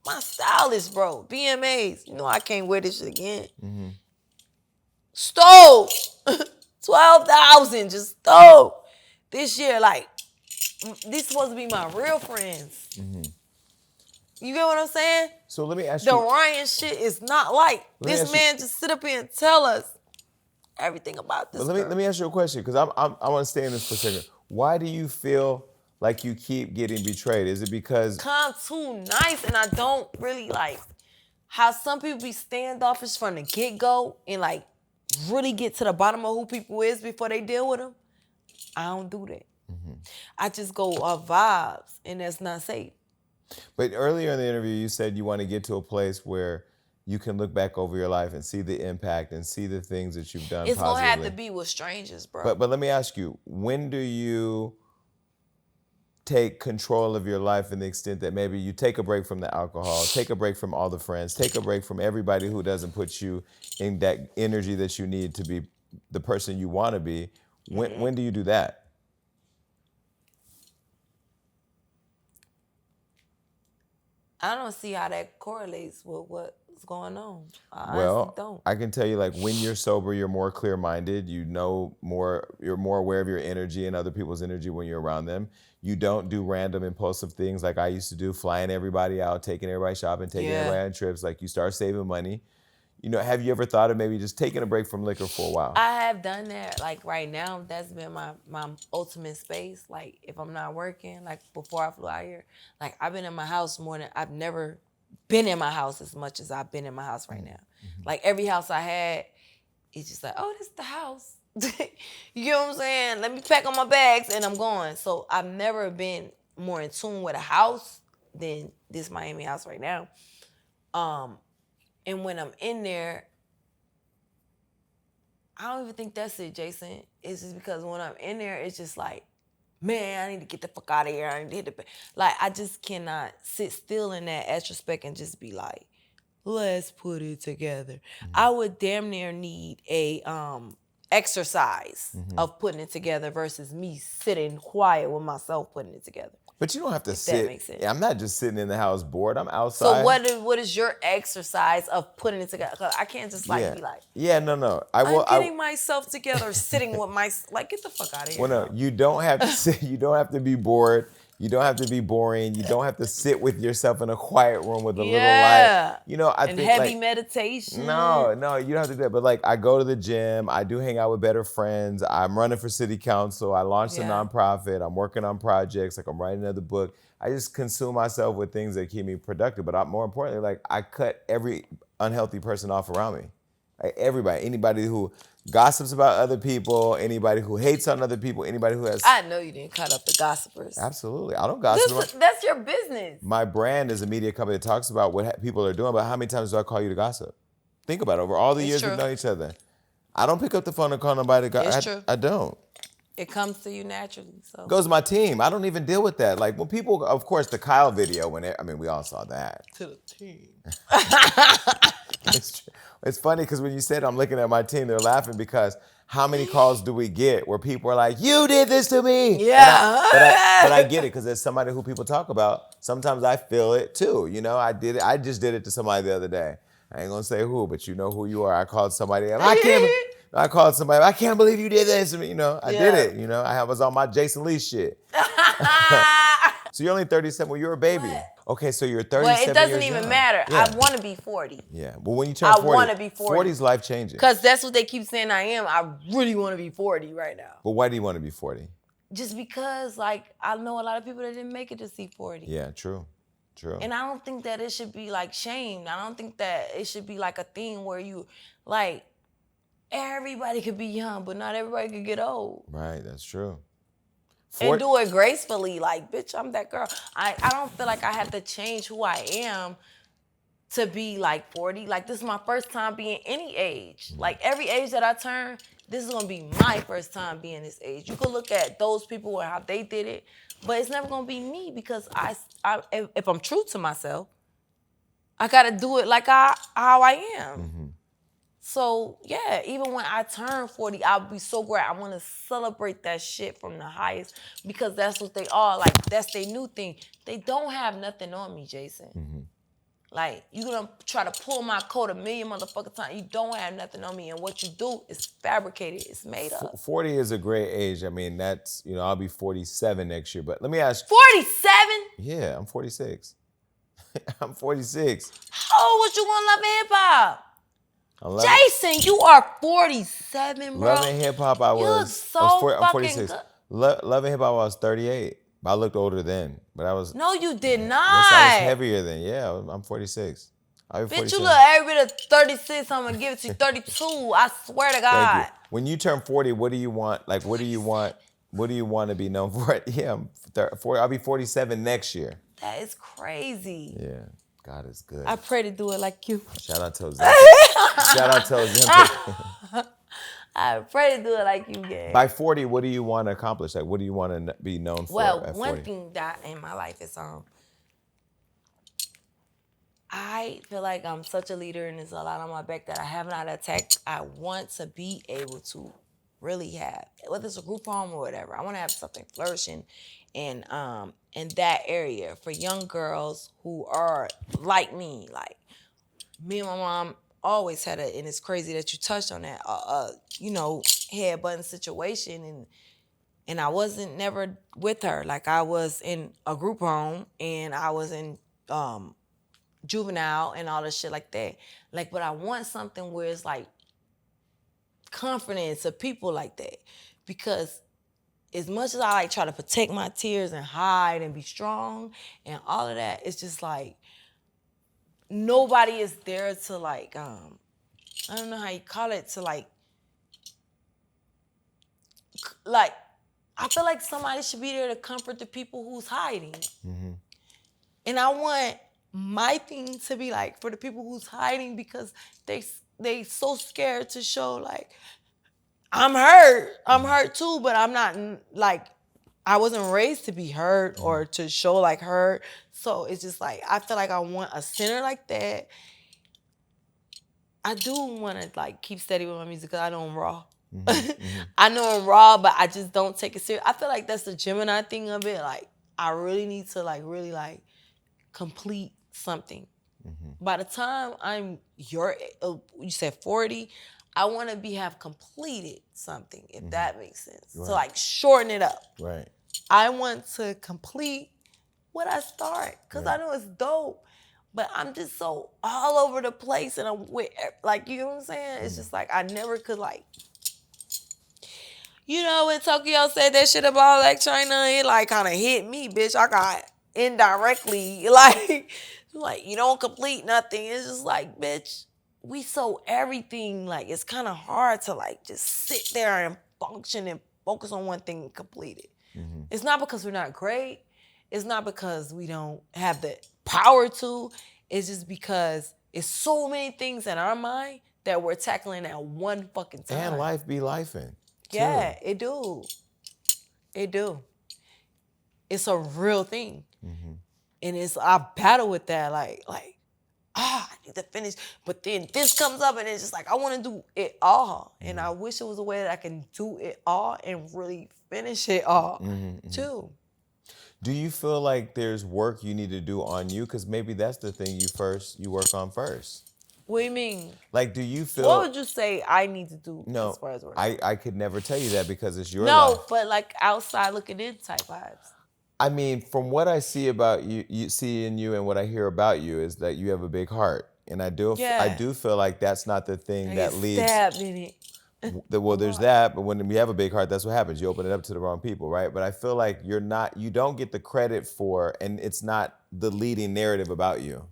My stylist, bro, BMAs. You know I can't wear this shit again. Mm-hmm. Stole. 12,000, just stole. This year, like, these supposed to be my real friends. Mm-hmm. You get what I'm saying? So let me ask you. The Ryan shit is not like this man just sit up here and tell us everything about this. Let me ask you a question, because I want to stay in this for a second. Why do you feel like you keep getting betrayed? Is it because I'm too nice and I don't really like how some people be standoffish from the get-go and like really get to the bottom of who people is before they deal with them. I don't do that. I just go off vibes, and that's not safe. But earlier in the interview, you said you want to get to a place where you can look back over your life and see the impact and see the things that you've done It's positively. gonna have to be with strangers, bro. But let me ask you, when do you take control of your life in the extent that maybe you take a break from the alcohol, take a break from all the friends, take a break from everybody who doesn't put you in that energy that you need to be the person you want to be? When do you do that? I don't see how that correlates with what's going on. I Well, honestly don't. I can tell you, like, when you're sober, you're more clear-minded. You know more. You're more aware of your energy and other people's energy when you're around them. You don't do random impulsive things like I used to do, flying everybody out, taking everybody shopping, taking everybody on trips. Like, you start saving money. You know, have you ever thought of maybe just taking a break from liquor for a while? I have done that. Like right now, that's been my ultimate space. Like if I'm not working, like before I flew out here, like I've been in my house more than I've never been in my house as much as I've been in my house right now. Like every house I had, it's just like, oh, this is the house. You know what I'm saying? Let me pack on my bags and I'm going. So I've never been more in tune with a house than this Miami house right now. And when I'm in there, I don't even think that's it, Jason. It's just because when I'm in there, it's just like, man, I need to get the fuck out of here. I need to hit the like, I just cannot sit still in that retrospect and just be like, let's put it together. I would damn near need a exercise of putting it together versus me sitting quiet with myself putting it together. But you don't have to If sit. that makes sense. Yeah, I'm not just sitting in the house bored. I'm outside. So what is your exercise of putting it together? 'Cause I can't just like be like, no. I'm getting myself together, sitting with my like, get the fuck out of here. Well, no, you don't have to sit. You don't have to be bored. You don't have to be boring. You don't have to sit with yourself in a quiet room with a little light. You know, I and think heavy like, meditation. No, you don't have to do that. But like, I go to the gym. I do hang out with better friends. I'm running for city council. I launched a nonprofit. I'm working on projects. Like I'm writing another book. I just consume myself with things that keep me productive. But more importantly, like I cut every unhealthy person off around me. Like everybody, anybody who gossips about other people, anybody who hates on other people, anybody who has. I know you didn't cut up the gossipers. Absolutely, I don't gossip. That's your business. My brand is a media company that talks about what people are doing. But how many times do I call you to gossip? Think about it. Over all the years we've known each other, I don't pick up the phone and call nobody to gossip. It's true. I don't. It comes to you naturally. So It goes to my team. I don't even deal with that. Like when people, of course, the Kyle video. We all saw that. to the team. It's funny because when you said I'm looking at my team, they're laughing because how many calls do we get where people are like, "You did this to me"? Yeah. But I get it because as somebody who people talk about, sometimes I feel it too. You know, I did it. I just did it to somebody the other day. I ain't gonna say who, but you know who you are. I called somebody. I called somebody. I can't believe you did this. You know, I did it. You know, I was on my Jason Lee shit. So you're only 37. Well, you're a baby. What? Okay, so you're 37 years Well, it doesn't even young. matter. Yeah. I want to be 40. Yeah. Well, when you turn 40, I want to be 40. 40 is life changing. Because that's what they keep saying I am. I really want to be 40 right now. But why do you want to be 40? Just because, like, I know a lot of people that didn't make it to see 40. Yeah, true. And I don't think that it should be, like, shamed. I don't think that it should be, like, a thing where you, like, everybody could be young, but not everybody could get old. Right, that's true. And do it gracefully. Like, bitch, I'm that girl. I don't feel like I have to change who I am to be, like, 40. Like, this is my first time being any age. Like, every age that I turn, this is going to be my first time being this age. You could look at those people and how they did it, but it's never going to be me because if I'm true to myself, I got to do it like how I am. Mm-hmm. So, yeah, even when I turn 40, I'll be so great. I want to celebrate that shit from the highest because that's what they are. Like, that's their new thing. They don't have nothing on me, Jason. Mm-hmm. Like, you're going to try to pull my coat a million motherfucking times. You don't have nothing on me. And what you do is fabricated. It's made up. 40 is a great age. I mean, that's, I'll be 47 next year. But let me ask you. 47? Yeah, I'm 46. I'm 46. Oh, what you want, Love and Hip Hop? Jason, you are 47, bro. Love and Hip Hop, I'm 46. Good. Love and Hip Hop, I was 38. But I looked older then. But I was. No, you did not. Yes, I was heavier then. Yeah, I'm 46. I'll be Bitch, 47. you look every bit of 36. I'm gonna give it to you 32. I swear to God. Thank you. When you turn 40, what do you want? Like, what do you want? What do you want to be known for? Yeah, I'm 40. I'll be 47 next year. That is crazy. Yeah, God is good. I pray to do it like you. Shout out to Ozempic. Shout out to Ozempic. I pray to do it like you, gang. By 40, what do you want to accomplish? Like, what do you want to be known for Well, at one 40? thing that in my life is I feel like I'm such a leader and there's a lot on my back that I have not attacked. I want to be able to really have, whether it's a group home or whatever, I want to have something flourishing in that area for young girls who are like me. Like me and my mom always had and it's crazy that you touched on that, headbutting situation and I wasn't never with her. Like I was in a group home and I was in juvenile and all this shit like that. Like, but I want something where it's like confidence of people like that. Because as much as I like try to protect my tears and hide and be strong and all of that, it's just like nobody is there to like, I don't know how you call it, to like I feel like somebody should be there to comfort the people who's hiding. Mm-hmm. And I want my thing to be like for the people who's hiding because they so scared to show like I'm hurt too, but I'm not like I wasn't raised to be hurt or to show like hurt. So it's just like I feel like I want a center like that. I do want to like keep steady with my music because I know I'm raw. Mm-hmm. I know I'm raw, but I just don't take it serious. I feel like that's the Gemini thing of it. Like I really need to like really like complete something. Mm-hmm. By the time I'm you said 40, I want to have completed something, if that makes sense. Right. So like shorten it up. Right. I want to complete what I start because I know it's dope, but I'm just so all over the place and I'm with like, you know what I'm saying? It's just like I never could like, when Tokyo said that shit about like China, it like kind of hit me, bitch. I got indirectly like you don't complete nothing. It's just like, bitch, we sold everything. Like it's kind of hard to like just sit there and function and focus on one thing and complete it. Mm-hmm. It's not because we're not great. It's not because we don't have the power to. It's just because it's so many things in our mind that we're tackling at one fucking time. And life be lifing. Yeah, it do. It do. It's a real thing. Mm-hmm. And I battle with that, like, I need to finish. But then this comes up and it's just like, I want to do it all. Mm-hmm. And I wish it was a way that I can do it all and really finish it all, too. Do you feel like there's work you need to do on you? Because maybe that's the thing you work on first. What do you mean? Like, do you feel... What would you say I need to do as far as work? I could never tell you that because it's your life. No, but like outside looking in type vibes. I mean, from what I see about you see in you and what I hear about you is that you have a big heart. And I do feel like that's not the thing that leads... stabbed in it. Well, there's that, but when we have a big heart, that's what happens. You open it up to the wrong people, right? But I feel like you don't get the credit for, and it's not the leading narrative about you.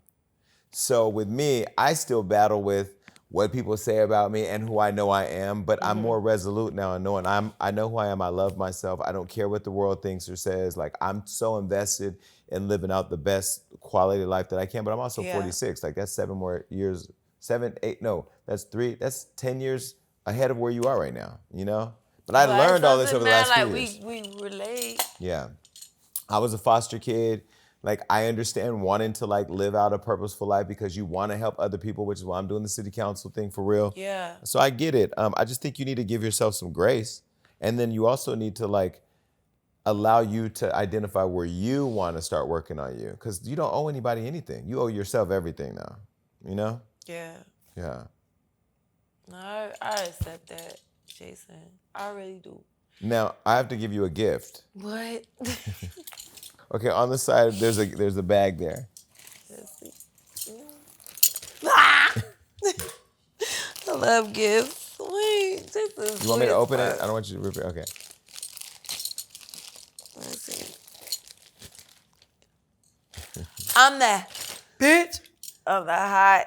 So with me, I still battle with what people say about me and who I know I am, but I'm more resolute now in knowing I know who I am. I love myself. I don't care what the world thinks or says. Like I'm so invested in living out the best quality of life that I can, but I'm also 46. Like that's 7 more years, 7, 8, no, that's 10 years ahead of where you are right now, But I learned all this over the last few years. We relate. Yeah. I was a foster kid. Like, I understand wanting to, like, live out a purposeful life because you want to help other people, which is why I'm doing the city council thing for real. Yeah. So I get it. I just think you need to give yourself some grace. And then you also need to, like, allow you to identify where you want to start working on you. Because you don't owe anybody anything. You owe yourself everything now, Yeah. Yeah. No, I accept that, Jason. I really do. Now, I have to give you a gift. What? Okay, on the side, there's a bag there. I love gifts. Wait, this is You want me to open it? I don't want you to rip it. Okay. Let's see. I'm that bitch. I'm the hot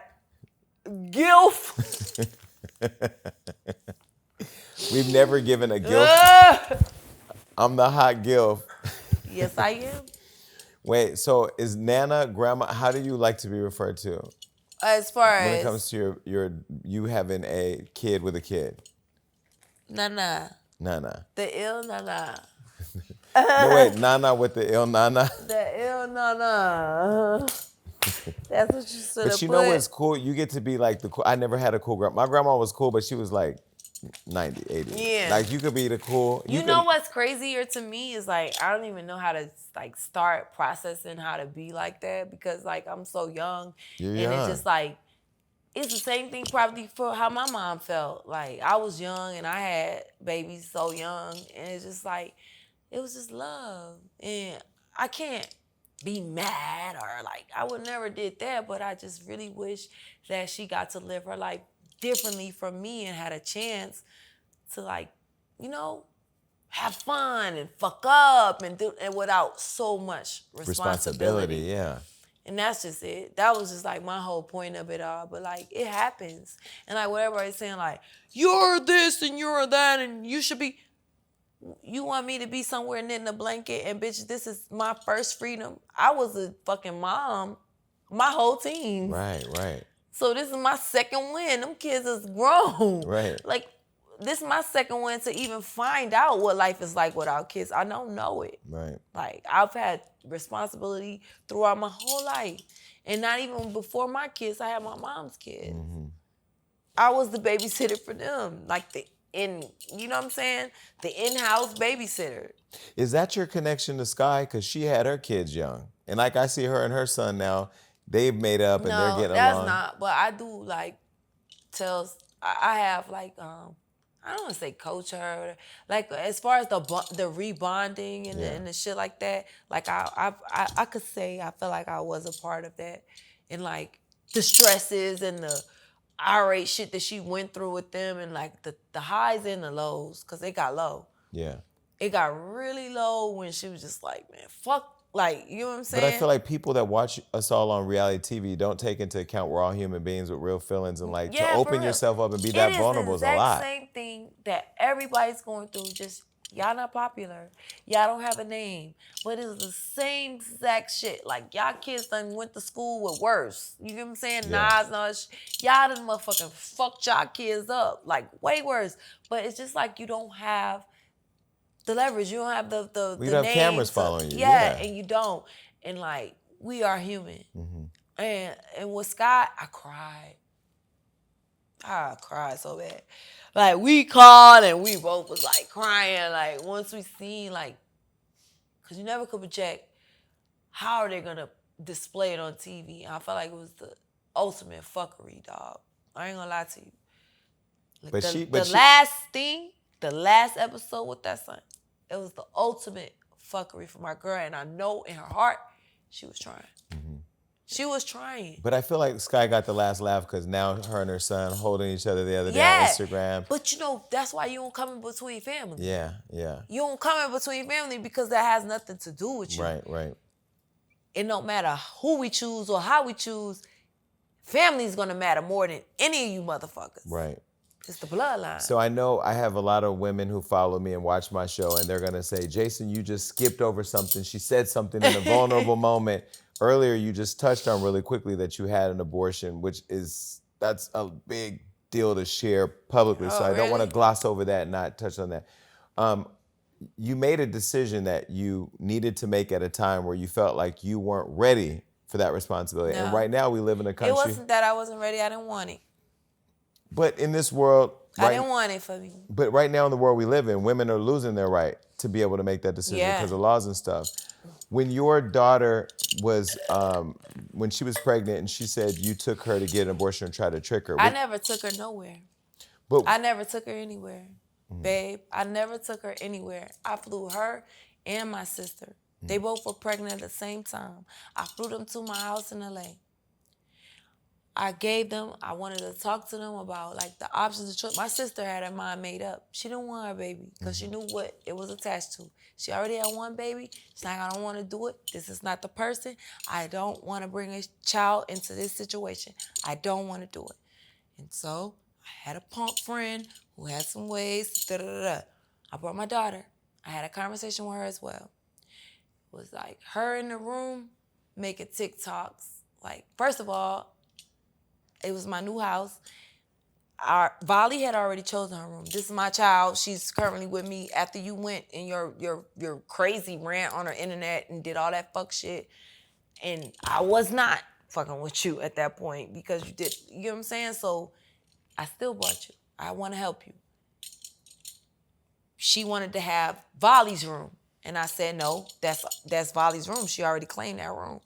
gilf. We've never given a gilf. I'm the hot gilf. Yes, I am. Wait, so is Nana, grandma, how do you like to be referred to As far when it as comes to you having a kid with a kid? Nana, Nana. the ill Nana, No, wait, Nana with the ill Nana. the ill Nana. That's what you should have But you put. know what's cool? You get to be like the cool. I never had a cool grandma. My grandma was cool, but she was like 90, 80. Yeah. Like you could be the cool. You know what's crazier to me is like I don't even know how to like start processing how to be like that because like I'm so young. You're and young. It's just like it's the same thing probably for how my mom felt. Like I was young and I had babies so young and it's just like it was just love. And I can't be mad or like I would never did that, but I just really wish that she got to live her life differently from me and had a chance to like, you know, have fun and fuck up and do and without so much responsibility. Yeah. And that's just it. That was just like my whole point of it all. But like it happens. And like whatever everybody's saying, like, you're this and you're that and you should be. You want me to be somewhere knitting a blanket and bitch, this is my first freedom. I was a fucking mom, my whole team. Right. So this is my second win. Them kids is grown. Right. Like, this is my second win to even find out what life is like without kids. I don't know it. Right. Like, I've had responsibility throughout my whole life. And not even before my kids, I had my mom's kids. Mm-hmm. I was the babysitter for them. Like, you know what I'm saying? The in-house babysitter. Is that your connection to Sky? Because she had her kids young. And like I see her and her son now, they've made up and they're getting along. No, that's not. But I do, like, I have, like, I don't want to say coach her. Like, as far as the rebonding and the shit like that, like, I could say I feel like I was a part of that. And, like, the stresses and the irate shit that she went through with them and, like, the highs and the lows, because it got low. Yeah. It got really low when she was just like, man, fuck. Like, you know what I'm saying? But I feel like people that watch us all on reality TV don't take into account we're all human beings with real feelings and like to open yourself up and be that vulnerable is a lot. It is the exact same thing that everybody's going through. Just y'all not popular. Y'all don't have a name. But it's the same exact shit. Like y'all kids done went to school with worse. You get what I'm saying? Yeah. Nas and all that shit. Y'all done motherfucking fucked y'all kids up. Like way worse. But it's just like you don't have the leverage. You don't have the We don't have cameras following you. Yeah, and you don't. And like we are human. Mm-hmm. And with Scott, I cried. I cried so bad. Like we called and we both was like crying. Like once we seen like, cause you never could project how are they gonna display it on TV. And I felt like it was the ultimate fuckery, dog. I ain't gonna lie to you. Like the last episode with that son, it was the ultimate fuckery for my girl. And I know in her heart, she was trying. Mm-hmm. She was trying. But I feel like Sky got the last laugh because now her and her son holding each other the other day on Instagram. But you know, that's why you don't come in between family. Yeah. You don't come in between family because that has nothing to do with you. Right. It don't matter who we choose or how we choose. Family's gonna matter more than any of you motherfuckers. Right. It's the bloodline. So I know I have a lot of women who follow me and watch my show, and they're gonna say, Jason, you just skipped over something. She said something in a vulnerable moment. Earlier, you just touched on really quickly that you had an abortion, that's a big deal to share publicly. So I don't want to gloss over that and not touch on that. You made a decision that you needed to make at a time where you felt like you weren't ready for that responsibility. No. And right now we live in a country. It wasn't that I wasn't ready. I didn't want it. But in this world, I didn't want it for me. But right now in the world we live in, women are losing their right to be able to make that decision because of laws and stuff. When your daughter was, when she was pregnant and she said you took her to get an abortion and tried to trick her. I never took her nowhere. But I never took her anywhere, babe. I never took her anywhere. I flew her and my sister. They both were pregnant at the same time. I flew them to my house in LA. I wanted to talk to them about like the options of choice. My sister had her mind made up. She didn't want her baby because she knew what it was attached to. She already had one baby. She's like, I don't want to do it. This is not the person. I don't want to bring a child into this situation. I don't want to do it. And so I had a punk friend who had some ways, I brought my daughter. I had a conversation with her as well. It was like her in the room making TikToks. Like, first of all, it was my new house. Volley had already chosen her room. This is my child. She's currently with me after you went in your crazy rant on her internet and did all that fuck shit. And I was not fucking with you at that point because you did, you know what I'm saying? So I still brought you. I want to help you. She wanted to have Volley's room. And I said, no, that's Volley's room. She already claimed that room.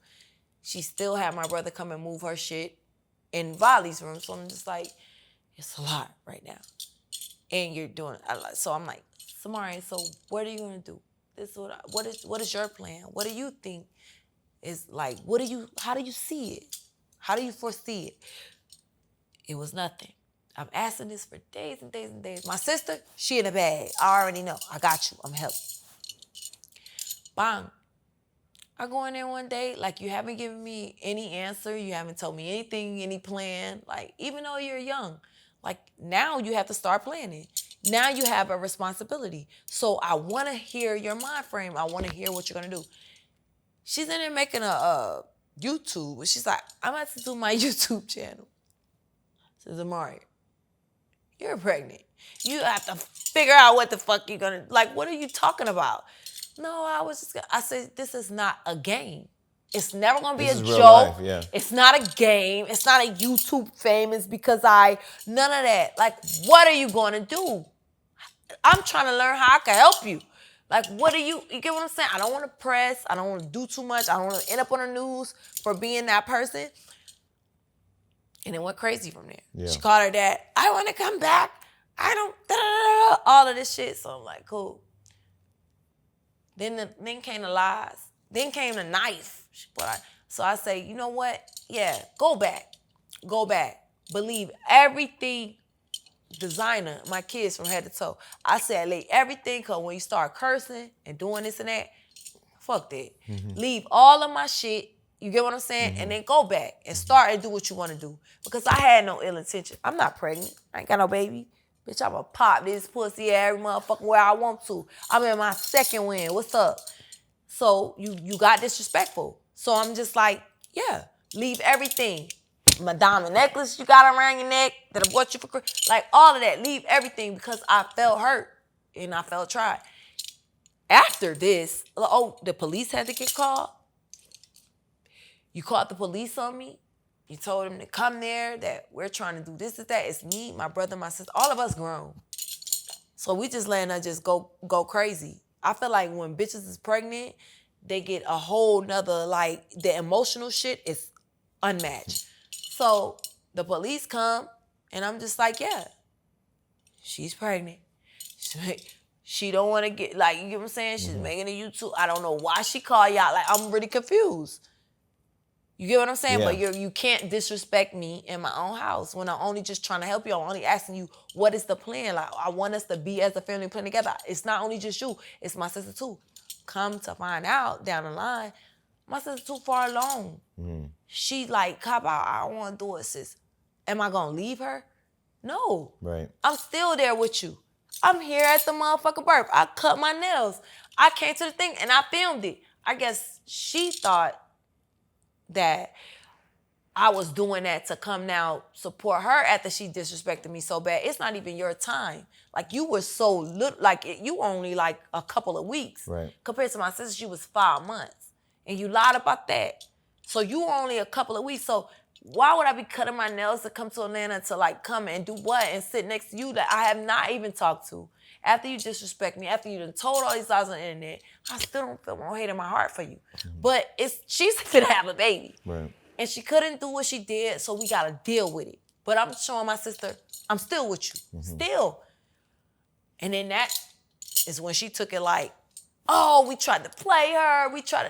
She still had my brother come and move her shit in Volley's room. So I'm just like, it's a lot right now. And you're doing it. So I'm like, Samari, so what are you going to do? What is your plan? What do you think is like, how do you see it? How do you foresee it? It was nothing. I'm asking this for days and days and days. My sister, she in the bag. I already know. I got you. I'm helping. Bang. I go in there one day, like you haven't given me any answer. You haven't told me anything, any plan. Like, even though you're young, like now you have to start planning. Now you have a responsibility. So I want to hear your mind frame. I want to hear what you're going to do. She's in there making a YouTube. She's like, I'm about to do my YouTube channel. Says, Amari, you're pregnant. You have to figure out what the fuck you're going to, like, what are you talking about? No, I said, this is not a game. It's never going to be a joke. Life, yeah. It's not a game. It's not a YouTube famous because none of that. Like, what are you going to do? I'm trying to learn how I can help you. Like, you get what I'm saying? I don't want to press. I don't want to do too much. I don't want to end up on the news for being that person. And it went crazy from there. Yeah. She called her dad, I want to come back. I don't, all of this shit. So I'm like, cool. Then came the lies. Then came the knife. So I say, you know what? Yeah, go back. Go back. Believe everything designer, my kids from head to toe. I said, leave everything, because when you start cursing and doing this and that, fuck that. Mm-hmm. Leave all of my shit, you get what I'm saying? Mm-hmm. And then go back and start and do what you want to do. Because I had no ill intention. I'm not pregnant. I ain't got no baby. Bitch, I'ma pop this pussy every motherfucker where I want to. I'm in my second win. What's up? So you got disrespectful. So I'm just like, yeah, leave everything. My diamond necklace you got around your neck that I bought you for Christmas. Like all of that, leave everything because I felt hurt and I felt tried. After this, the police had to get called. You called the police on me. You told them to come there, that we're trying to do this and that. It's me, my brother, my sister, all of us grown. So we just letting her just go crazy. I feel like when bitches is pregnant, they get a whole nother, like, the emotional shit is unmatched. So the police come, and I'm just like, yeah, she's pregnant. She don't want to get, like, you get what I'm saying? She's making a YouTube. I don't know why she called y'all. Like, I'm really confused. You get what I'm saying? Yeah. But you can't disrespect me in my own house when I'm only just trying to help you. I'm only asking you, what is the plan? Like, I want us to be as a family playing together. It's not only just you. It's my sister too. Come to find out down the line, my sister's too far along. Mm. She like, cop out, I don't want to do it, sis. Am I going to leave her? No. Right. I'm still there with you. I'm here at the motherfucking birth. I cut my nails. I came to the thing and I filmed it. I guess she thought that I was doing that to come now support her after she disrespected me so bad. It's not even your time. Like, you were so little, like, you were only like a couple of weeks. Right. Compared to my sister, she was 5 months. And you lied about that. So you were only a couple of weeks. So why would I be cutting my nails to come to Atlanta to like come and do what and sit next to you that I have not even talked to? After you disrespect me, after you done told all these lies on the internet, I still don't feel no hate in my heart for you. Mm-hmm. But she's gonna have a baby. Right. And she couldn't do what she did, so we gotta deal with it. But I'm showing my sister, I'm still with you. Mm-hmm. Still. And then that is when she took it like, oh, we tried to play her.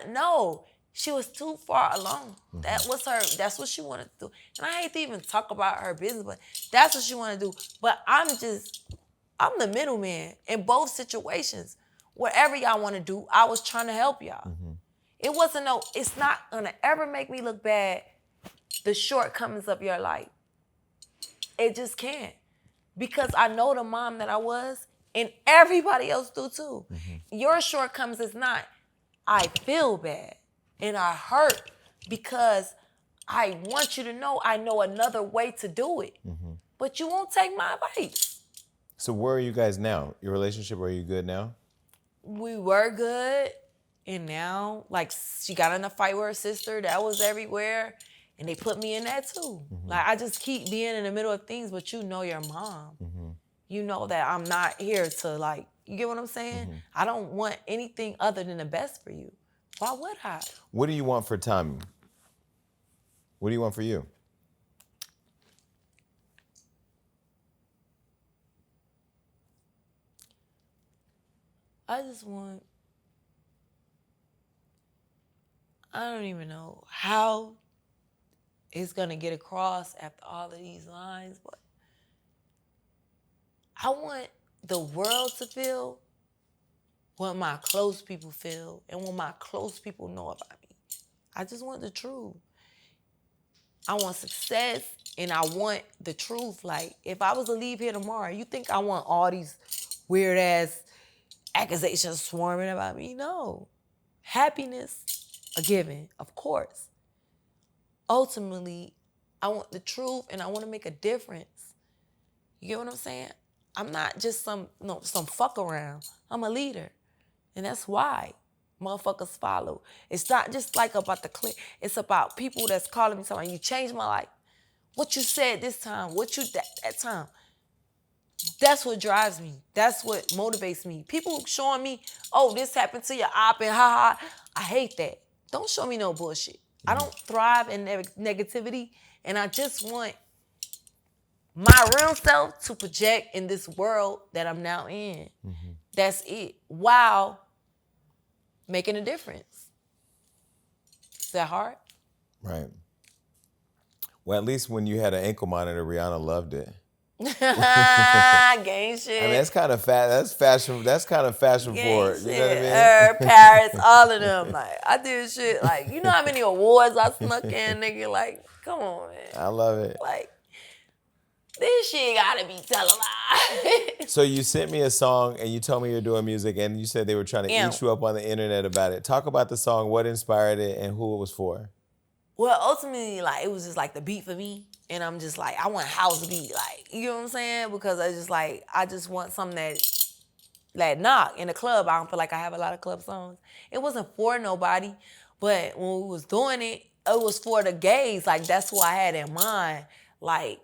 No. She was too far along. That was that's what she wanted to do. And I hate to even talk about her business, but that's what she wanted to do. But I'm the middleman in both situations. Whatever y'all want to do, I was trying to help y'all. It's not gonna ever make me look bad, the shortcomings of your life. It just can't. Because I know the mom that I was, and everybody else do too. Your shortcomings is not, I feel bad and I hurt because I want you to know I know another way to do it. But you won't take my advice. So where are you guys now? Your relationship, are you good now? We were good, and now, like, she got in a fight with her sister. That was everywhere, and they put me in that too. Like, I just keep being in the middle of things, but you know your mom. You know that I'm not here to, like, you get what I'm saying? I don't want anything other than the best for you. Why would I? What do you want for Tommie? What do you want for you? I don't even know how it's gonna get across after all of these lines, but I want the world to feel what my close people feel and what my close people know about me. I just want the truth. I want success and I want the truth. Like, if I was to leave here tomorrow, you think I want all these weird ass accusations swarming about me? No. Happiness, a given, of course. Ultimately, I want the truth and I want to make a difference. You get what I'm saying? I'm not just some fuck around. I'm a leader. And that's why motherfuckers follow. It's not just like about the clique. It's about people that's calling me saying, you changed my life. What you said this time, what you that time. That's what drives me. That's what motivates me. People showing me, oh, this happened to your op and ha ha. I hate that. Don't show me no bullshit. I don't thrive in negativity, and I just want my real self to project in this world that I'm now in. That's it. While making a difference. Is that hard? Right. Well, at least when you had an ankle monitor, Rihanna loved it. Gang shit. I mean, that's kind of That's fashion. That's kind of fashion forward. You know what I mean? Paris, all of them. Like, I did shit. Like, you know how many awards I snuck in, nigga? Like, come on, man. I love it. Like, this shit gotta be televised. So you sent me a song and you told me you're doing music and you said they were trying to eat you up on the internet about it. Talk about the song, what inspired it and who it was for. Well, ultimately, like, it was just like the beat for me. And I'm just like, I want a house beat. Like, you know what I'm saying? Because I just want something that knock in the club. I don't feel like I have a lot of club songs. It wasn't for nobody, but when we was doing it, it was for the gays. Like, that's who I had in mind. Like,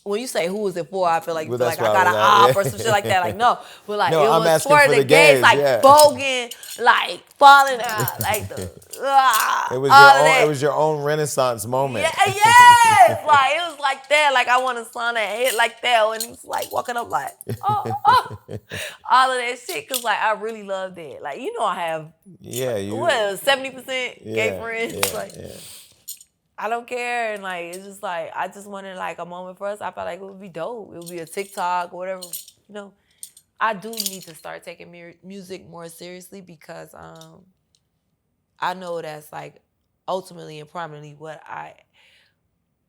when you say who was it for, I feel like, I got an op or some shit like that. Like, no. But like, no, it was for the gays, like bogan, like falling out, like the it was your own Renaissance moment. Yeah, yes. Like, it was like that. Like, I want a song that hit like that when he's like walking up like, oh. All of that shit. Cause like, I really loved it. Like, you know, I have 70% gay friends. I don't care, and like, it's just like, I just wanted like a moment for us. I felt like it would be dope. It would be a TikTok or whatever, you know. I do need to start taking music more seriously because I know that's like ultimately and primarily what I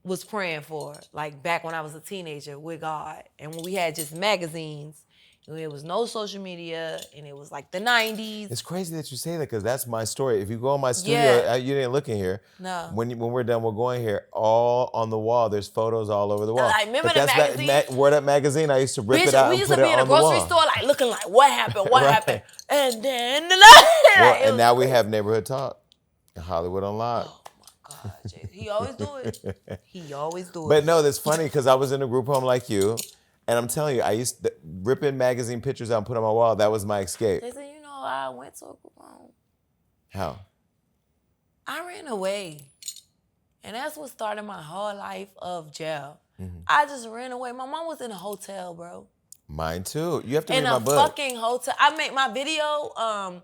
was praying for. Like back when I was a teenager with God, and when we had just magazines. There was no social media, and it was like the 90s. It's crazy that you say that because that's my story. If you go in my studio, you didn't look in here. No. When we're done, we'll go in here. All on the wall, there's photos all over the wall. I remember the magazine? Word Up magazine. I used to rip it out and put it on the wall. We used to be in a grocery store, like looking like, what happened? What happened? And then and now we have Neighborhood Talk, Hollywood Unlocked. Oh my God, Jay. He always do it. He always do it. But no, that's funny because I was in a group home like you. And I'm telling you, I used to rip in magazine pictures out and put on my wall. That was my escape. They said, you know, I went to a group home. How? I ran away. And that's what started my whole life of jail. I just ran away. My mom was in a hotel, bro. Mine too. You have to read my book. In a fucking hotel. I made my video.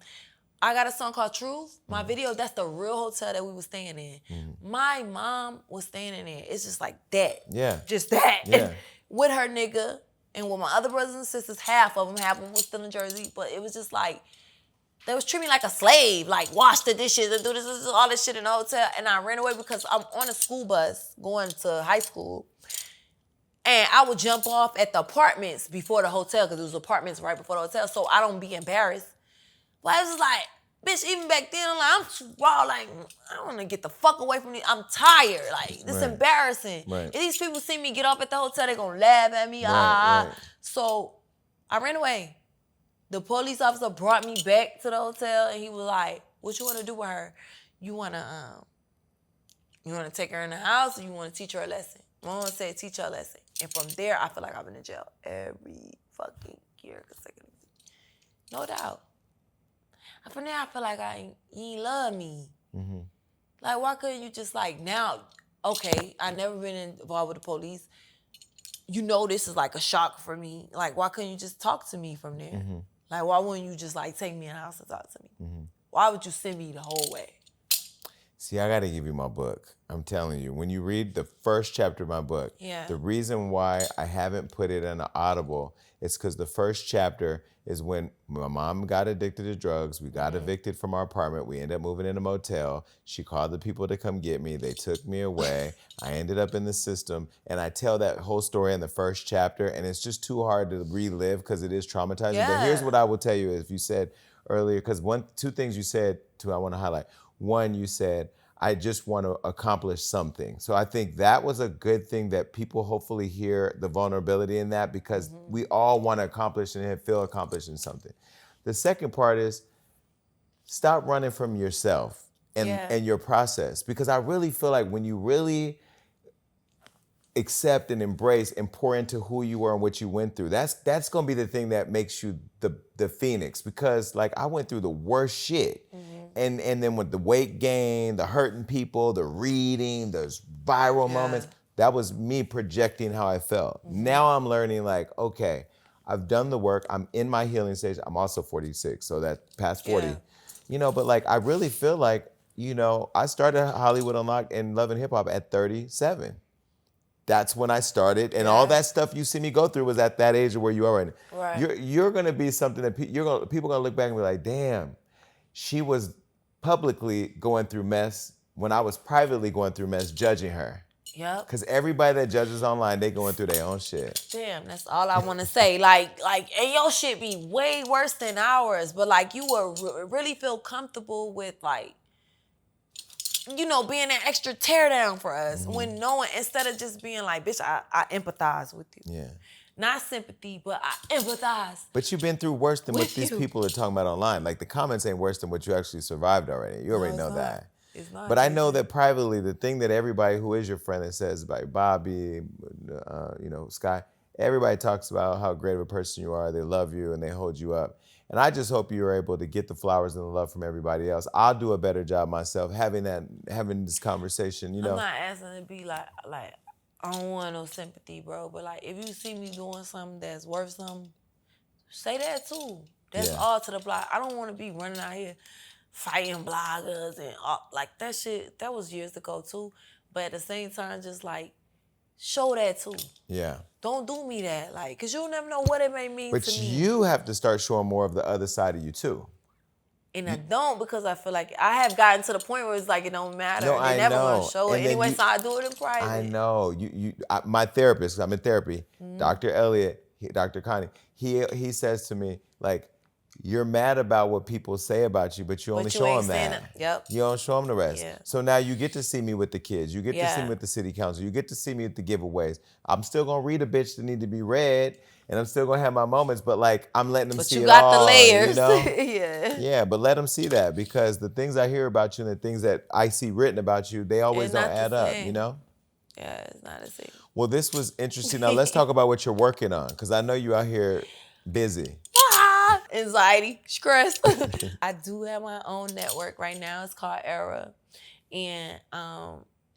I got a song called Truth. My video, that's the real hotel that we were staying in. My mom was staying in there. It's just like that. Yeah. Just that. Yeah. With her nigga and with my other brothers and sisters, half of them was still in Jersey. But it was just like, they was treating me like a slave. Like, wash the dishes and do this, all this shit in the hotel. And I ran away because I'm on a school bus going to high school. And I would jump off at the apartments before the hotel because it was apartments right before the hotel, so I don't be embarrassed. But I was just like, bitch, even back then, I'm like, I'm too raw. Like, I want to get the fuck away from these. I'm tired. Like, this is embarrassing. Right. If these people see me get off at the hotel, they're going to laugh at me. Right. So I ran away. The police officer brought me back to the hotel, and he was like, what you want to do with her? You want to take her in the house, or you want to teach her a lesson? Mama said, teach her a lesson. And from there, I feel like I've been in jail every fucking year consecutively. No doubt. And from there, I feel like you ain't love me. Mm-hmm. Like, why couldn't you just like, now, okay, I never been involved with the police. You know this is like a shock for me. Like, why couldn't you just talk to me from there? Mm-hmm. Like, why wouldn't you just like take me in the house and talk to me? Mm-hmm. Why would you send me the whole way? See, I got to give you my book. I'm telling you, when you read the first chapter of my book, the reason why I haven't put it in an Audible is because the first chapter is when my mom got addicted to drugs. We got evicted from our apartment. We ended up moving in a motel. She called the people to come get me. They took me away. I ended up in the system. And I tell that whole story in the first chapter, and it's just too hard to relive because it is traumatizing. Yeah. But here's what I will tell you, if you said earlier, because two things you said, I want to highlight. One, you said, I just want to accomplish something. So I think that was a good thing that people hopefully hear the vulnerability in that, because we all want to accomplish and feel accomplished in something. The second part is stop running from yourself and your process, because I really feel like when you really accept and embrace and pour into who you were and what you went through, that's going to be the thing that makes you the phoenix. Because like I went through the worst shit. And then with the weight gain, the hurting people, the reading, those viral moments, that was me projecting how I felt. Now I'm learning like, okay, I've done the work. I'm in my healing stage. I'm also 46, so that's past 40. You know, but like I really feel like, you know, I started Hollywood Unlocked and Love and Hip Hop at 37. That's when I started, and all that stuff you see me go through was at that age of where you are right now. Right. You're gonna be something that people are gonna look back and be like, damn, she was publicly going through mess when I was privately going through mess judging her. Yep. Because everybody that judges online, they going through their own shit. Damn, that's all I want to say. Like, and your shit be way worse than ours, but like you will really feel comfortable with like, you know, being an extra teardown for us when knowing, instead of just being like, bitch, I empathize with you. Yeah. Not sympathy, but I empathize. But you've been through worse than what these people are talking about online. Like the comments ain't worse than what you actually survived already. You already know that. It's not. But I know that privately, the thing that everybody who is your friend that says about Bobby, you know, Sky, everybody talks about how great of a person you are. They love you and they hold you up. And I just hope you're able to get the flowers and the love from everybody else. I'll do a better job myself having this conversation. You know, I'm not asking to be like. I don't want no sympathy, bro. But like, if you see me doing something that's worth something, say that too. That's all to the block. I don't want to be running out here fighting bloggers and all, like that shit. That was years ago too. But at the same time, just like show that too. Yeah. Don't do me that, like, cause you'll never know what it may mean to me. But you have to start showing more of the other side of you too. And I don't, because I feel like I have gotten to the point where it's like it don't matter. No, They're never gonna show it anyway, so I do it in private. I know. My therapist, I'm in therapy, Dr. Elliott, Dr. Connie, he says to me, like, you're mad about what people say about you, but you only show them that. Yep. You don't show them the rest. Yeah. So now you get to see me with the kids. You get to see me with the city council. You get to see me with the giveaways. I'm still gonna read a bitch that need to be read, and I'm still gonna have my moments, but like I'm letting them see it all. But you got the layers. You know? Yeah, but let them see that, because the things I hear about you and the things that I see written about you, they always don't add up, you know? Yeah, it's not the same. Well, this was interesting. Now let's talk about what you're working on, because I know you out here busy. Anxiety, stress. I do have my own network right now. It's called Era. And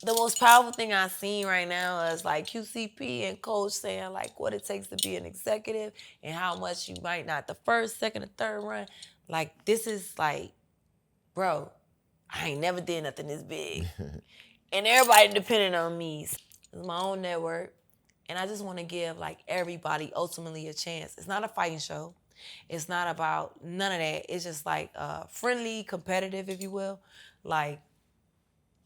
the most powerful thing I've seen right now is like QCP and Coach saying like what it takes to be an executive and how much you might not the first, second, or third run. Like this is like bro, I ain't never did nothing this big. And everybody depending on me. It's my own network. And I just want to give like everybody ultimately a chance. It's not a fighting show. It's not about none of that. It's just like friendly, competitive, if you will. Like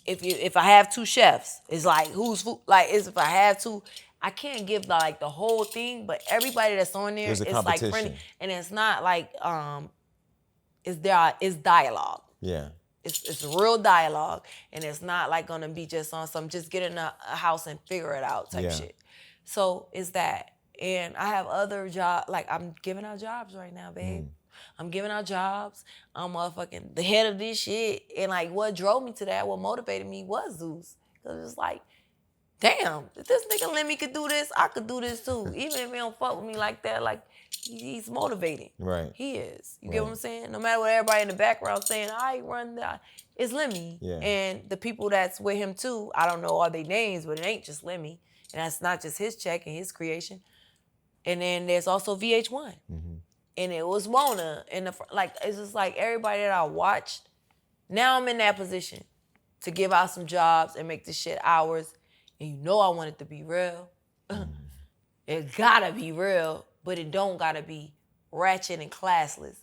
if I have two chefs, it's like who's food? Like if I have two, I can't give like the whole thing, but everybody that's on there is like friendly, and it's not like it's dialogue. Yeah. It's real dialogue, and it's not like gonna be just on some just get in a house and figure it out type shit. So it's that, and I have other jobs. Like I'm giving out jobs right now, babe. I'm giving out jobs. I'm motherfucking the head of this shit, and like what drove me to that, what motivated me was Zeus, because it's like, damn, if this nigga let me could do this, I could do this too. Even if he don't fuck with me like that, like he's motivating. Right. He is. You get what I'm saying? No matter what everybody in the background saying, I run that. It's Lemmy. Yeah. And the people that's with him too, I don't know all their names, but it ain't just Lemmy. And that's not just his check and his creation. And then there's also VH1. And it was Mona. And it's just like everybody that I watched, now I'm in that position to give out some jobs and make this shit ours. And you know I want it to be real. It gotta be real, but it don't gotta be ratchet and classless.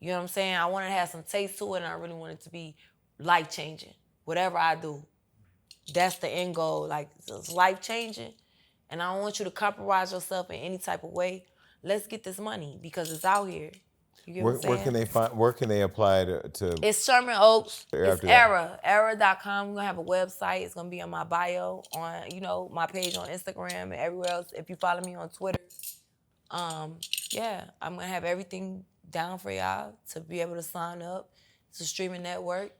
You know what I'm saying? I want to have some taste to it, and I really want it to be life-changing. Whatever I do, that's the end goal. Like, it's life-changing, and I don't want you to compromise yourself in any type of way. Let's get this money because it's out here. You get what I'm saying? Where can they apply to? It's Sherman Oaks. It's After Era.com. We're going to have a website. It's going to be on my bio, on, my page on Instagram and everywhere else. If you follow me on Twitter, I'm going to have everything down for y'all to be able to sign up. It's a streaming network.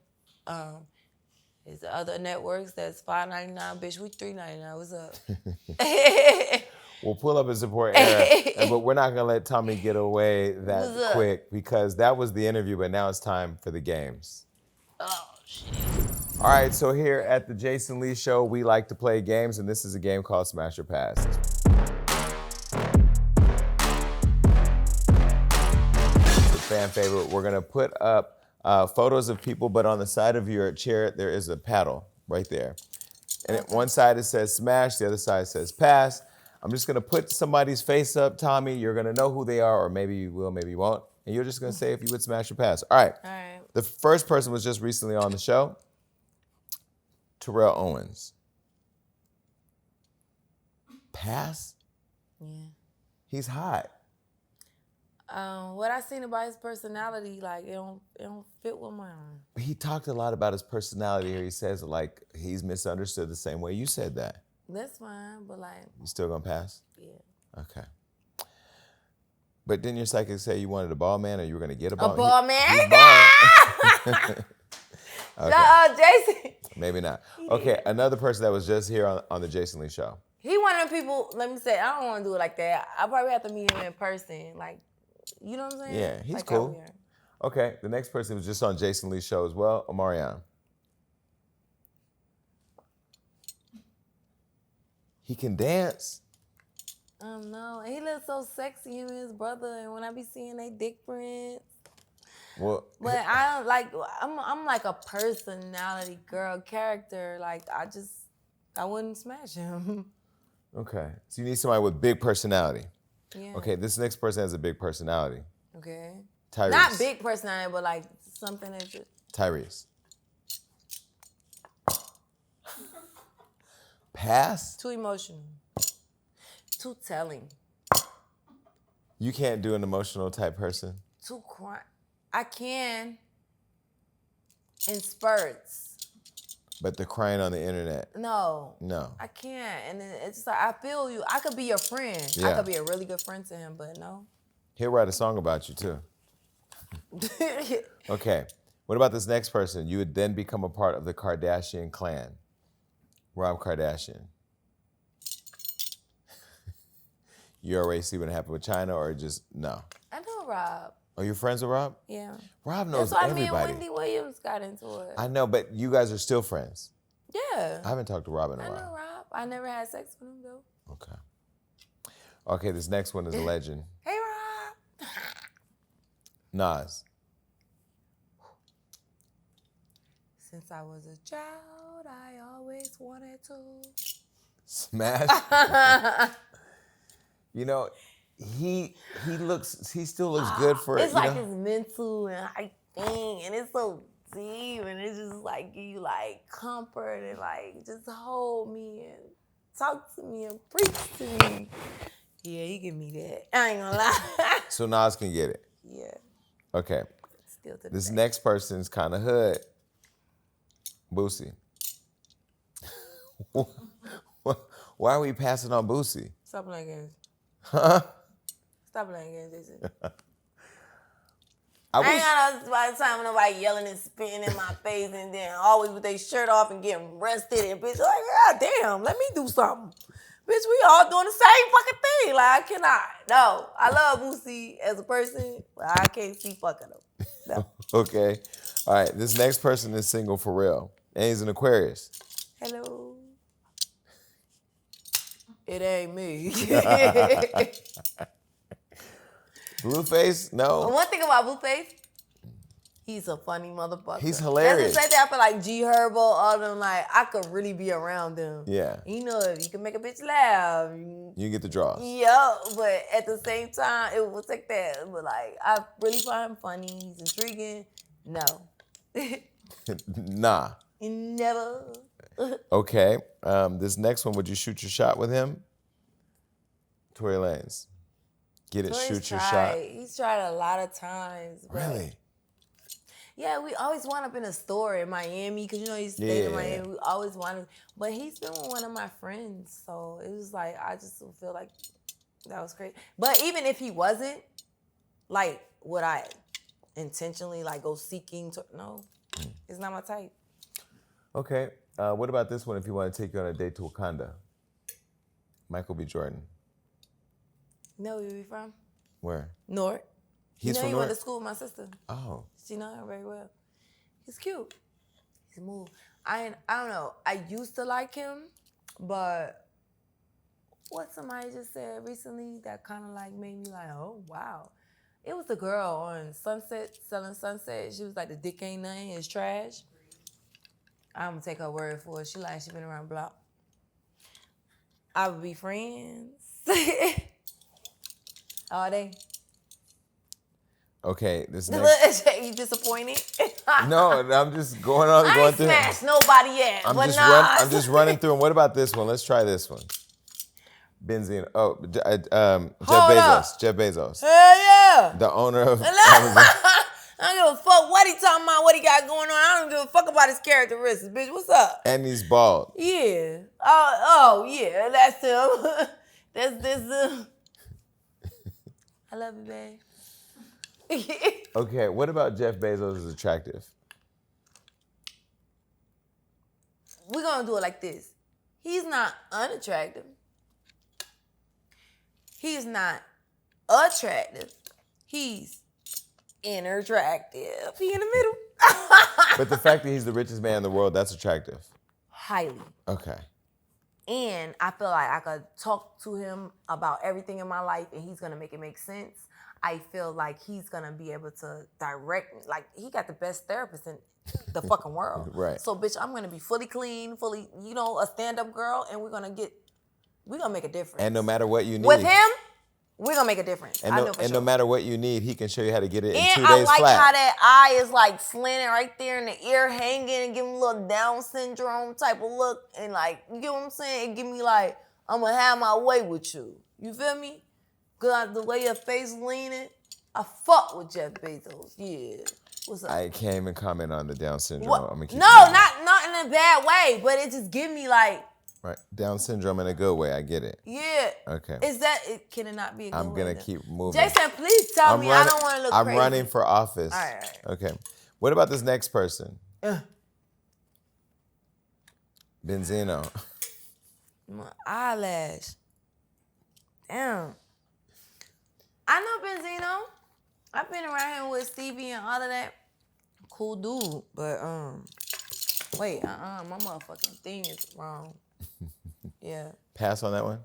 There's other networks that's $5.99. Bitch, we $3.99. What's up? We'll pull up and support Era, but we're not going to let Tommie get away that quick because that was the interview, but now it's time for the games. Oh, shit. All right, so here at the Jason Lee Show, we like to play games, and this is a game called Smash or Pass. It's a fan favorite. We're going to put up photos of people, but on the side of your chair, there is a paddle right there. And one side it says smash, the other side says pass. I'm just gonna put somebody's face up, Tommie. You're gonna know who they are, or maybe you will, maybe you won't. And you're just gonna say if you would smash or pass. All right. All right. The first person was just recently on the show, Terrell Owens. Pass? Yeah. He's hot. What I seen about his personality, like it don't fit with mine. He talked a lot about his personality here. He says like he's misunderstood the same way you said that. That's fine, but like. You still gonna pass? Yeah. Okay. But didn't your psychic say you wanted a ball man, or you were gonna get a ball? A ball man? Okay. Jason. Maybe not. Okay, another person that was just here on the Jason Lee Show. He one of them people. Let me say, I don't want to do it like that. I probably have to meet him in person. Like, you know what I'm saying? Yeah, he's like cool. Okay, the next person was just on Jason Lee's show as well, Omarion. He can dance. No, he looks so sexy, him and his brother, and when I be seeing they dick prints. Well, but I don't like. I'm like a personality girl character. Like I wouldn't smash him. Okay, so you need somebody with big personality. Yeah. Okay, this next person has a big personality. Okay. Tyrese. Not big personality, but like something that just. Tyrese. Pass? Too emotional. Too telling. You can't do an emotional type person? Too quiet. I can. In spurts. But the crying on the internet? No. No. I can't. And it's just like, I feel you. I could be your friend. Yeah. I could be a really good friend to him, but no. He'll write a song about you too. Okay. What about this next person? You would then become a part of the Kardashian clan. Rob Kardashian. You already see what happened with China, or just no? I know Rob. Are you friends with Rob? Yeah. Rob knows That's why everybody. me and Wendy Williams got into it. I know, but you guys are still friends. Yeah. I haven't talked to Rob in a while. I know Rob. I never had sex with him though. Okay. Okay, this next one is a legend. Hey Rob. Nas. Since I was a child, I always wanted to smash. You know, he still looks good for it's you like know? this mental and height thing, and it's so deep, and it's just like give you like comfort and like just hold me and talk to me and preach to me. Yeah, he give me that. I ain't gonna lie. So Nas can get it. Yeah. Okay. Still to the This day. next person's kind of hood. Boosie. Why are we passing on Boosie? Stop playing games. Huh? Stop playing games, Jason. I ain't got no time when nobody yelling and spitting in my face and then always with their shirt off and getting arrested and bitch like, God damn, let me do something. Bitch, we all doing the same fucking thing. Like, I cannot. No, I love Boosie as a person, but I can't see fucking him. No. Okay. All right. This next person is single for real. And he's an Aquarius. Hello. It ain't me. Blueface? No. One thing about Blueface, he's a funny motherfucker. He's hilarious. That's the same thing I feel like G Herbo, all them, like, I could really be around them. Yeah. You know, if you can make a bitch laugh. You get the draws. Yeah, but at the same time, it will take that. But, like, I really find him funny. He's intriguing. No. Nah. Never. Okay. This next one, would you shoot your shot with him? Tory Lanez. Get it, shoot your shot. He's tried a lot of times. But Really? yeah, we always wound up in a store in Miami because, you know, he stayed in Miami. We always wanted, but he's been with one of my friends. So it was like, I just feel like that was crazy. But even if he wasn't, like, would I intentionally, like, go seeking to, no, it's not my type. Okay. What about this one if you want to take you on a date to Wakanda? Michael B. Jordan. You know where you be from? Where? North. He's you know from he North? went to school with my sister. Oh. She know him very well. He's cute. He's moved. I don't know. I used to like him, but what somebody just said recently that kind of like made me like, oh, wow. It was the girl on Sunset, selling Sunset. She was like, the dick ain't nothing, it's trash. I'm gonna take her word for it. She like, she been around the block. I would be friends. All day. Okay, this next... You disappointed? No, I'm just going on and going through. I ain't smashed nobody yet, I'm just running through them. What about this one? Let's try this one. Benzino. Oh, Jeff Bezos. Jeff Bezos. Hell yeah. The owner of Amazon. I don't give a fuck what he talking about, what he got going on. I don't give a fuck about his characteristics, bitch. What's up? And he's bald. Yeah. Oh yeah, that's him. That's I love you, babe. Okay, what about Jeff Bezos is attractive? We're gonna do it like this. He's not unattractive. He's not attractive. He's inattractive. He in the middle. But the fact that he's the richest man in the world, that's attractive. Highly. Okay. And I feel like I could talk to him about everything in my life and he's gonna make it make sense. I feel like he's gonna be able to direct me. Like, he got the best therapist in the fucking world. Right. So, bitch, I'm gonna be fully clean, fully, a stand-up girl, and we're gonna make a difference. And no matter what you need. With him, we're gonna make a difference. And, I know for sure. no matter what you need, he can show you how to get it in and 2 days I like flat. how that eye is like slanted right there in the ear hanging and give him a little Down syndrome type of look. And like, you get what I'm saying? It give me like, I'm gonna have my way with you. You feel me? Cause the way your face leaning, I fuck with Jeff Bezos. Yeah. What's up? I can't even comment on the Down syndrome. What? I'm gonna keep No, not in a bad way, but it just give me like, right. Down syndrome in a good way. I get it. yeah. Okay. Can it not be a good I'm way gonna then? keep moving. Jason, please tell me. I don't want to look I'm crazy. running for office. All right. Okay. What about this next person? Benzino. My eyelash. Damn. I know Benzino. I've been around here with Stevie and all of that. Cool dude. But, wait, my motherfucking thing is wrong. Yeah. Pass on that one?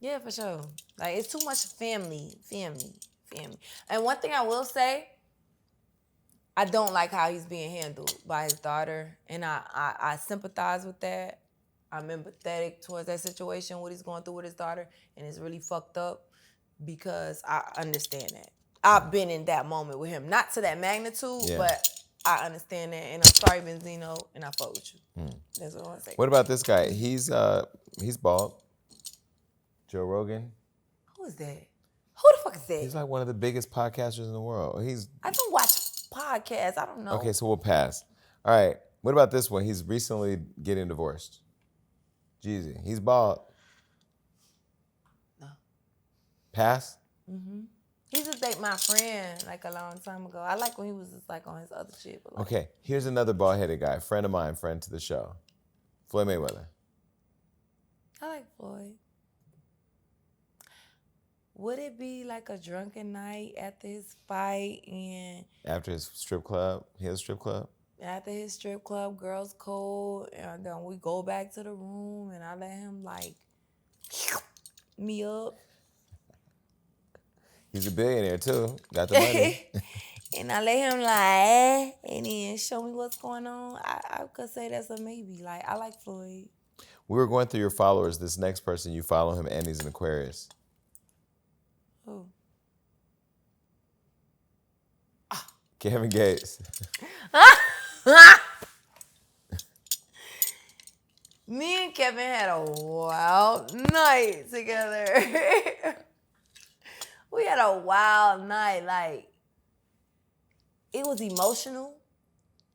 Yeah, for sure. Like, it's too much family. And one thing I will say, I don't like how he's being handled by his daughter, and I sympathize with that. I'm empathetic towards that situation, what he's going through with his daughter, and it's really fucked up because I understand that. I've been in that moment with him, not to that magnitude, but I understand that, and I'm sorry, Benzino, and I fuck with you. That's what I want to say. What about this guy? He's bald. Joe Rogan. Who is that? Who the fuck is that? He's like one of the biggest podcasters in the world. I don't watch podcasts. I don't know. Okay, so we'll pass. All right. What about this one? He's recently getting divorced. Jeezy. He's bald. No. Pass? Mm-hmm. He used to date my friend like a long time ago. I like when he was just like on his other shit. But like, Okay, here's another bald-headed guy. Friend of mine, friend to the show. Floyd Mayweather. I like Floyd. Would it be like a drunken night after his fight and After his strip club? He has a strip club? after his strip club, girls cold, and then we go back to the room and I let him like me up. He's a billionaire too. Got the money. And I let him like, and then show me what's going on. I could say that's a maybe. Like, I like Floyd. We were going through your followers. This next person, you follow him and he's an Aquarius. Who? Kevin Gates. Me and Kevin had a wild night together. We had a wild night. Like, it was emotional.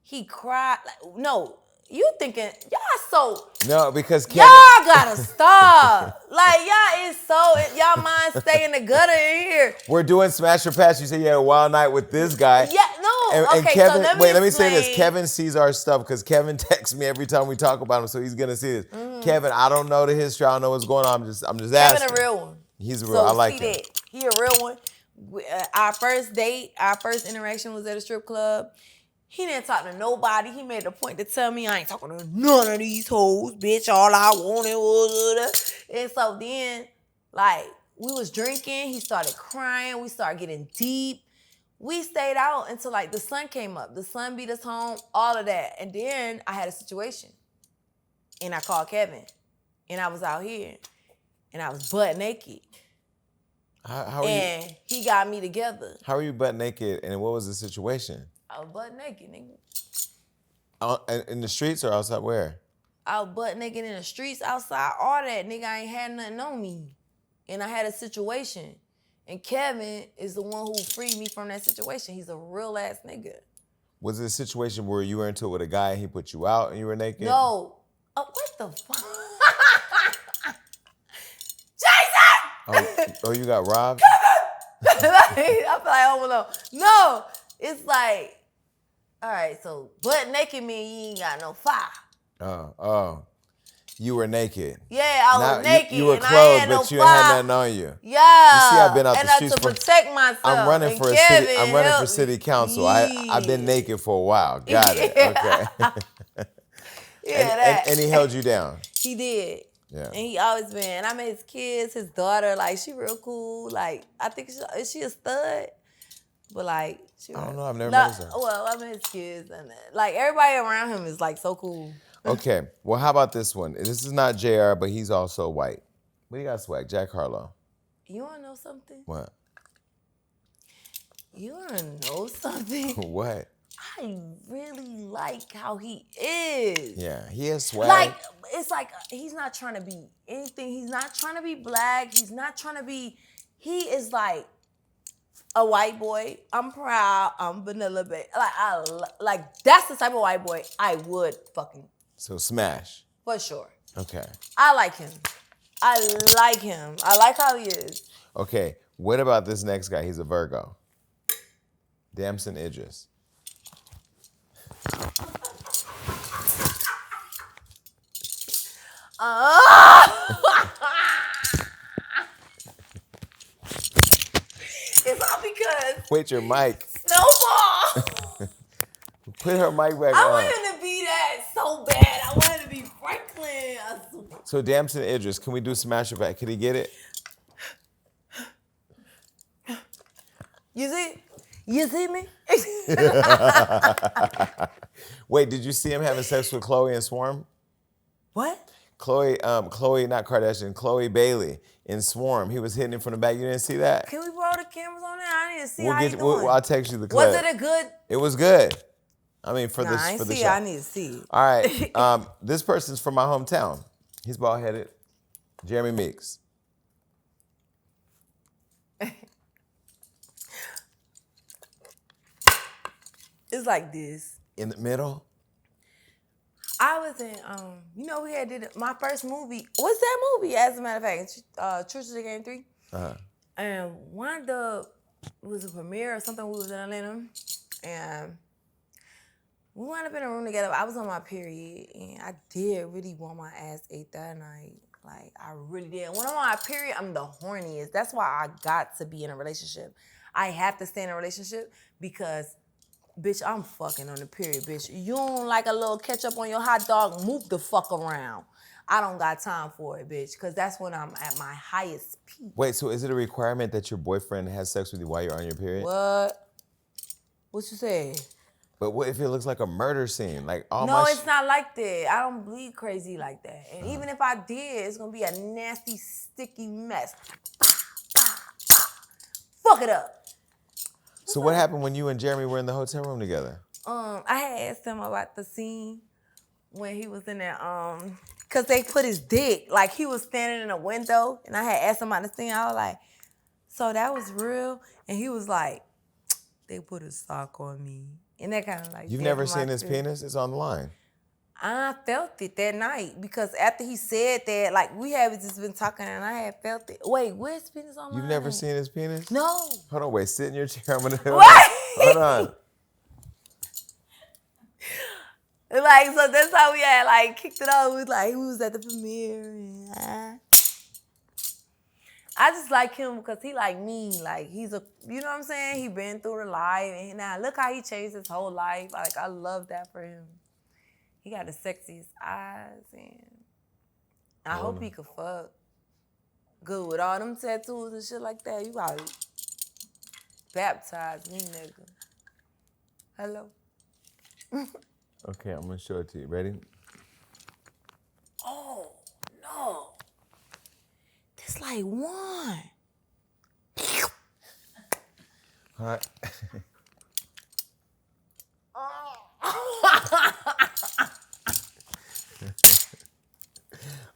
He cried. Like, no, you thinking, y'all so... No, because Kevin... Y'all gotta stop. Like, y'all is so... Y'all mind stay in the gutter in here. We're doing Smash or Pass. You said you had a wild night with this guy. Yeah, no. And Okay, Kevin, so let me say this. explain. Kevin sees our stuff because Kevin texts me every time we talk about him, so he's gonna see this. Kevin, I don't know the history. I don't know what's going on. I'm just asking. Kevin a real one. He's a real. I like him. That. He a real one. Our first date, our first interaction was at a strip club. He didn't talk to nobody. He made a point to tell me I ain't talking to none of these hoes, bitch. All I wanted was... And so then, like, we was drinking. He started crying. We started getting deep. We stayed out until, like, the sun came up. The sun beat us home, all of that. And then I had a situation. And I called Kevin. And I was out here. And I was butt naked. How are and you? He got me together. How are you butt naked? And what was the situation? I was butt naked, nigga. In the streets or outside? Where? I was butt naked in the streets, outside, all that. Nigga, I ain't had nothing on me. And I had a situation. And Kevin is the one who freed me from that situation. He's a real ass nigga. Was it a situation where you were into it with a guy and he put you out and you were naked? No. Oh, what the fuck? Jason! Oh, you got robbed? I feel like, oh no. It's like, all right, so butt naked mean you ain't got no fire. Oh. You were naked. Yeah, I was naked. You were and clothed, I had but no you ain't had nothing on you. Yeah. You see, I've been out the streets to protect myself. I'm running and for Kevin I'm running for helped city me. council. Yeah. I've been naked for a while. Got it. Okay. And he held you down. He did. Yeah. And he always been. And I met his kids, his daughter. Like, she real cool. Like, I think is she a stud? But like, I don't know. I've never met her. Well, I met his kids, and like everybody around him is like so cool. Okay. Well, how about this one? This is not JR, but he's also white. What do you got, swag? Jack Harlow. You wanna know something? What? You wanna know something? What? I really like how he is. Yeah, he has swag. Like, it's like he's not trying to be anything. He's not trying to be black. He's not trying to be. He is like a white boy. I'm proud. I'm vanilla, babe. Like that's the type of white boy I would fucking. So smash. For sure. Okay. I like him. I like how he is. Okay. What about this next guy? He's a Virgo. Damson Idris. It's all because Wait your mic. Snowball. Put her mic back I on. want him to be that so bad. I want him to be Franklin. So Damson Idris, can we do smash or back? Can he get it? You see? You see me? Wait, did you see him having sex with Chloe in Swarm? What? Chloe, not Kardashian, Chloe Bailey in Swarm. He was hitting it from the back. You didn't see that? Can we borrow the cameras on there? I didn't see how you doing. I'll text you the clip. Was it a good? It was good. I mean, for I ain't the see show. it. I need to see it. All right. This person's from my hometown. He's bald-headed. Jeremy Meeks. It's like this. In the middle? I was in, we had did my first movie. What's that movie? As a matter of fact, Church of the Game 3. Uh-huh. And it was a premiere or something. We was in Atlanta, and we wound up in a room together. I was on my period, and I did really want my ass ate that night. Like, I really did. When I'm on my period, I'm the horniest. That's why I got to be in a relationship. I have to stay in a relationship because, bitch, I'm fucking on the period, bitch. You don't like a little ketchup on your hot dog? Move the fuck around. I don't got time for it, bitch, because that's when I'm at my highest peak. Wait, so is it a requirement that your boyfriend has sex with you while you're on your period? What? What you say? But what if it looks like a murder scene? Like all No, it's not like that. I don't bleed crazy like that. And even if I did, it's gonna be a nasty, sticky mess. Fuck it up. So what happened when you and Jeremy were in the hotel room together? I had asked him about the scene when he was in there, cause they put his dick, like he was standing in a window, and I had asked him about the scene. I was like, so that was real? And he was like, they put a sock on me. And that kind of like. You've never seen his penis? It's on the line. I felt it that night because after he said that, like we had just been talking and I had felt it. Wait, where's his penis on? You've never seen his penis? No. Hold on, wait. Sit in your chair. I'm gonna. What? Hold on. Like, so that's how we had like kicked it off. We was at the premiere. And, I just like him because he like me. Like he's a, you know what I'm saying? He been through the life, and now look how he changed his whole life. Like I love that for him. He got the sexiest eyes, and I hope he could fuck good with all them tattoos and shit like that. You probably baptized me, nigga. Hello. Okay, I'm gonna show it to you. Ready? Oh no. It's like one. All right.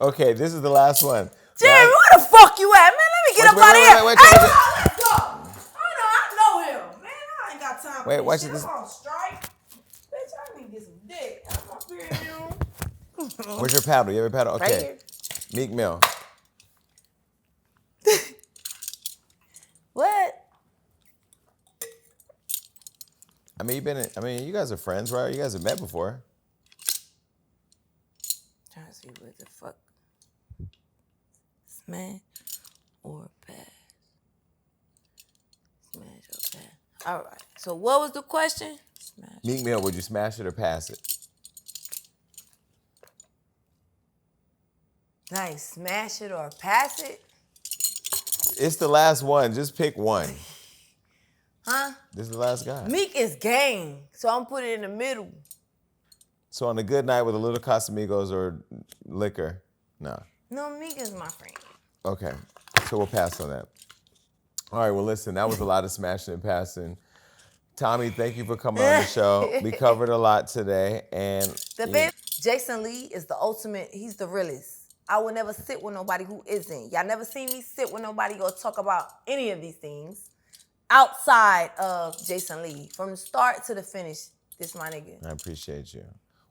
Okay, this is the last one. Jerry, where the fuck you at? Man, let me get up out of here. Wait, Hey, let's go. I know him. Man, I ain't got time for this watch shit. this. I'm on strike. Bitch, I need to get some dick. I'm up here, you. Where's your paddle? You have a paddle? Okay. Right here. Meek Mill. What? I mean, you guys are friends, right? You guys have met before. Trying to see what the fuck. Smash or pass? Smash or pass? All right. So what was the question? Smash. Meek Mill, would you smash it or pass it? Nice. Smash it or pass it? It's the last one. Just pick one. Huh? This is the last guy. Meek is gang, so I'm putting it in the middle. So on a good night with a little Casamigos or liquor, no. No, Meek is my friend. Okay, so we'll pass on that. All right, well, listen, that was a lot of smashing and passing. Tommie, thank you for coming on the show. We covered a lot today. And Jason Lee is the ultimate, he's the realest. I will never sit with nobody who isn't. Y'all never seen me sit with nobody or talk about any of these things outside of Jason Lee. From the start to the finish, this my nigga. I appreciate you.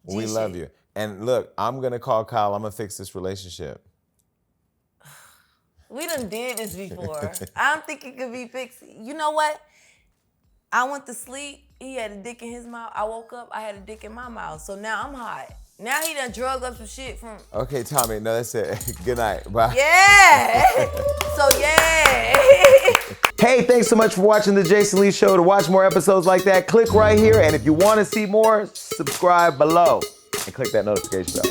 Well, we love you. And look, I'm going to call Kyle. I'm going to fix this relationship. We done did this before. I don't think it could be fixed. You know what? I went to sleep. He had a dick in his mouth. I woke up. I had a dick in my mouth. So now I'm hot. Now he done drug up some shit from... Okay, Tommie. No, that's it. Good night. Bye. Yeah. So, yeah. Hey, thanks so much for watching The Jason Lee Show. To watch more episodes like that, click right here. And if you want to see more, subscribe below and click that notification bell.